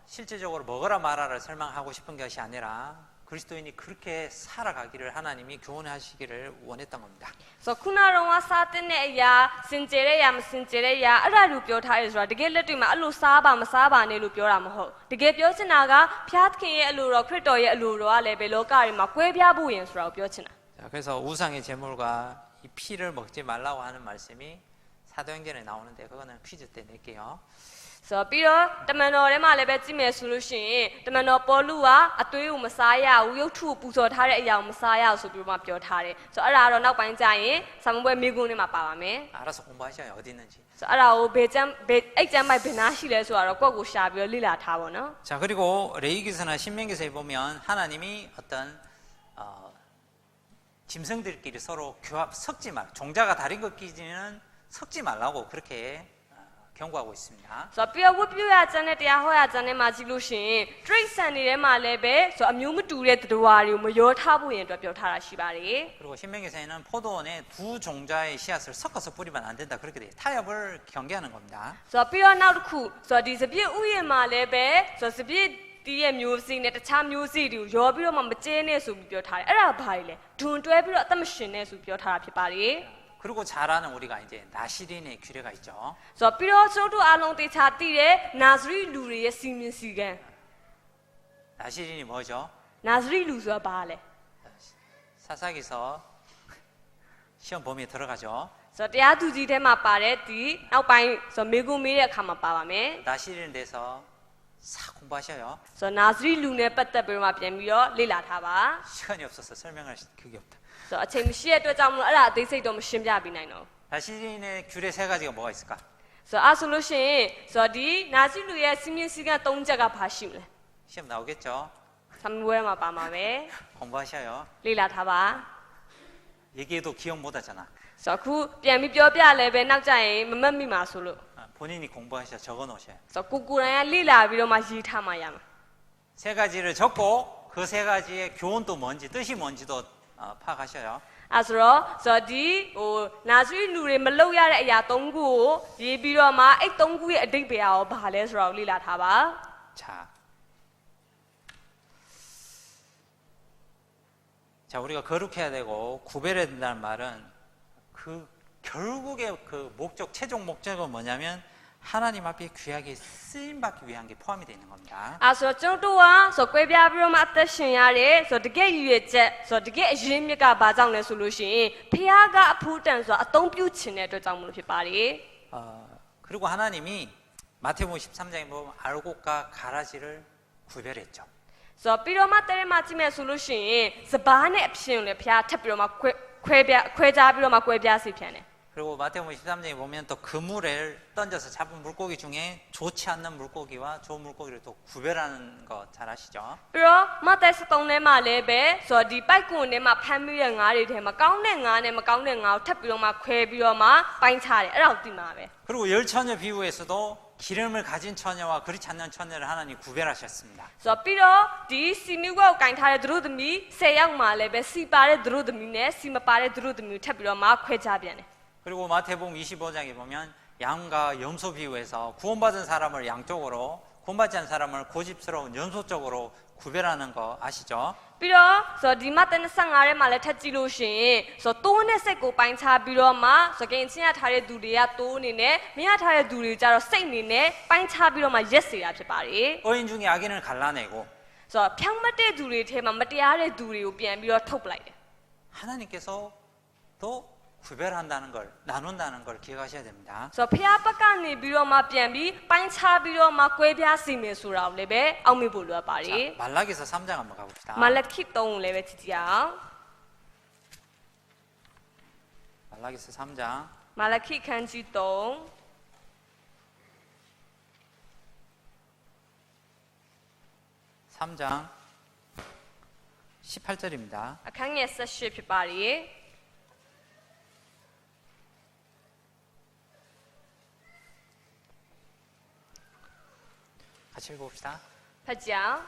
Speaker 1: 실질적으로 먹어라 말아라 설명하고 싶은 것이 아니라 그리스도인이 그렇게 살아가기를 하나님이 교훈하시기를 원했던 겁니다.
Speaker 2: ဆိုတော့ခုနကတော့စားတဲ့နဲ့အရာစင်ကြယ်တဲ့အရာမစင်ကြယ်တဲ့အရာအဲ့ဒါလိုပြောထားရဲဆိုတာတကယ်လက်တွေ့မှာအဲ့လိုစားပါမစားပါနဲ့လို့ပြောတာမဟုတ်တကယ်ပြောချင်တာကဖျားသခင်ရဲ့အလိုတော်ခရစ်တော်ရဲ့အလိုတော်ကလည်းပဲလောကတွေမှာကွဲပြားဖို့ရင်ဆိုတာကိုပြောချင်တာ
Speaker 1: 자, 그래서 우상의 제물과 이 피를 먹지 말라고 하는 말씀이 사도행전에 나오는데 그거는 퀴즈 때 낼게요.
Speaker 2: ဆိုတော့ပြီးတော့တမန်တော်ထဲမှာလည်းပဲကြည့်မယ်ဆိုလို့ရှိရင်တမန်တော်ပေါလုကအသွေးကိုမစားရဘူးရုပ်ထုကိုပူဇော်ထားတဲ့အရာကိုမစားရဘူးဆိုပြီးမှပြောထားတယ်ဆိုတော့အဲ့ဒါကတော့နောက်ပိုင်းကျရင်ဆာမွေမိဂုန်းထဲမှာပါပါမယ်
Speaker 1: 알아서 공부하셔요. 어디 있는지.
Speaker 2: ဆိုတော့အဲ့ဒါကိုဘယ်ကျမ်းအဲ့ကျမ်းမိုက်ဘယ်နာရှိလဲဆိုတော့ကိုယ့်ကိုရှာပြီးတော့လေ့လာထားပါတော့
Speaker 1: 자, 그리고 레위기서나 신명기서에 보면 하나님이 어떤 짐승들끼리 서로 섞지 말, 종자가 다른 것끼리는 섞지 말라고 그렇게 경고하고 있습니다.
Speaker 2: ဆိုတော့ပြီးတော့ဝတ်ပြုရကျမ်းနဲ့တရားဟောရကျမ်းနဲ့မှာကြည့်လို့ရှိရင်တရိတ်ဆန်တွေထဲမှာလည်းပဲဆိုတော့အမျိုးမတူတဲ့တရားတွေကိုမရောထားဖို့ရင်အတွက်ပြောထားတာရှိပါတယ်
Speaker 1: 그리고 신명기서에는 포도원에 두 종자의 씨앗을 섞어서 뿌리면 안 된다 그렇게 돼요. 타협을 경계하는 겁니다.
Speaker 2: ဆိုတော့ပြီးတော့နောက်တစ်ခုဆိုတော့ဒီစပြည့်ဥယျာဉ်မှာလည်းပဲဆိုတော့စပြည့်တီးရဲ့မျိုးစိနဲ့တခြားမျိုးစိတွေကိုရောပြီးတော့မှမကျဲနဲ့ဆိုပြီးပြောထားတယ်အဲ့ဒါဘာလဲဒွန်တွဲပြီးတော့အသက်မရှင်နဲ့ဆိုပြောထားတာဖြစ်ပါတယ်
Speaker 1: 그리고 잘 아는 우리가 이제 나시린의 규례가 있죠.
Speaker 2: ဆိုတော့ပြီးတော့ကျွန်တော်တို့အားလုံးတေချာသိတဲ့နာဇရီလူတွေရဲ့စီမင်းစီကံ
Speaker 1: 나시린이 뭐죠?
Speaker 2: နာဇရီလူဆိုတာဘာလဲ
Speaker 1: 사사기서 시험 범위에 들어가죠.
Speaker 2: ဆိုတော့တရားသူကြီးထဲမှာပါတယ်ဒီနောက်ပိုင်းဆိုတော့မေကွန်မေးတဲ့အခါမှာပါပါမယ်
Speaker 1: 나시린에 대해서 싹 공부하셔요.
Speaker 2: ဆိုတော့နာဇရီလူနဲ့ပတ်သက်ပြီးတော့မှပြန်ပြီးတော့လေ့လာထားပါ
Speaker 1: 시간이 없어서 설명할 그게 없다.
Speaker 2: ဆိုတော့အချိန်မရှိတဲ့အတွက်ကြောင့်မလို့အဲ့ဒါအသေးစိတ်တော့မရှင်းပြပေးနိုင်တော့
Speaker 1: 나시린의 규례 세 가지가 뭐가 있을까?
Speaker 2: ဆိုတော့အဲ့ဆိုလို့ရှိရင်ဆိုတော့ဒီနာဇရီလူရဲ့စီမင်းစီကံ၃ချက်ကဘာရှိမလဲ
Speaker 1: 시험 나오겠죠?
Speaker 2: ဆမ်ဝဲမှာပါမှာပဲ
Speaker 1: 공부하셔요.
Speaker 2: လေ့လာထားပါ
Speaker 1: 얘기해도 기억 못하잖아.
Speaker 2: ဆိုတော့အခုပြန်ပြီးပြောပြလဲပဲနောက်ကြရင်မမှတ်မိမှာဆိုလို့
Speaker 1: 본인이 공부하셔 적어 놓으셔요.
Speaker 2: ဆိုတော့ကိုယ်တိုင်ကလေ့လာပြီးတော့မှရေးထားမှရမှာ
Speaker 1: 세 가지를 적고 그 세 가지의 교훈도 뭔지 뜻이 뭔지도 파악하셔요.
Speaker 2: အဲဆိုတော့ဒီဟိုနာဆွေလူတွေမလုပ်ရတဲ့အရာ၃ခုကိုရေးပြီးတော့မှအဲ့၃ခုရဲ့အတိတ်ပဲရောဘာလဲဆိုတော့လေ့လာထားပါ
Speaker 1: 자, 우리가 거룩해야 되고 구별해야 된다는 말은 그 결국의 그 목적, 최종 목적은 뭐냐면 하나님 앞에 귀하게 쓰임 받기 위한 게 포함이 되어 있는 겁니다.
Speaker 2: အဲဆိုတော့ကျွန်တော်တို့ကဆိုကွဲပြားပြီးတော့မှအသက်ရှင်ရတယ်ဆိုတော့တကယ်ရည်ရွယ်ချက်ဆိုတော့တကယ်အရင်းမြစ်ကဘာကြောင့်လဲဆိုလို့ရှိရင်ဖခင်ကအဖို့တန်ဆိုတာအသုံးပြုခြင်းတဲ့အတွက်ကြောင့်မလို့ဖြစ်ပါတယ်
Speaker 1: 그리고 하나님이 마태복음 13장에 보면 알곡과 가라지를 구별했죠.
Speaker 2: ဆိုတော့ပြီးတော့မှတဲထဲမှာကြည့်မယ်ဆိုလို့ရှိရင်စပားနဲ့အဖြစ်ကိုလည်းဖခင်ထပ်ပြီးတော့မှခွဲခြားပြီးတော့မှကွဲပြားစီပြန်တယ်
Speaker 1: 그리고 마태복음 13장에 보면 또 그물을 던져서 잡은 물고기 중에 좋지 않는 물고기와 좋은 물고기를 또 구별하는 거 잘 아시죠?
Speaker 2: ပြီးတော့မဿဲ73ထဲမှာလည်းပဲဆိုတော့ဒီပိုက်ကွန်ထဲမှာဖမ်းမိတဲ့ငါးတွေထဲမှာကောင်းတဲ့ငါးနဲ့မကောင်းတဲ့ငါးကိုထပ်ပြီးတော့မှခွဲပြီးတော့မှပိုင်းခြားတယ်အဲ့ဒါကိုသိမှာပဲ
Speaker 1: 그리고 열 처녀 비유에서도 기름을 가진 처녀와 그렇지 않는 처녀를 하나님 구별하셨습니다.
Speaker 2: ဆိုတော့ပြီးတော့ဒီစီမီဝက်ကိုကင်ထားတဲ့သူတို့သမီး10ယောက်မှာလည်းပဲစီပါတဲ့သူတို့သမီးနဲ့စီမပါတဲ့သူတို့သမီးကိုထပ်ပြီးတော့မှခွဲခြားပြန်တယ်
Speaker 1: 그리고 마태복음 25장에 보면 양과 염소 비유에서 구원받은 사람을 양쪽으로 구원받지 않은 사람을 고집스러운 염소 쪽으로 구별하는 거 아시죠?
Speaker 2: ပြီးတော့ဆိုတော့ဒီမှာ25ထဲမှာလည်းထပ်ကြည့်လို့ရှိရင်ဆိုတော့တိုးနဲ့စိတ်ကိုပိုင်းခြားပြီးတော့မှဆိုကင်ချင်းရထားတဲ့သူတွေကတိုးအနေနဲ့မရထားတဲ့သူတွေကြတော့စိတ်အနေနဲ့ပိုင်းခြားပြီးတော့မှရက်စေတာဖြစ်ပါတယ်
Speaker 1: 의인 중에 악인을 갈라내고
Speaker 2: ဆိုတော့ဖြောင်းမတ်တဲ့သူတွေထဲမှာမတရားတဲ့သူတွေကိုပြန်ပြီးတော့ထုတ်ပလိုက်တယ်
Speaker 1: 하나님께서 또 구별한다는 걸 나눈다는 걸 기억하셔야 됩니다.
Speaker 2: ဆိုတော့ဖျားဘက်ကနေပြီးတော့မှပြန်ပြီးပိုင်းခြားပြီးတော့မှကွဲပြားစီမယ်ဆိုတာကိုလည်းပဲအောက်မေ့ဖို့လိုအပ်ပါတယ်
Speaker 1: 자, 말라기서 3장 한번 가봅시다.
Speaker 2: မလခိ3ကိုလည်းပဲကြည့်ကြအောင်
Speaker 1: 말라기서 3장
Speaker 2: မလခိခန်းကြီး3
Speaker 1: 3장 18절입니다.
Speaker 2: အခန်းငယ်18ဖြစ်ပါတယ်
Speaker 1: 같이 읽어봅시다.
Speaker 2: ဖတ်ကြအောင်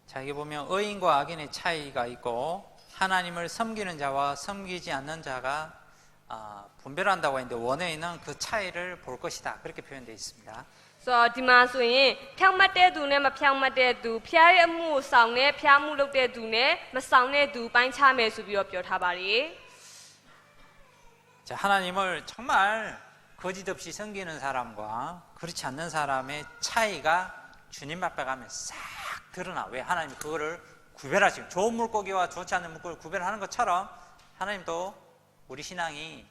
Speaker 1: 자, 여기 보면 의인과 악인의 차이가 있고 하나님을 섬기는 자와 섬기지 않는 자가 분별한다고 했는데 원어에는 그 차이를 볼 것이다. 그렇게 표현되어 있습니다.
Speaker 2: ဆိုတော့ဒီမှာဆိုရင်ဖြောင်းမတ်တဲ့သူနဲ့မဖြောင်းမတ်တဲ့သူဖျားရဲ့အမှုကိုဆောင်တဲ့ဖျားမှုလုပ်တဲ့သူနဲ့မဆောင်တဲ့သူပိုင်းခြားမယ်ဆိုပြီးတော့ပြောထားပါတယ်
Speaker 1: 자, 하나님을 정말 거짓 없이 섬기는 사람과 그렇지 않는 사람의 차이가 주님 앞에 가면 싹 드러나. 왜 하나님이 그거를 구별하시고 좋은 물고기와 좋지 않는 물고기를 구별하는 것처럼 하나님도 우리 신앙이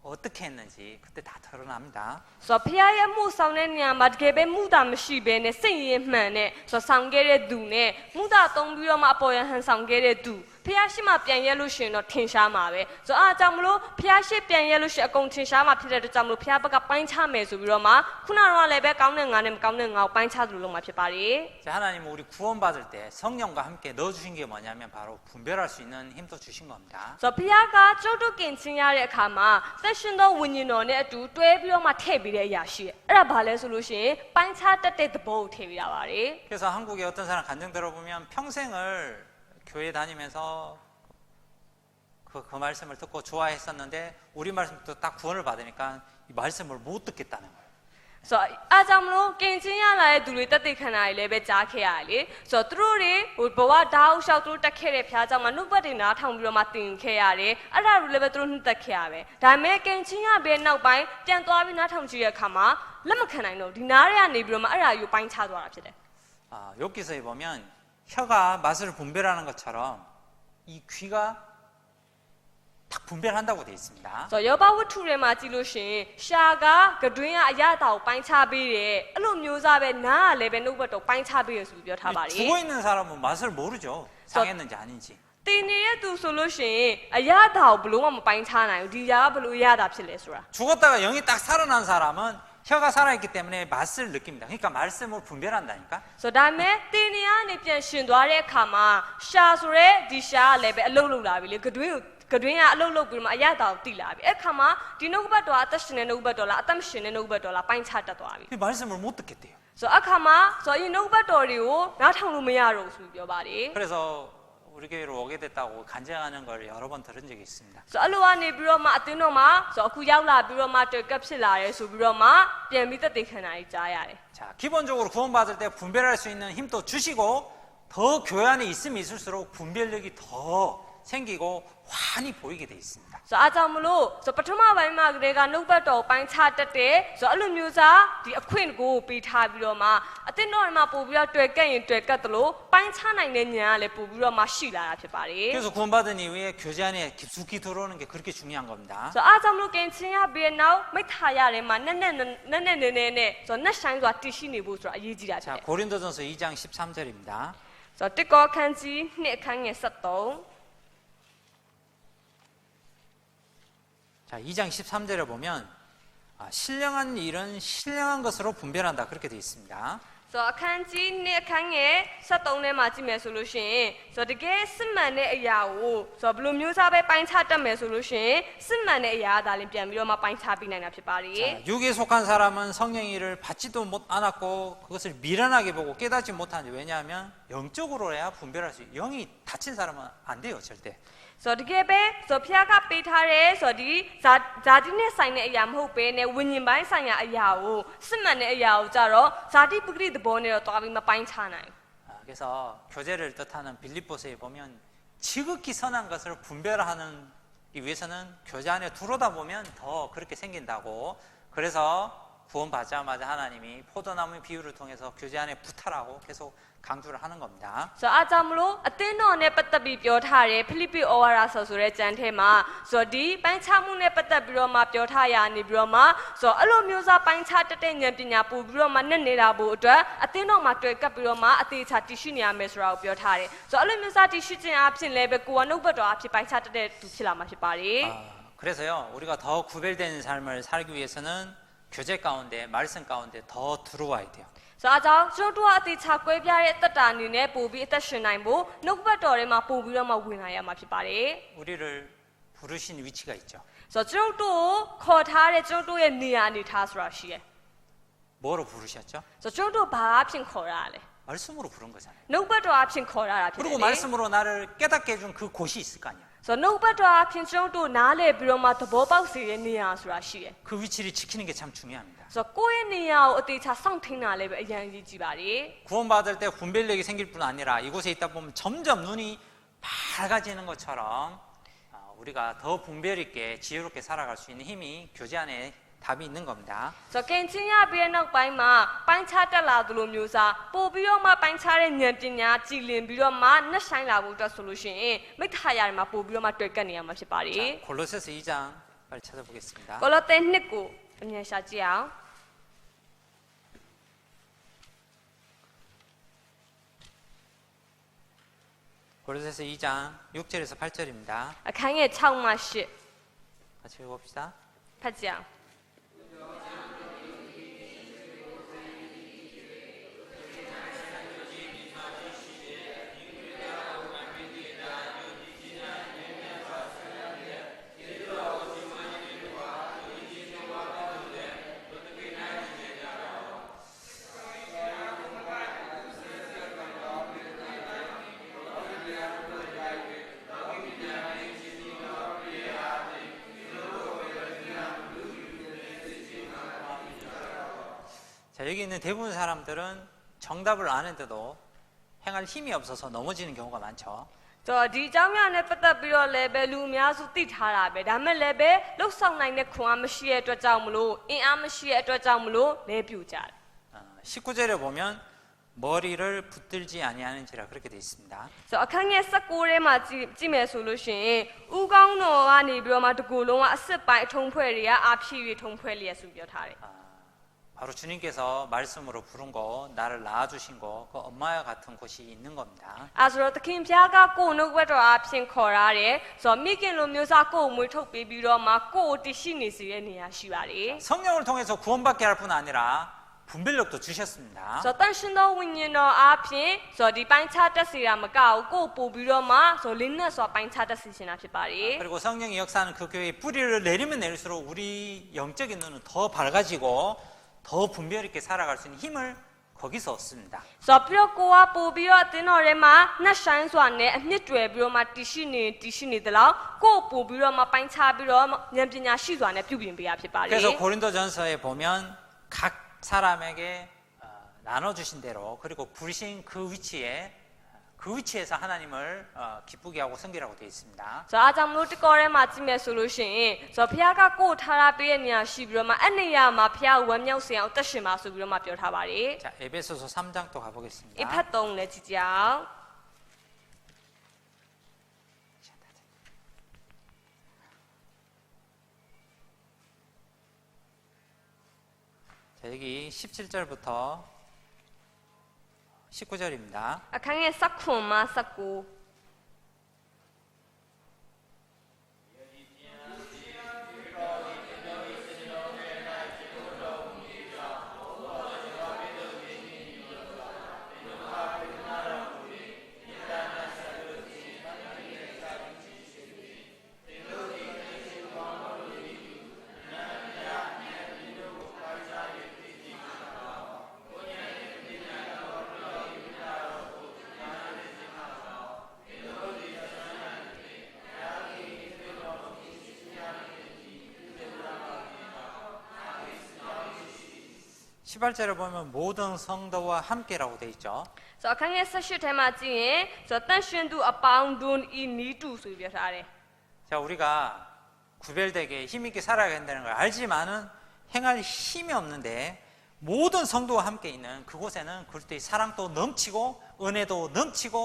Speaker 1: 어떻게 했는지 그때 다 드러납니다.
Speaker 2: ဆိုတော့ဖျားရဲ့အမှုဆောင်တဲ့နေရာမှာတကယ်ပဲမှုတာမရှိဘဲနဲ့စိတ်ရင်းမှန်နဲ့ဆိုတော့ဆောင်ခဲ့တဲ့သူနဲ့မှုတာသုံးပြီးတော့မှအပေါ်ရဟန်ဆောင်ခဲ့တဲ့သူဖျားရှိမှပြန်ရက်လို့ရှိရင်တော့ထင်ရှားမှာပဲဆိုတော့အားကြောင့်မလို့ဖျားရှိပြန်ရက်လို့ရှိရင်အကုန်ထင်ရှားမှာဖြစ်တဲ့အတွက်ကြောင့်မလို့ဖျားဘက်ကပိုင်းခြားမယ်ဆိုပြီးတော့မှခုနကတော့လည်းပဲကောင်းတဲ့ငါနဲ့မကောင်းတဲ့ငါကိုပိုင်းခြားသလိုလုပ်မှာဖြစ်ပါတယ်
Speaker 1: 자, 하나님은 우리 구원받을 때 성령과 함께 넣어주신 게 뭐냐면 바로 분별할 수 있는 힘도 주신 겁니다.
Speaker 2: ဆိုတော့ဖျားကကျုပ်တို့ကင်ချင်းရတဲ့အခါမှာသက်ရှင်သောဝိညာဉ်တော်နဲ့အတူတွဲပြီးတော့မှထည့်ပြီးတဲ့အရာရှိတယ်အဲ့ဒါဘာလဲဆိုလို့ရှိရင်ပိုင်းခြားတတ်တဲ့သဘောကိုထည့်ပြီးတာပါတယ်
Speaker 1: 그래서 한국에 어떤 사람 간증 들어보면 평생을 교회 다니면서 그 말씀을 듣고 좋아했었는데 우리 말씀 듣고 딱 구원을 받으니까 이 말씀을 못 듣겠다는 거예요.
Speaker 2: ဆိုတော့အားကြောင့်မလို့ကင်ချင်းရလာတဲ့သူတွေတက်တဲ့ခန္ဓာတွေလည်းပဲကြားခဲ့ရတယ်လေဆိုတော့သူတို့တွေဟိုဘဝဓာတ်လျှောက်သူတို့တက်ခဲ့တဲ့ဖျားကြောင့်မှနှုတ်ပတ်တွေနားထောင်ပြီးတော့မှတင်ခဲ့ရတယ်အဲ့ဒါတွေလည်းပဲသူတို့နှုတ်တက်ခဲ့ရပဲဒါပေမဲ့ကင်ချင်းရပဲနောက်ပိုင်းပြန်သွားပြီးနားထောင်ကြည့်တဲ့အခါမှာလက်မခံနိုင်တော့ဒီနားတွေကနေပြီးတော့မှအဲ့ဒါယူပိုင်းခြားသွားတာဖြစ်တယ်
Speaker 1: 욥기서에 보면 혀가 맛을 분별하는 것처럼 이 귀가 딱 분별한다고 되어 있습니다.
Speaker 2: ဆိုတော့ယောဘဝတ္ထုထဲမှာကြည့်လို့ရှိရင်ရှာကကတွင်းကအရသာကိုပိုင်းခြားပေးတယ်အဲ့လိုမျိုးစားပဲနားကလည်းပဲနှုတ်ဘတ်တော့ပိုင်းခြားပေးရဆိုပြီးပြောထားပါလေ
Speaker 1: 죽어 있는 사람은 맛을 모르죠. 상했는지 아닌지.
Speaker 2: 띠니의 두 솔루션 아야다오 블루마 빠인차나요 디야가 블루야다 필레스라
Speaker 1: 죽었다가 영이 딱 살아난 사람은 혀가 살아있기 때문에 맛을 느낍니다. 그러니까 말씀을 분별한다니까.
Speaker 2: So 다음에 띠니야 니편 신도아의 카마 샤소레 디샤 레베 알로로라빌 그드윈야 알로로 비마 아야다오 띠라비 에 카마 디노바도 아타신네 노바도라 아탐신네 노바도라 빠인차다도아비
Speaker 1: 이 말씀을 못 듣겠대요.
Speaker 2: So 아카마 so 이 노바도리오 나탕로 메야로 수ပြောပါတယ်
Speaker 1: 그래서 우리 교회로 오게 됐다고 간증하는 걸 여러 번 들은 적이 있습니다.
Speaker 2: So အဲ့လိုကနေပြီးတော့မှအတင်းတော်မှာဆိုအခုရောက်လာပြီးတော့မှတွေ့ကပ်ဖြစ်လာရဲဆိုပြီးတော့မှပြန်ပြီးသက်သေခံတာကြီးကြားရတယ်
Speaker 1: 자, 기본적으로 구원받을 때 분별할 수 있는 힘도 주시고 더 교회 안에 있으면 있을수록 분별력이 더 생기고 환히 보이게 돼 있습니다.
Speaker 2: So အားကြောင့်မလို့ဆိုပထမပိုင်းမှာကလေးကနှုတ်ပတ်တော်ပိုင်းခြားတတ်တယ်ဆိုအဲ့လိုမျိုးစားဒီအခွင့်ကိုပေးထားပြီးတော့မှအတင်းတော်မှာပို့ပြီးတော့တွေ့ကပ်ရင်တွေ့ကပ်တယ်လို့ပိုင်းခြားနိုင်တဲ့ဉာဏ်ကလည်းပို့ပြီးတော့မှရှိလာတာဖြစ်ပါတယ်
Speaker 1: 그래서 구원받은 이후에 교제 안에 깊숙이 들어오는 게 그렇게 중요한 겁니다.
Speaker 2: So အားကြောင့်မလို့ကင်ချင်းရပြီးနောက်မိထားရတယ်မှာနဲ့ဆိုနဲ့ဆိုင်စွာတည်ရှိနေဖို့ဆိုတာအရေးကြီးတာဖြစ်
Speaker 1: 자,
Speaker 2: တယ်
Speaker 1: 고린도전서 2장 13절입니다.
Speaker 2: So တစ်ကောခန်းကြီး2အခန်းငယ်73
Speaker 1: 자, 2장 13절에 보면 신령한 일은 신령한 것으로 분별한다 그렇게 되어 있습니다.
Speaker 2: So အခန်းကြီး2အခန်းငယ်73ထဲမှာကြည့်မယ်ဆိုလို့ရှိရင်ဆိုတကယ်စစ်မှန်တဲ့အရာကိုဆိုဘယ်လိုမျိုးစားပဲပိုင်းခြားတတ်မယ်ဆိုလို့ရှိရင်စစ်မှန်တဲ့အရာဒါလည်းပြန်ပြီးတော့မှပိုင်းခြားပြီးနိုင်တာဖြစ်ပါတယ်
Speaker 1: 자, 육에 속한 사람은 성령의 일을 받지도 않았고 그것을 미련하게 보고 깨닫지 못하는데 왜냐하면 영적으로 해야 분별할 수 있어요. 영이 다친 사람은 안 돼요 절대.
Speaker 2: So တကယ်ပဲဆိုဖျားကပေးထားတဲ့ဆိုဒီဇာတိနဲ့ဆိုင်တဲ့အရာမဟုတ်ဘဲနဲ့ဝိညာဉ်ပိုင်းဆိုင်ရာအရာကိုစစ်မှန်တဲ့အရာကိုကြတော့ဇာတိပဂရိသဘောနဲ့တော့တွားပြီးမပိုင်းခြားနိုင်
Speaker 1: 그래서 교제를 뜻하는 빌립보서에 보면 지극히 선한 것을 분별하는 위해서는 교제 안에 들어오다 보면 더 그렇게 생긴다고. 그래서 구원받자마자 하나님이 포도나무 비유를 통해서 교제 안에 붙으라고 계속 강조를 하는 겁니다.
Speaker 2: So အားကြောင့်မလို့အသင်းတော်နဲ့ပတ်သက်ပြီးပြောထားတယ်ဖိလိပ္ပိဩဝါဒဆိုတဲ့ကျမ်းထဲမှာဆိုဒီပိုင်းခြားမှုနဲ့ပတ်သက်ပြီးတော့မှပြောထားရနေပြီးတော့မှဆိုအဲ့လိုမျိုးစားပိုင်းခြားတတ်တဲ့ဉာဏ်ပညာပို့ပြီးတော့မှနဲ့နေတာဖို့အတွက်အသင်းတော်မှာတွေ့ကပ်ပြီးတော့မှအသေးချာတည်ရှိနေရမယ်ဆိုတာကိုပြောထားတယ်ဆိုအဲ့လိုမျိုးစားတည်ရှိခြင်းအဖြစ်လည်းပဲကိုကနှုတ်ဘတ်တော်အဖြစ်ပိုင်းခြားတတ်တဲ့သူဖြစ်လာမှာဖြစ်ပါတယ်
Speaker 1: 그래서요 우리가 더 구별된 삶을 살기 위해서는 교제 가운데 말씀 가운데 더 들어와야 돼요.
Speaker 2: ဆိုအားကြောင့်ကျွန်တော်တို့အသေးချာကွဲပြားတဲ့တက်တာအနေနဲ့ပို့ပြီးအသက်ရှင်နိုင်ဖို့နှုတ်ဘတ်တော်ထဲမှာပို့ပြီးတော့မှဝင်လာရမှာဖြစ်ပါတယ်
Speaker 1: 우리를 부르신 위치가 있죠.
Speaker 2: ဆိုတော့ကျွန်တော်တို့ခေါ်ထားတဲ့ကျွန်တော်တို့ရဲ့နေရာအနေထားဆိုတာရှိတယ်
Speaker 1: 뭐로 부르셨죠?
Speaker 2: ဆိုတော့ကျွန်တော်တို့ဘာအဖြစ်ခေါ်ရလဲ
Speaker 1: 말씀으로 부른 거잖아요.
Speaker 2: နှုတ်ဘတ်တော်အဖြစ်ခေါ်ရတာဖြစ်တယ်
Speaker 1: 그리고 말씀으로 나를 깨닫게 해준 그 곳이 있을 거 아니야.
Speaker 2: ဆိုတော့နှုတ်ဘတ်တော်အဖြစ်ကျွန်တော်တို့နားလည်ပြီးတော့မှသဘောပေါက်စေတဲ့နေရာဆိုတာရှိတယ်
Speaker 1: 그 위치를 지키는 게 참 중요합니다.
Speaker 2: ဆိုတော့ကိုယ့်ရဲ့နေရာကိုအသေးချာစောင့်ထိန်းတာလည်းပဲအရင်အရေးကြီးပါတယ်
Speaker 1: 구원받을 때 분별력이 생길 뿐 아니라 이곳에 있다 보면 점점 눈이 밝아지는 것처럼 우리가 더 분별 있게 지혜롭게 살아갈 수 있는 힘이 교제 안에 답이 있는 겁니다.
Speaker 2: ဆိုတော့ကင်ချင်းရပြီးတဲ့နောက်ပိုင်းမှာပိုင်းခြားတက်လာသလိုမျိုးစားပို့ပြီးတော့မှပိုင်းခြားတဲ့ဉာဏ်ပညာကြည်လင်ပြီးတော့မှနှက်ဆိုင်လာဖို့အတွက်ဆိုလို့ရှိရင်မိခါရမှာပို့ပြီးတော့မှတွေ့ကပ်နေရမှာဖြစ်ပါတယ်
Speaker 1: 자, 골로새서 2장 빨리 찾아보겠습니다.
Speaker 2: ကိုလောသဲနှစ်ကိုအမြင်ရှာကြည့်အောင်
Speaker 1: 골로새서 2장 6절에서 8절입니다.
Speaker 2: အခန်းငယ်6မှ8
Speaker 1: 같이 읽어봅시다.
Speaker 2: ဖတ်ကြအောင်
Speaker 1: 자, 여기 있는 대부분 사람들은 정답을 아는데도 행할 힘이 없어서 넘어지는 경우가 많죠.
Speaker 2: ဆိုတော့ဒီအကြောင်းများနဲ့ပတ်သက်ပြီးတော့လည်းပဲလူအများစုသိထားတာပဲဒါမဲ့လည်းပဲလှုပ်ဆောင်နိုင်တဲ့ခွန်အားမရှိတဲ့အတွက်ကြောင့်မလို့အင်အားမရှိတဲ့အတွက်ကြောင့်မလို့လဲပြူကြတယ်
Speaker 1: 19절에 보면 머리를 붙들지 아니하는지라 그렇게 되어 있습니다.
Speaker 2: ဆိုတော့အခန်းငယ်16ထဲမှာကြည့်မယ်ဆိုလို့ရှိရင်ဥကောင်းတော်ကနေပြီးတော့မှတကူလုံးကအစ်စ်ပိုင်းအထုံးဖွဲ့တွေကအာဖြီတွေထုံးဖွဲ့လျက်ဆိုပြောထားတယ်
Speaker 1: 아, 바로 주님께서 말씀으로 부른 거, 나를 낳아주신 거, 그 엄마와 같은 곳이 있는 겁니다.
Speaker 2: အဲဆိုတော့သခင်ဖျားကကိုယ်နှုတ်ဘတ်တော်အဖြစ်ခေါ်ရတယ်ဆိုတော့မိခင်လိုမျိုးစားကိုယ်မွေးထုတ်ပေးပြီးတော့မှကိုယ်တရှိနေစေတဲ့နေရာရှိပါတယ်
Speaker 1: 성령을 통해서 구원받게 할 뿐 아니라 분별력도 주셨습니다.
Speaker 2: ဆိုတော့တန်ရှင်သောဝိညာဉ်တော်အဖြစ်ဆိုတော့ဒီပိုင်းခြားတက်စေတာမကဘူးကိုယ်ပို့ပြီးတော့မှဆိုတော့လင်းနဲ့ဆိုတော့ပိုင်းခြားတက်စေချင်တာဖြစ်ပါတယ်
Speaker 1: 그리고 성령이 역사하는 그 교회의 뿌리를 내리면 내릴수록 우리 영적인 눈은 더 밝아지고 더 분별 있게 살아갈 수 있는 힘을 거기서 얻습니다.
Speaker 2: ဆိုတော့ပြီးတော့ကိုကပို့ပြီးတော့အတင်းတော်ထဲမှာနှက်ဆိုင်စွာနဲ့အနှစ်တွေပြီးတော့မှတရှိနေသလောက်ကိုယ်ပို့ပြီးတော့မှပိုင်းခြားပြီးတော့ဉာဏ်ပညာရှိစွာနဲ့ပြုပြင်ပေးရဖြစ်ပါတယ်
Speaker 1: 그래서 고린도전서에 보면 각 사람에게 나눠주신 대로 그리고 부르신 그 위치에서 하나님을 기쁘게 하고 섬기라고 되어 있습니다.
Speaker 2: ဆိုတော့အားကြောင့်မလို့တကောထဲမှာကြည့်မယ်ဆိုလို့ရှိရင်ဆိုတော့ဘုရားကကိုယ်ထားပေးတဲ့နေရာရှိပြီးတော့မှအဲ့နေရာမှာဘုရားဝမ်းမြောက်စေအောင်တက်ရှင်ပါဆိုပြီးတော့မှပြောထားပါတယ်
Speaker 1: 자, 에베소서 3장 또 가보겠습니다.
Speaker 2: အဖတ်3လည်းကြည့်ကြအောင်
Speaker 1: 자, 여기 17절부터 19절입니다.
Speaker 2: အခန်းငယ်19မှာ19
Speaker 1: 18절에 보면 모든 성도와 함께라고 되어 있죠.
Speaker 2: ဆိုတော့အခန်းငယ်18ထဲမှာကြည့်ရင်ဆိုတော့တန်ရှင်သူအပေါင်းတို့ဤနီးတူဆိုပြီးပြောထားတယ်
Speaker 1: 자, 우리가 구별되게 힘있게 살아야 된다는 걸 알지만은 행할 힘이 없는데 모든 성도와 함께 있는 그곳에는 그리스도의 사랑도 넘치고 은혜도 넘치고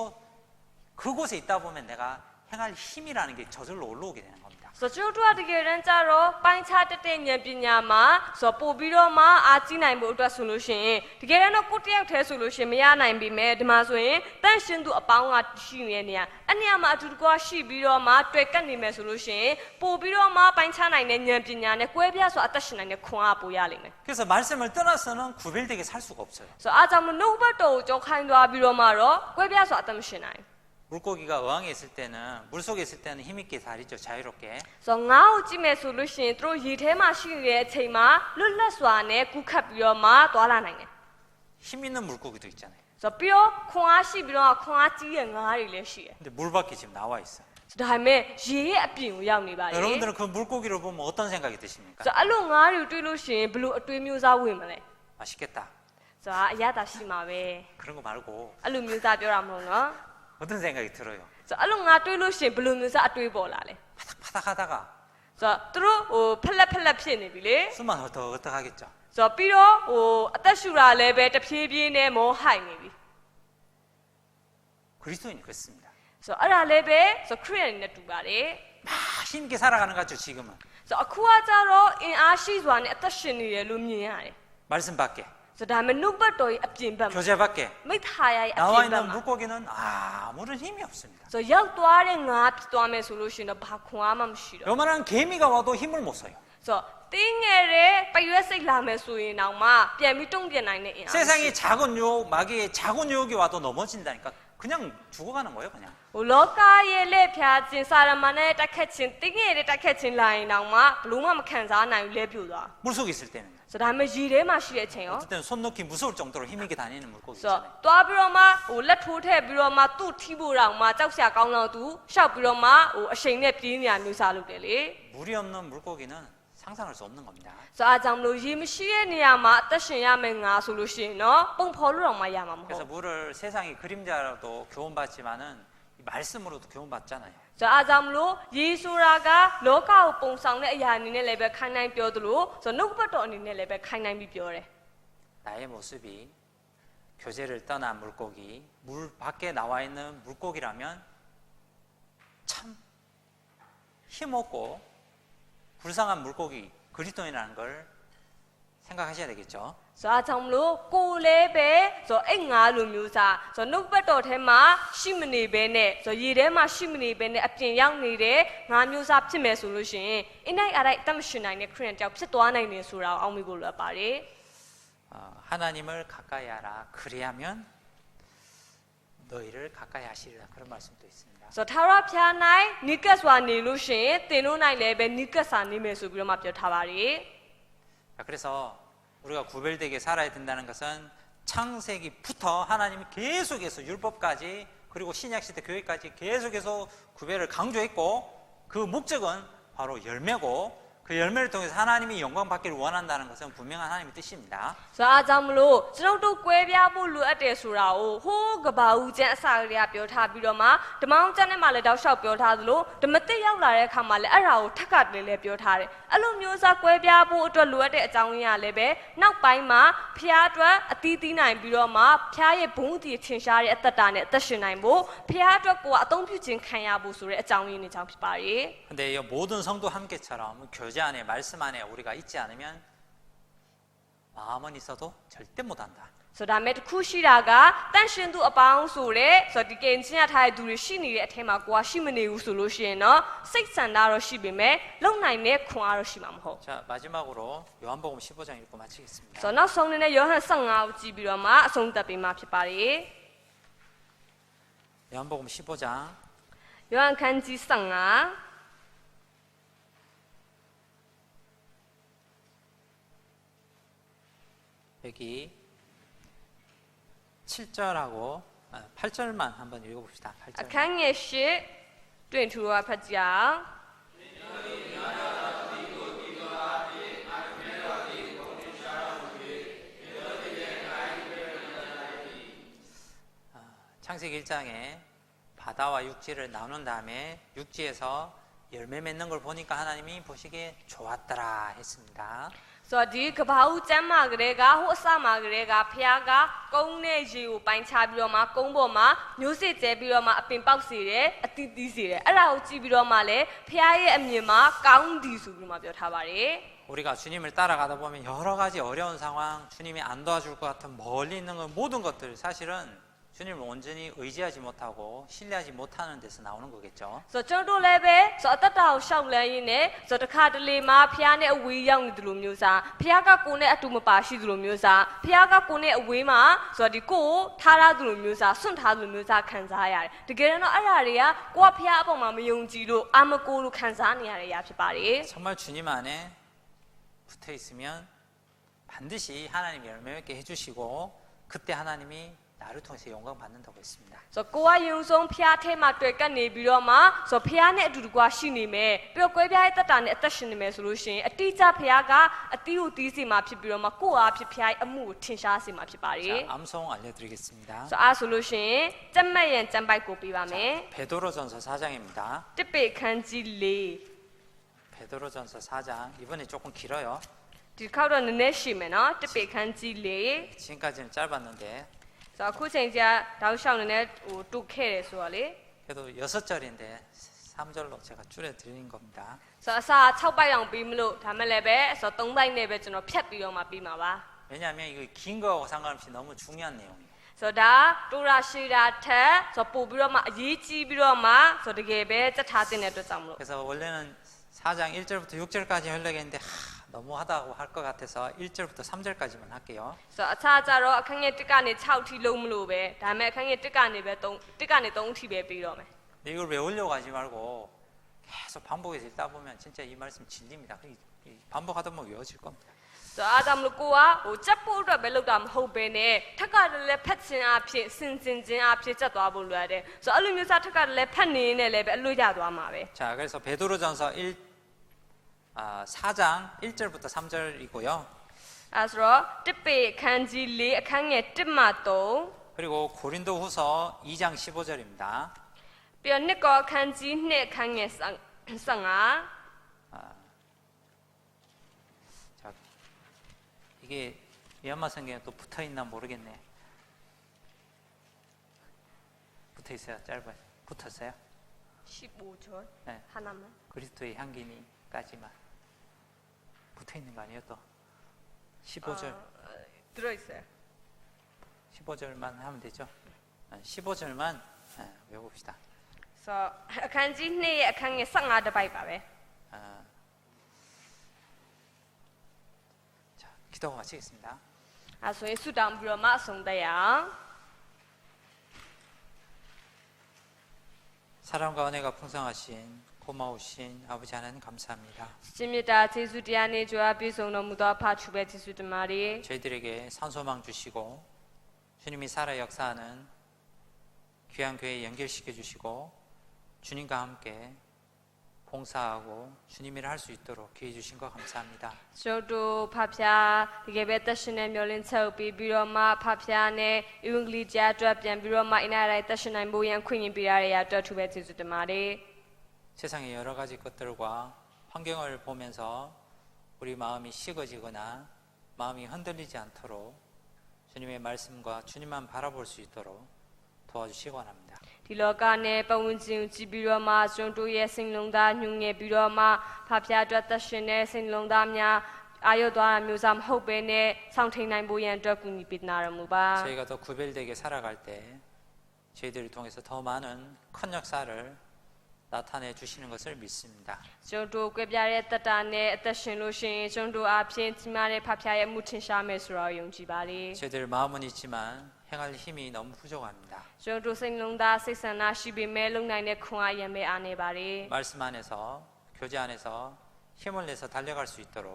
Speaker 1: 그곳에 있다 보면 내가 행할 힘이라는 게 저절로 올라오게 되는 겁니다.
Speaker 2: ဆိုတော့ကျွန်တော်တို့ကတကယ်တမ်းကျတော့ပိုင်းခြားတတ်တဲ့ဉာဏ်ပညာမှာဆိုတော့ပို့ပြီးတော့မှအားကြီးနိုင်ဖို့အတွက်ဆိုလို့ရှိရင်တကယ်တမ်းတော့ကိုယ်တယောက်တည်းဆိုလို့ရှိရင်မရနိုင်ပြီမဲ့ဒီမှာဆိုရင်တန့်ရှင်သူအပေါင်းကရှိနေတဲ့နေရာအဲ့နေရာမှာအတူတကွာရှိပြီးတော့မှတွေ့ကပ်နေမယ်ဆိုလို့ရှိရင်ပို့ပြီးတော့မှပိုင်းခြားနိုင်တဲ့ဉာဏ်ပညာနဲ့ကွဲပြားစွာအသက်ရှင်နိုင်တဲ့ခွန်အားပို့ရလိမ့်မယ်
Speaker 1: 그래서 말씀을 떠나서는 구별되게 살 수가 없어요.
Speaker 2: ဆိုတော့အားကြောင့်မလို့ဘတ်တော်ကိုကြောင်းခိုင်းသွားပြီးတော့မှတော့ကွဲပြားစွာအသက်မရှင်နိုင်
Speaker 1: 물고기가 어항에 있을 때는 물속에 있을 때는 힘있게 다리죠. 자유롭게.
Speaker 2: ဆိုတော့ငါ့ကိုကြည့်မယ်ဆိုလို့ရှိရင်သူတို့ရေထဲမှာရှိနေတဲ့အချိန်မှာလွတ်လပ်စွာနဲ့ကူးခတ်ပြီးတော့မှသွားလာနိုင်တယ်
Speaker 1: 힘 있는 물고기도 있잖아요.
Speaker 2: ဆိုတော့ပြီးတော့ခွန်အားရှိပြီးတော့ခွန်အားကြီးတဲ့ငါးတွေလည်းရှိတယ်
Speaker 1: 근데 물 밖에 지금 나와 있어요.
Speaker 2: ဒါပေမဲ့ရေရဲ့အပြင်ကိုရောက်နေပါလေ
Speaker 1: 여러분들은 그 물고기를 보면 어떤 생각이 드십니까?
Speaker 2: ဆိုတော့အဲ့လိုငါးတွေကိုတွေ့လို့ရှိရင်ဘယ်လိုအတွေးမျိုးစားဝင်မလဲ
Speaker 1: 맛있겠다.
Speaker 2: ဆိုတော့အရသာရှိမှာပဲ
Speaker 1: 그런 거 말고
Speaker 2: အဲ့လိုမျိုးစားပြောတာမဟုတ်နော်
Speaker 1: 어떤 생각이 들어요?
Speaker 2: ဆိုတော့အဲ့လိုငါတွေ့လို့ရှိရင်ဘယ်လိုမျိုးစားအတွေးပေါ်လာလဲ
Speaker 1: 파닥파닥 하다가
Speaker 2: ဆိုတော့သူတို့ဟိုဖက်လက်ဖြစ်နေပြီလေ
Speaker 1: 숨만 헐떡헐떡하겠죠.
Speaker 2: ဆိုတော့ပြီးတော့ဟိုအသက်ရှူတာလည်းပဲတဖြည်းဖြည်းနဲ့မောဟိုက်နေပြီ
Speaker 1: 그리스도인이 그렇습니다.
Speaker 2: ဆိုတော့အဲ့ဒါလည်းပဲဆိုတော့ခရစ်ယာန်နဲ့တူပါတယ်
Speaker 1: 막 힘있게 살아가는 것 같죠, 지금은.
Speaker 2: ဆိုတော့အခုကကြတော့အင်အားရှိစွာနဲ့အသက်ရှင်နေတယ်လို့မြင်ရတယ်
Speaker 1: 말씀 밖에,
Speaker 2: ဆိုတော့ဒါပေမဲ့နှုတ်ဘတ်တော်ရဲ့အပြင်ဘက်မှာ
Speaker 1: 교제 밖에
Speaker 2: မိထာယရဲ့အ
Speaker 1: 나와
Speaker 2: ပြင်ဘက်
Speaker 1: 있는
Speaker 2: မှာ
Speaker 1: 물고기는 아무런 힘이 없습니다.
Speaker 2: ဆိုတော့ရောက်သွားတဲ့ငါးဖြစ်သွားမယ်ဆိုလို့ရှိရင်တော့ဘာခွန်အားမှမရှိတော့
Speaker 1: 요만한 개미가 와도 힘을 못 써요.
Speaker 2: ဆိုတော့တင်းငယ်တဲ့ပရွက်စိတ်လာမယ်ဆိုရင်တော့မှပြန်ပြီးတုံ့ပြန်နိုင်တဲ့အင်အား
Speaker 1: 세상에 작은 유혹, 마귀의 작은 유혹이 와도 넘어진다니까 그냥 죽어가는 거예요, 그냥.
Speaker 2: ဟိုလောကရဲ့လက်ဖြာခြင်းစာရမဏေတက်ခတ်ခြင်းတင်းငယ်တဲ့တက်ခတ်ခြင်းလာရင်တော့မှဘလို့မှမခံစားနိုင်ဘူးလဲပြို့သွား
Speaker 1: 물속에 있을 때는.
Speaker 2: ဆိုတော့ဒါပေမဲ့ရေထဲမှာရှိတဲ့အချိန်ရော
Speaker 1: 어떨 때는 손 넣기 무서울 정도로 힘있게 다니는 물고기
Speaker 2: ဆိုတော့
Speaker 1: 있잖아요.
Speaker 2: သွားပြီးတော့မှဟိုလက်ထိုးထည့်ပြီးတော့မှသူ့ထီးဖို့တော့မှကြောက်စရာကောင်းတော့သူရှောက်ပြီးတော့မှဟိုအချိန်နဲ့ပြေးနေရမျိုးစားလုပ်တယ်လေ
Speaker 1: 물이 없는 물고기는 상상할 수 없는 겁니다.
Speaker 2: ဆိုတော့အားကြောင့်မလို့ရေမရှိတဲ့နေရာမှာအသက်ရှင်ရမယ်ငါဆိုလို့ရှိရင်တော့ပုံဖော်လို့တော့မှရမှာမဟုတ်
Speaker 1: 그래서 물을 세상이 그림자로도 교훈받지만은 이 말씀으로도 교훈받잖아요.
Speaker 2: ဆိုတော့အားကြောင့်မလို့ရေဆိုတာကလောကကိုပုံဆောင်တဲ့အရာအနေနဲ့လည်းပဲခိုင်းနိုင်ပြောသလိုဆိုတော့နှုတ်ဘတ်တော်အနေနဲ့လည်းပဲခိုင်းနိုင်ပြီးပြောတယ်
Speaker 1: 나의 모습이 교제를 떠난 물고기, 물 밖에 나와 있는 물고기라면 참 힘없고 불쌍한 물고기 그리스도인이라는 걸 생각해 생각하셔야 되겠죠.
Speaker 2: ဆိုတော့အကြောင်းမလို့ကိုလည်းပဲဆိုတော့အဲ့ငါလိုမျိုးစားဆိုတော့နှုတ်ပတ်တော်ထဲမှာရှိမနေဘဲနဲ့ဆိုတော့ရေထဲမှာရှိမနေဘဲနဲ့အပြင်ရောက်နေတဲ့ငါမျိုးစားဖြစ်မယ်ဆိုလို့ရှိရင်အင်းနိုင်အားလိုက်အသက်မရှင်နိုင်တဲ့ခရစ်ယာန်တယောက်ဖြစ်သွားနိုင်တယ်ဆိုတာကိုအောက်မေ့ဖို့လိုအပ်ပါတယ်
Speaker 1: 하나님을 가까이 하라. 그리하면 너희를 가까이 하시리라. 그런 말씀도 있습니다.
Speaker 2: ဆိုတော့ထာဝရဘုရား၌နိကတ်စွာနေလို့ရှိရင်သင်တို့၌လည်းပဲနိကတ်စွာနေမယ်ဆိုပြီးတော့မှပြောထားပါတယ်
Speaker 1: 자, 그래서 우리가 구별되게 살아야 된다는 것은 창세기부터 하나님이 계속해서 율법까지 그리고 신약시대 교회까지 계속해서 구별을 강조했고 그 목적은 바로 열매고 그 열매를 통해서 하나님이 영광 받기를 원한다는 것은 분명한 하나님의 뜻입니다.
Speaker 2: ဆိုတော့အားကြောင့်မလို့ကျွန်တော်တို့ကွဲပြားဖို့လိုအပ်တယ်ဆိုတာကိုဟိုးကဘာဦးကျန်းအစာကလေးကပြောထားပြီးတော့မှဓမ္မအောင်ကျန်းနဲ့မှလည်းတောက်လျှောက်ပြောထားသလိုဓမ္မတိရောက်လာတဲ့အခါမှာလည်းအဲ့ဒါကိုထပ်ကတည်းလည်းပြောထားတယ်အဲ့လိုမျိုးစားကွဲပြားဖို့အတွက်လိုအပ်တဲ့အကြောင်းရင်းကလည်းပဲနောက်ပိုင်းမှာဖျားအတွက်အသီးသီးနိုင်ပြီးတော့မှဖျားရဲ့ဘုန်းတည်ထင်ရှားတဲ့အသက်တာနဲ့အသက်ရှင်နိုင်ဖို့ဖျားအတွက်ကိုအသုံးပြုခြင်းခံရဖို့ဆိုတဲ့အကြောင်းရင်းတွေကြောင့်ဖြစ်ပါတယ်
Speaker 1: 근데 이 모든 성도 함께처럼 교제 안에 말씀 안에 우리가 있지 않으면 마음은 있어도 절대 못한다.
Speaker 2: ဆိုတော့ဒါမဲ့တစ်ခုရှိတာကတန့်ရှင်သူအပေါင်းဆိုတဲ့ဆိုတော့ဒီကင်ချင်းရထားတဲ့သူတွေရှိနေတဲ့အထက်မှာကိုကရှိမနေဘူးဆိုလို့ရှိရင်တော့စိတ်ဆန္ဒတော့ရှိပေမဲ့လုံနိုင်တဲ့ခွန်အားတော့ရှိမှာမဟုတ်
Speaker 1: 자, 마지막으로 요한복음 15장 읽고 마치겠습니다.
Speaker 2: ဆိုတော့နောက်ဆုံးနေတဲ့ယောဟန်15ကိုကြည့်ပြီးတော့မှအဆုံးသတ်ပေးမှာဖြစ်ပါတယ်
Speaker 1: 요한복음 15장
Speaker 2: ယောဟန်ခန်းကြီး15
Speaker 1: 여기 7절하고 8절만 한번 읽어봅시다.
Speaker 2: အခ
Speaker 1: 8절.
Speaker 2: န်းငယ်8တွင်ထူရဖတ်ကြအောင်
Speaker 1: 창세기 1장에 바다와 육지를 나눈 다음에 육지에서 열매 맺는 걸 보니까 하나님이 보시기에 좋았더라 했습니다.
Speaker 2: ဆိုတော့ဒီကဘာဦးကျမ်းမာကလေးကဟိုအစမှာကလေးကဖះကကုန်းနဲ့ရေကိုပိုင်းခြားပြီးတော့မှကုန်းပေါ်မှာမျိုးစစ်ကျဲပြီးတော့မှအပင်ပေါက်စေတယ်အတိသီးစေတယ်အဲ့ဒါကိုကြည့်ပြီးတော့မှလည်းဖះရဲ့အမြင်မှာကောင်းသည်ဆိုပြီးမှပြောထားပါတယ်
Speaker 1: 우리가 주님을 따라가다 보면 여러 가지 어려운 상황, 주님이 안 도와줄 것 같은 멀리 있는 건 모든 것들 사실은 주님을 온전히 의지하지 못하고 신뢰하지 못하는 데서 나오는 거겠죠.
Speaker 2: ဆိုတော့ကျွန်တော်တို့လည်းပဲဆိုတော့အသက်တာကိုရှောက်လန်းရင်းနဲ့ဆိုတော့တစ်ခါတလေမှာဖះနဲ့အဝေးရောက်နေတယ်လို့မျိုးစားဖះကကိုယ်နဲ့အတူမပါရှိတယ်လို့မျိုးစားဖះကကိုယ်နဲ့အဝေးမှာဆိုတော့ဒီကိုယ်ထားရတယ်လို့မျိုးစားစွန့်ထားတယ်လို့မျိုးစားခံစားရတယ်တကယ်တော့အဲ့ဒါတွေကကိုကဖះအပေါ်မှာမယုံကြည်လို့အာမကိုလို့ခံစားနေရတဲ့အရာဖြစ်ပါတယ်
Speaker 1: 정말 주님 안에 붙어 있으면 반드시 하나님 열매 맺게 해주시고 그때 하나님이 나를 통해서 영광 받는다고 했습니다.
Speaker 2: ဆိုတော့ကိုကယုံဆုံးဖះထဲမှာတွေ့ကပ်နေပြီးတော့မှဆိုတော့ဖះနဲ့အတူတကွာရှိနေမယ်ပြီးတော့ကွဲပြားတဲ့တတ်တာနဲ့အသက်ရှင်နေမယ်ဆိုလို့ရှိရင်အတိအကျဖះကအတီးကိုတီးစီမှာဖြစ်ပြီးတော့မှကိုအားဖြစ်ဖះရဲ့အမှုကိုထင်ရှားစေမှာဖြစ်ပါတယ်
Speaker 1: 자, 암송 알려드리겠습니다.
Speaker 2: ဆိုတော့အားဆိုလို့ရှိရင်ကြက်မှတ်ရင်ကြံပိုက်ကိုပေးပါမယ်
Speaker 1: 베드로전서 4장입니다.
Speaker 2: တစ်ပေခန်းကြီး၄
Speaker 1: 베드로전서 4장 이번에 조금 길어요.
Speaker 2: ဒီခေါက်တော့နည်းနည်းရှည်မယ်နော်တစ်ပေခန်းကြီး၄
Speaker 1: 지금까지는 짧았는데
Speaker 2: ဆိုတော့အခုချိန်ကျတောက်လျှောက်နည်းနည်းဟိုတုတ်ခဲ့တယ်ဆိုတော့လေ
Speaker 1: 그래도 6절인데 3절로 제가 줄여드린 겁니다.
Speaker 2: ဆိုတော့အစား6ပိုက်အောင်ပြီးမလို့ဒါမဲ့လည်းပဲဆိုတော့3ပိုက်နဲ့ပဲကျွန်တော်ဖြတ်ပြီးတော့မှပြီးမှာပါ
Speaker 1: 왜냐하면 이거 긴 거하고 상관없이 너무 중요한 내용이에요.
Speaker 2: ဆိုတော့ဒါတိုရာရှီတာထက်ဆိုတော့ပို့ပြီးတော့မှအရေးကြီးပြီးတော့မှဆိုတော့တကယ်ပဲစက်ထားတဲ့အတွက်ကြောင့်မလို့
Speaker 1: 그래서 원래는 4장 1절부터 6절까지 하려고 했는데 너무 하다고 할 것 같아서 1절부터 3절까지만 할게요.
Speaker 2: ဆိုတော့အခြားကြတော့အခန်းငယ်1ကနေ6ထိလုံးမလို့ပဲဒါမဲ့အခန်းငယ်1ကနေပဲ1ကနေ3ထိပဲပြီးတော့မယ်
Speaker 1: 근데 이걸 외우려고 하지 말고 계속 반복해서 읽다 보면 진짜 이 말씀 진리입니다. 이 반복하다 보면 외워질 겁니다.
Speaker 2: ဆိုတော့အားကြောင့်မလို့ကိုကဟိုချက်ဖို့အတွက်ပဲလုပ်တာမဟုတ်ပဲနဲ့ထက်ကလည်းဖက်ခြင်းအဖြစ်စင်စင်ခြင်းအဖြစ်ချက်သွားဖို့လိုရတယ်ဆိုတော့အဲ့လိုမျိုးစားထက်ကလည်းဖက်နေနေလည်းပဲအလွတ်ရသွားမှာပဲ
Speaker 1: 자, 그래서 베드로전서 4장 1절부터 3절이고요.
Speaker 2: အဲဆိုတော့တစ်ပေခန်းကြီး၄အခန်းငယ်1မှ3
Speaker 1: 그리고 고린도후서 2장 15절입니다.
Speaker 2: ပြီးတော့နှစ်ကောအခန်းကြီး2အခန်းငယ်15
Speaker 1: 자, 이게 미얀마 성경에 또 붙어 있나 모르겠네. 붙어 있어요. 짧아요. 붙었어요.
Speaker 2: 15절
Speaker 1: 네.
Speaker 2: 하나만
Speaker 1: 그리스도의 향기니까지만 붙어 있는 거 아니에요? 또 15절.
Speaker 2: 들어있어요.
Speaker 1: 15절만 하면 되죠. 15절만 외워봅시다.
Speaker 2: 그래서အခန်းကြီး 2의အခန်းငယ် 15 တပိုက်ပါပဲ.
Speaker 1: 자, 기도 마치겠습니다.
Speaker 2: ဆိုရင်ဆုတောင်းပြီးတော့မှအဆုံးသတ်ရအောင်.
Speaker 1: 사랑과 은혜가 풍성하신 고마우신 아버지 하나님 감사합니다.
Speaker 2: ရှင်မြတ်တာကျေးဇူးတရားနဲ့ကြွားပြည့်စုံတော်မူသောအဖchủပဲကျေးဇူးတင်ပါတယ်.
Speaker 1: 저희들에게 산소망 주시고 주님이 살아 역사하는 귀한 교회 연결시켜 주시고 주님과 함께 봉사하고 주님 일을 할 수 있도록 기회 주신 것 감사합니다.
Speaker 2: ကျွန်တော်ဖဖျားတကယ်ပဲသက်ရှင်တဲ့မျှော်လင့်ချက်ကိုပြီးတော့မှဖဖျားနဲ့ဧဝံဂေလိတရားအတွက်ပြန်ပြီးတော့မှအင်းအားတိုင်းသက်ရှင်နိုင်ဖို့ရန်ခွင့်ရပေးရတဲ့အတွက်ထူပဲကျေးဇူးတင်ပါတယ်.
Speaker 1: 세상의 여러 가지 것들과 환경을 보면서 우리 마음이 식어지거나 마음이 흔들리지 않도록 주님의 말씀과 주님만 바라볼 수 있도록 도와주시기 원합니다.
Speaker 2: ဒီလောကနဲ့ပတ်ဝန်းကျင်ကိုကြည့်ပြီးတော့မှကျွန်တော်ရဲ့စိတ်လုံးသားညှို့ငယ်ပြီးတော့မှဖဖျားအတွက်သက်ရှင်တဲ့စိတ်လုံးသားများအာရုံသွားတာမျိုးစားမဟုတ်ဘဲနဲ့ဆောင်ထိန်နိုင်ဖို့ရန်အတွက်ကူညီပေးနာတော်မူပါ.
Speaker 1: 저희가 더 구별되게 살아갈 때 저희들을 통해서 더 많은 큰 역사를 나타내 주시는 것을 믿습니다.
Speaker 2: ကျွန်တော်ကြွပြတဲ့တတနဲ့အသက်ရှင်လို့ရှိရင်ကျွန်တော်အပြင်ကြီးမားတဲ့ဖဖျားရဲ့မှုထင်ရှားမယ်ဆိုတော့ယုံကြည်ပါလေ.
Speaker 1: 저희들 마음은 있지만 행할 힘이 너무 부족합니다.
Speaker 2: ကျွန်တော်စိတ်လုံးသားစိတ်ဆန္ဒရှိပေမဲ့လုံနိုင်တဲ့ခွန်အားရံမဲ့အားနေပါလေ.
Speaker 1: 말씀 안에서 교제 안에서 힘을 내서 달려갈 수 있도록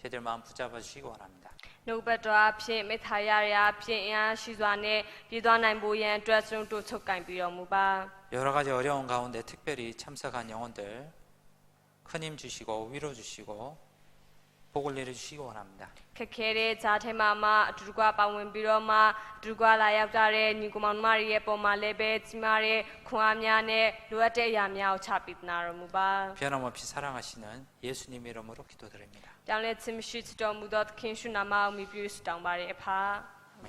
Speaker 1: 저희들 마음 붙잡아 주시기 원합니다.
Speaker 2: နှုတ်ဘတ်တော်အဖြစ်မေတ္တာရရအဖြစ်အင်အားရှိစွာနဲ့ပြည်သွားနိုင်ဖို့ရန်အတွက်ကျွန်တော်ချုပ်ကင်ပြီးတော်မူပါ.
Speaker 1: 여러 가지 어려운 가운데 특별히 참석한 영혼들 큰 힘 주시고 위로 주시고 복을 내려 주시기 원합니다.
Speaker 2: ခက်ခဲတဲ့ဂျာထဲမှာမှအတူတကွပါဝင်ပြီးတော့မှအတူတကွလာရောက်ကြတဲ့ညီကောင်မောင်မတွေရဲ့ပုံမှာလည်းပဲကြီးမားတဲ့ခွန်အားများနဲ့လိုအပ်တဲ့အရာများကိုချပေးနာတော်မူပါ.
Speaker 1: 변함없이 사랑하시는 예수님 이름으로 기도드립니다.
Speaker 2: ပြောင်းလဲခြင်းမရှိတော်မူသောသခင်ရှုနာမအောင်မြည်ပြုတောင်းပါရအဖ.
Speaker 1: 아멘.